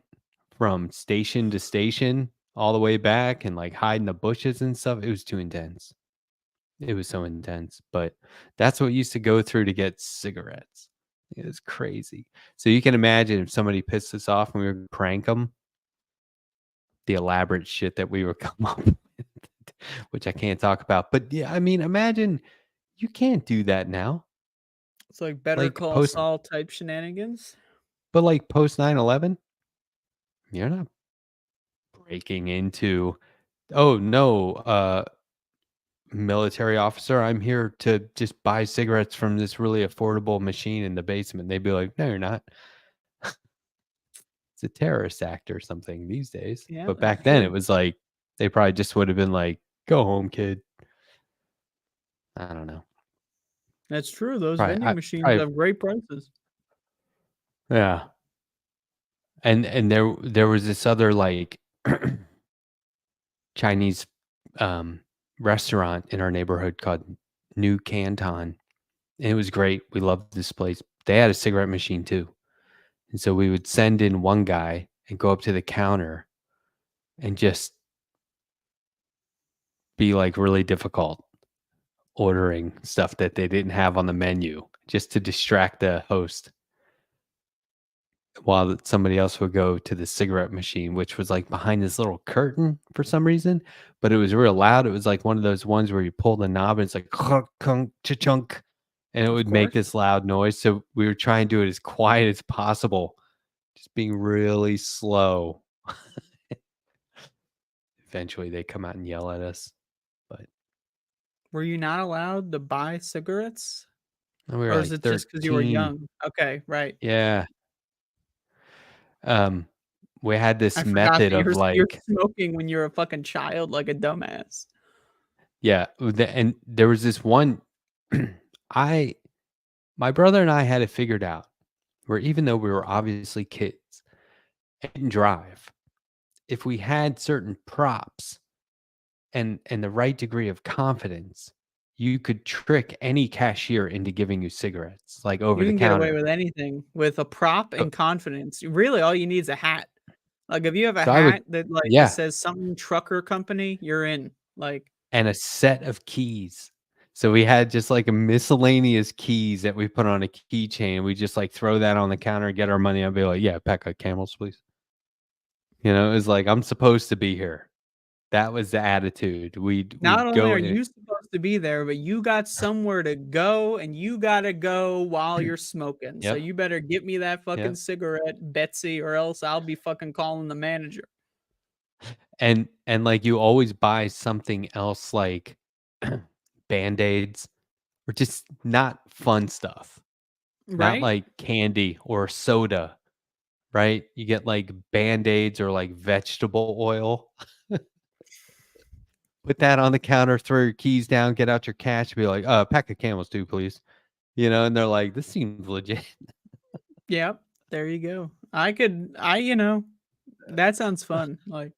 from station to station all the way back and like hide in the bushes and stuff, it was too intense. It was so intense. But that's what we used to go through to get cigarettes. It was crazy. So you can imagine if somebody pissed us off and we would prank them, the elaborate shit that we would come up with, which I can't talk about. But yeah, I mean, imagine you can't do that now. It's like Better Like Call post, Saul type shenanigans. but like post 9/11, you're not breaking into, oh no, military officer, I'm here to just buy cigarettes from this really affordable machine in the basement. They'd be like, no, you're not. It's a terrorist act or something these days. Yeah, But that's back then true. it was like, they probably just would have been like, go home, kid. I don't know. That's true. Those Probably, vending machines probably, have great prices. yeah. And there was this other like Chinese restaurant in our neighborhood called New Canton. And it was great. We loved this place. They had a cigarette machine too. And so we would send in one guy and go up to the counter and just be like really difficult ordering stuff that they didn't have on the menu just to distract the host, while somebody else would go to the cigarette machine, which was like behind this little curtain for some reason, but it was real loud. It was like one of those ones where you pull the knob and it's like chunk, and it Of would make course. this loud noise. So we were trying to do it as quiet as possible, just being really slow. Eventually they come out and yell at us, but Were you not allowed to buy cigarettes? we were Or is like it just because you were 13. young? Okay, right. Yeah. Um, we had I this forgot method that of you're like, smoking when you're a fucking child like a dumbass. yeah, and there was this one, my brother and I had it figured out where even though we were obviously kids and didn't drive, if we had certain props and the right degree of confidence, you could trick any cashier into giving you cigarettes, like over You the can get away counter. with anything with a prop So, and confidence. Really, all you need is a hat. Like if you have a so I would, hat that like that yeah, says something trucker company, you're in. Like and a set of keys. So we had just like a miscellaneous keys that we put on a keychain. We just like throw that on the counter and get our money. I'd be like, yeah, pack of Camels, please. It was like I'm supposed to be here. That was the attitude. We'd not only go are in. you supposed to be there, but you got somewhere to go and you gotta go while you're smoking. So Yep. you better get me that fucking Yep. cigarette, Betsy, or else I'll be fucking calling the manager. And like you always buy something else like Band-Aids or just not fun stuff. Not Right? like candy or soda, right? You get like Band-Aids or like vegetable oil. Put that on the counter, throw your keys down, get out your cash, be like, pack of Camels too, please. And they're like, this seems legit. Yep. There you go. That sounds fun. Like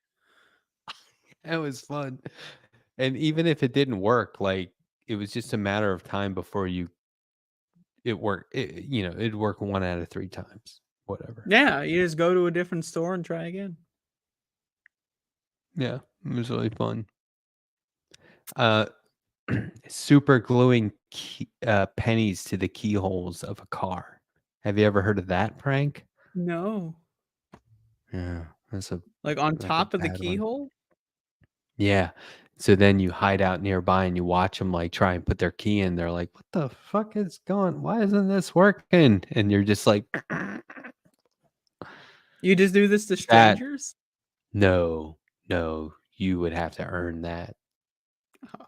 It was fun. And even if it didn't work, like it was just a matter of time before it worked. It'd work 1 out of 3 times. Whatever. yeah, you just go to a different store and try again. Yeah. It was really fun. Uh super gluing pennies to the keyholes of a car. Have you ever heard of that prank? No. Yeah. That's a Like on like a top of the bad one. keyhole? Yeah. So then you hide out nearby and you watch them like try and put their key in. They're like, what the fuck is going? Why isn't this working? And you're just like, You just do this to That strangers? no, you would have to earn that. Oh.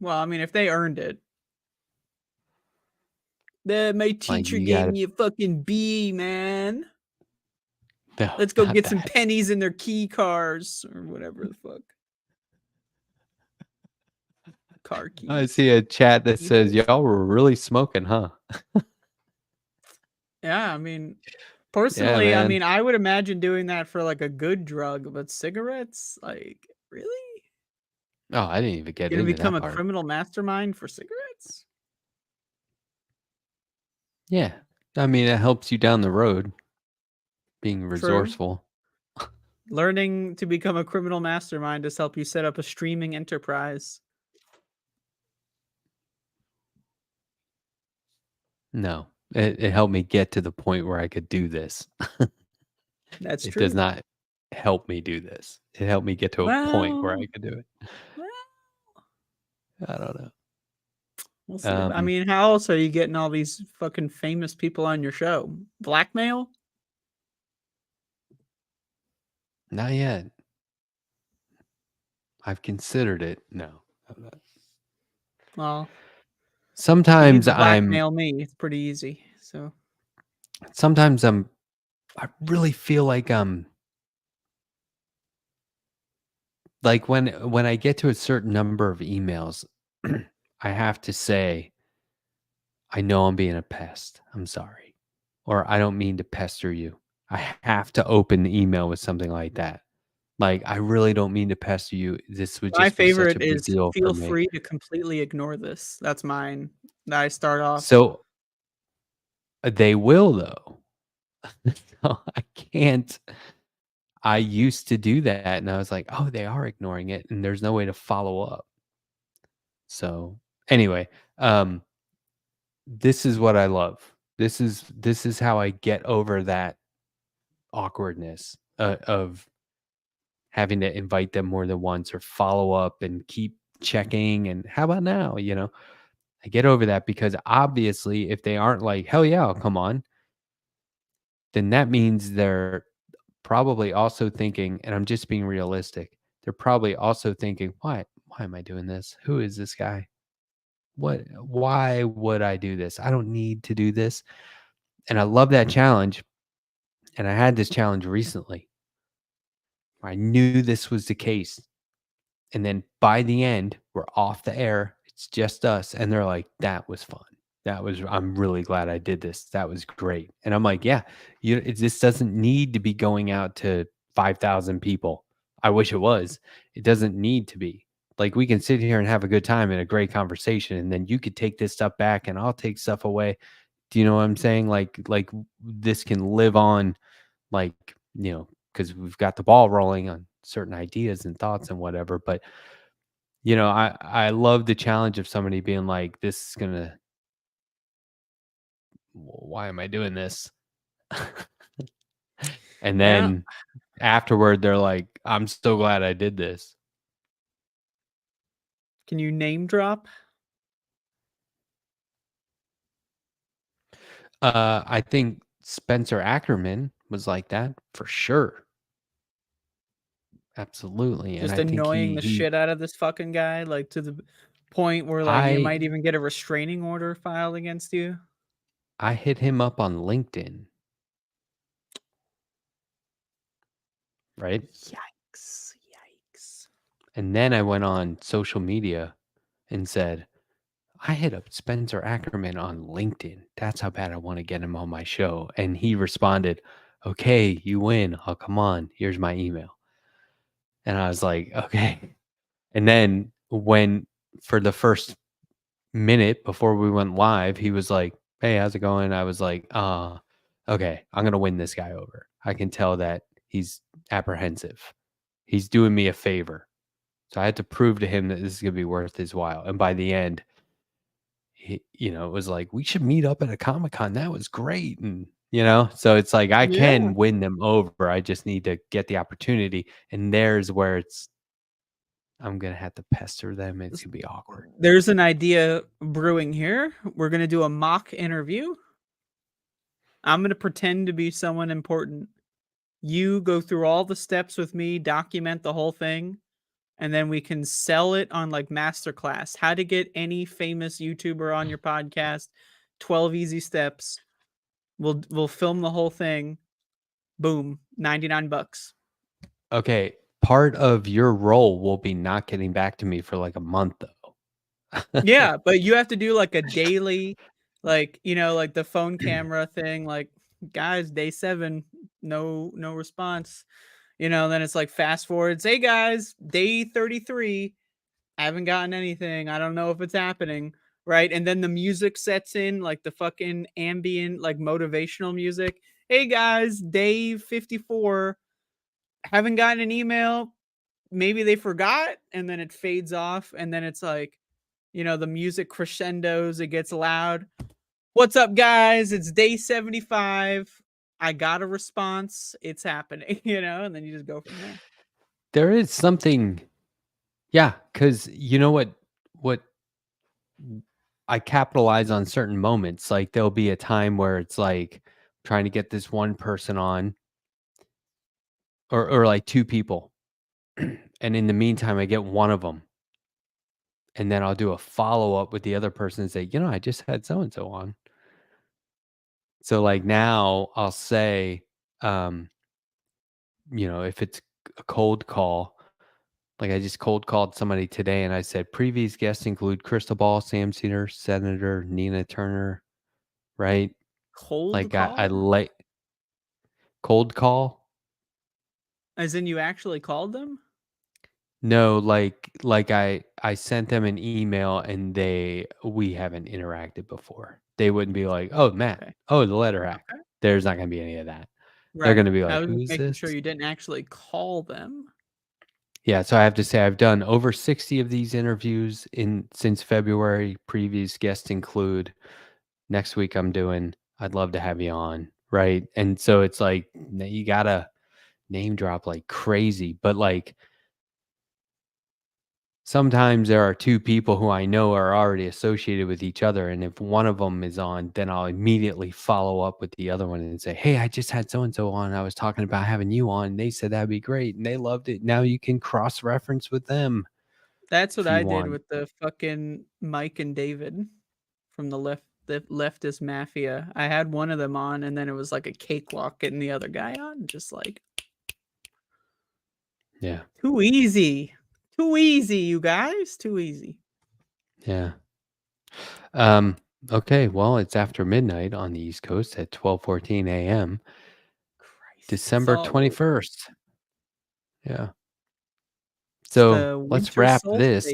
Well, I mean, if they earned it. My teacher you gave gotta me a fucking B, man. no, Let's go not get some that. pennies in their key cars or whatever the fuck. Car keys. I see a chat that says Keepers? y'all were really smoking, huh? Yeah, I mean, personally, I man. mean, I would imagine doing that for like a good drug, but cigarettes, like, really? Oh, I didn't even get You're gonna into become that a part. criminal mastermind for cigarettes? Yeah. I mean, it helps you down the road being True. resourceful. Learning to become a criminal mastermind does help you set up a streaming enterprise. No. It helped me get to the point where I could do this. That's It true. does not help me do this. It helped me get to a point where I could do it. Well, I don't know. we'll see. I mean, how else are you getting all these fucking famous people on your show? Blackmail? Not yet. I've considered it. No. I'm not. Well, you need Sometimes to blackmail me. It's pretty easy. So I really feel like when I get to a certain number of emails, I have to say, I know I'm being a pest. I'm sorry. Or I don't mean to pester you. I have to open the email with something like that. Like, I really don't mean to pester you. This would my just be such favorite a big is deal for feel me. free to completely ignore this. That's mine. That I start off. So they will though. So I can't. I used to do that and I was like, oh, they are ignoring it and there's no way to follow up. So anyway, this is what I love. This is how I get over that awkwardness of having to invite them more than once or follow up and keep checking and how about now, I get over that because obviously if they aren't like, hell yeah, I'll come on, then that means they're probably also thinking, and I'm just being realistic, they're probably also thinking, why am I doing this? Who is this guy? Why would I do this? I don't need to do this. And I love that challenge. And I had this challenge recently. I knew this was the case. And then by the end, we're off the air. It's just us. And they're like, that was fun. I'm really glad I did this. That was great. And I'm like, yeah, this doesn't need to be going out to 5,000 people. I wish it was. It doesn't need to be. Like, we can sit here and have a good time and a great conversation. And then you could take this stuff back and I'll take stuff away. Do you know what I'm saying? Like this can live on, like, because we've got the ball rolling on certain ideas and thoughts and whatever. But, I love the challenge of somebody being like, this is going to, why am I doing this? And then afterward, they're like, I'm so glad I did this. Can you name drop? I think Spencer Ackerman was like that for sure. Absolutely. Just And I think annoying the shit out of this fucking guy, like to the point where like you might even get a restraining order filed against you. I hit him up on LinkedIn. Right? Yikes. And then I went on social media and said, I hit up Spencer Ackerman on LinkedIn. That's how bad I want to get him on my show. And he responded, okay, you win. I'll come on. Here's my email. And I was like, okay. And then for the first minute before we went live, he was like, hey, how's it going? I was like, okay, I'm going to win this guy over. I can tell that he's apprehensive. He's doing me a favor. So I had to prove to him that this is going to be worth his while. And by the end, it was like, we should meet up at a Comic-Con. That was great. And, so it's like, I can win them over. I just need to get the opportunity. And there's where I'm going to have to pester them. It's going to be awkward. There's an idea brewing here. We're going to do a mock interview. I'm going to pretend to be someone important. You go through all the steps with me, document the whole thing, and then we can sell it on like masterclass. How to get any famous YouTuber on your podcast. 12 easy steps. We'll film the whole thing. Boom, $99. Okay, part of your role will be not getting back to me for like a month though. Yeah, but you have to do like a daily, like, you know, like the phone camera thing, like, guys, day 7, no response. You know, then it's like fast forwards, hey guys, day 33, I haven't gotten anything. I don't know if it's happening, right? And then the music sets in, like the fucking ambient, like motivational music. Hey guys, day 54, haven't gotten an email. Maybe they forgot, and then it fades off, and then it's like, you know, the music crescendos, it gets loud. What's up, guys? It's day 75. I got a response. It's happening, you know, and then you just go from there. There is something, yeah, because you know what I capitalize on certain moments. Like there'll be a time where it's like trying to get this one person on, or like 2 people, and in the meantime, I get one of them, and then I'll do a follow up with the other person and say, I just had so and so on. So like now I'll say, if it's a cold call, like I just cold called somebody today and I said previous guests include Crystal Ball, Sam Cedar, Senator Nina Turner, right? Cold Like call? I like cold call. As in you actually called them? No, like I sent them an email and we haven't interacted before. They wouldn't be like, "Oh, Matt. Okay. Oh, the letter hack." Okay. There's not going to be any of that. They're Right. going to be I like, was just "Who's making this?" sure you didn't actually call them. Yeah, so I have to say I've done over 60 of these interviews since February. Previous guests include next week I'd love to have you on, right? And so it's like you got to name drop like crazy, but like sometimes there are 2 people who I know are already associated with each other, and if one of them is on, then I'll immediately follow up with the other one and say, "Hey, I just had so and so on. I was talking about having you on. They said that'd be great, and they loved it. Now you can cross reference with them That's what if you I did want." with the fucking Mike and David from the leftist mafia. I had one of them on, and then it was like a cakewalk getting the other guy on. Just like Yeah, too easy. Too easy, you guys. Too easy. yeah. Okay, well, it's after midnight on the East Coast at 12:14 a.m. Christ. December It's all over. 21st. Yeah. It's So the let's winter wrap this.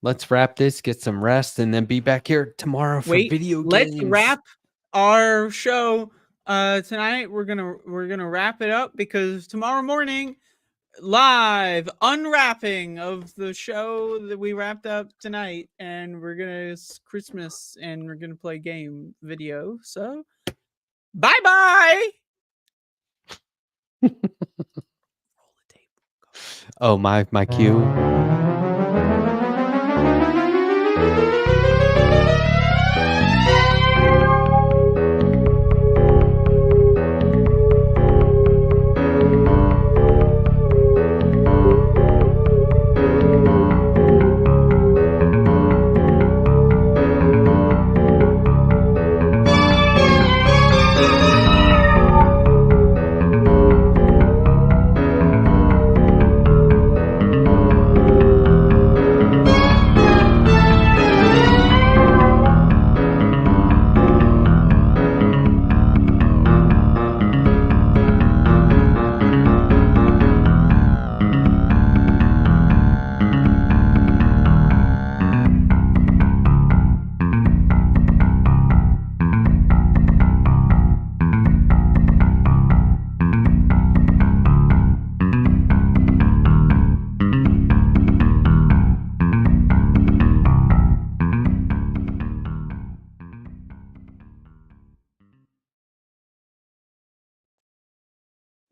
solstice. Get some rest, and then be back here tomorrow for Wait, video let's games. wrap our show tonight. We're gonna wrap it up because tomorrow morning, live unwrapping of the show that we wrapped up tonight, and it's Christmas, and we're gonna play game video. So, bye bye. Roll the tape. Go. Oh, my cue.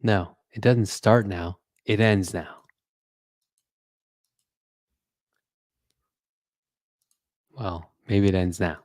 No, it doesn't start now. It ends now. Well, maybe it ends now.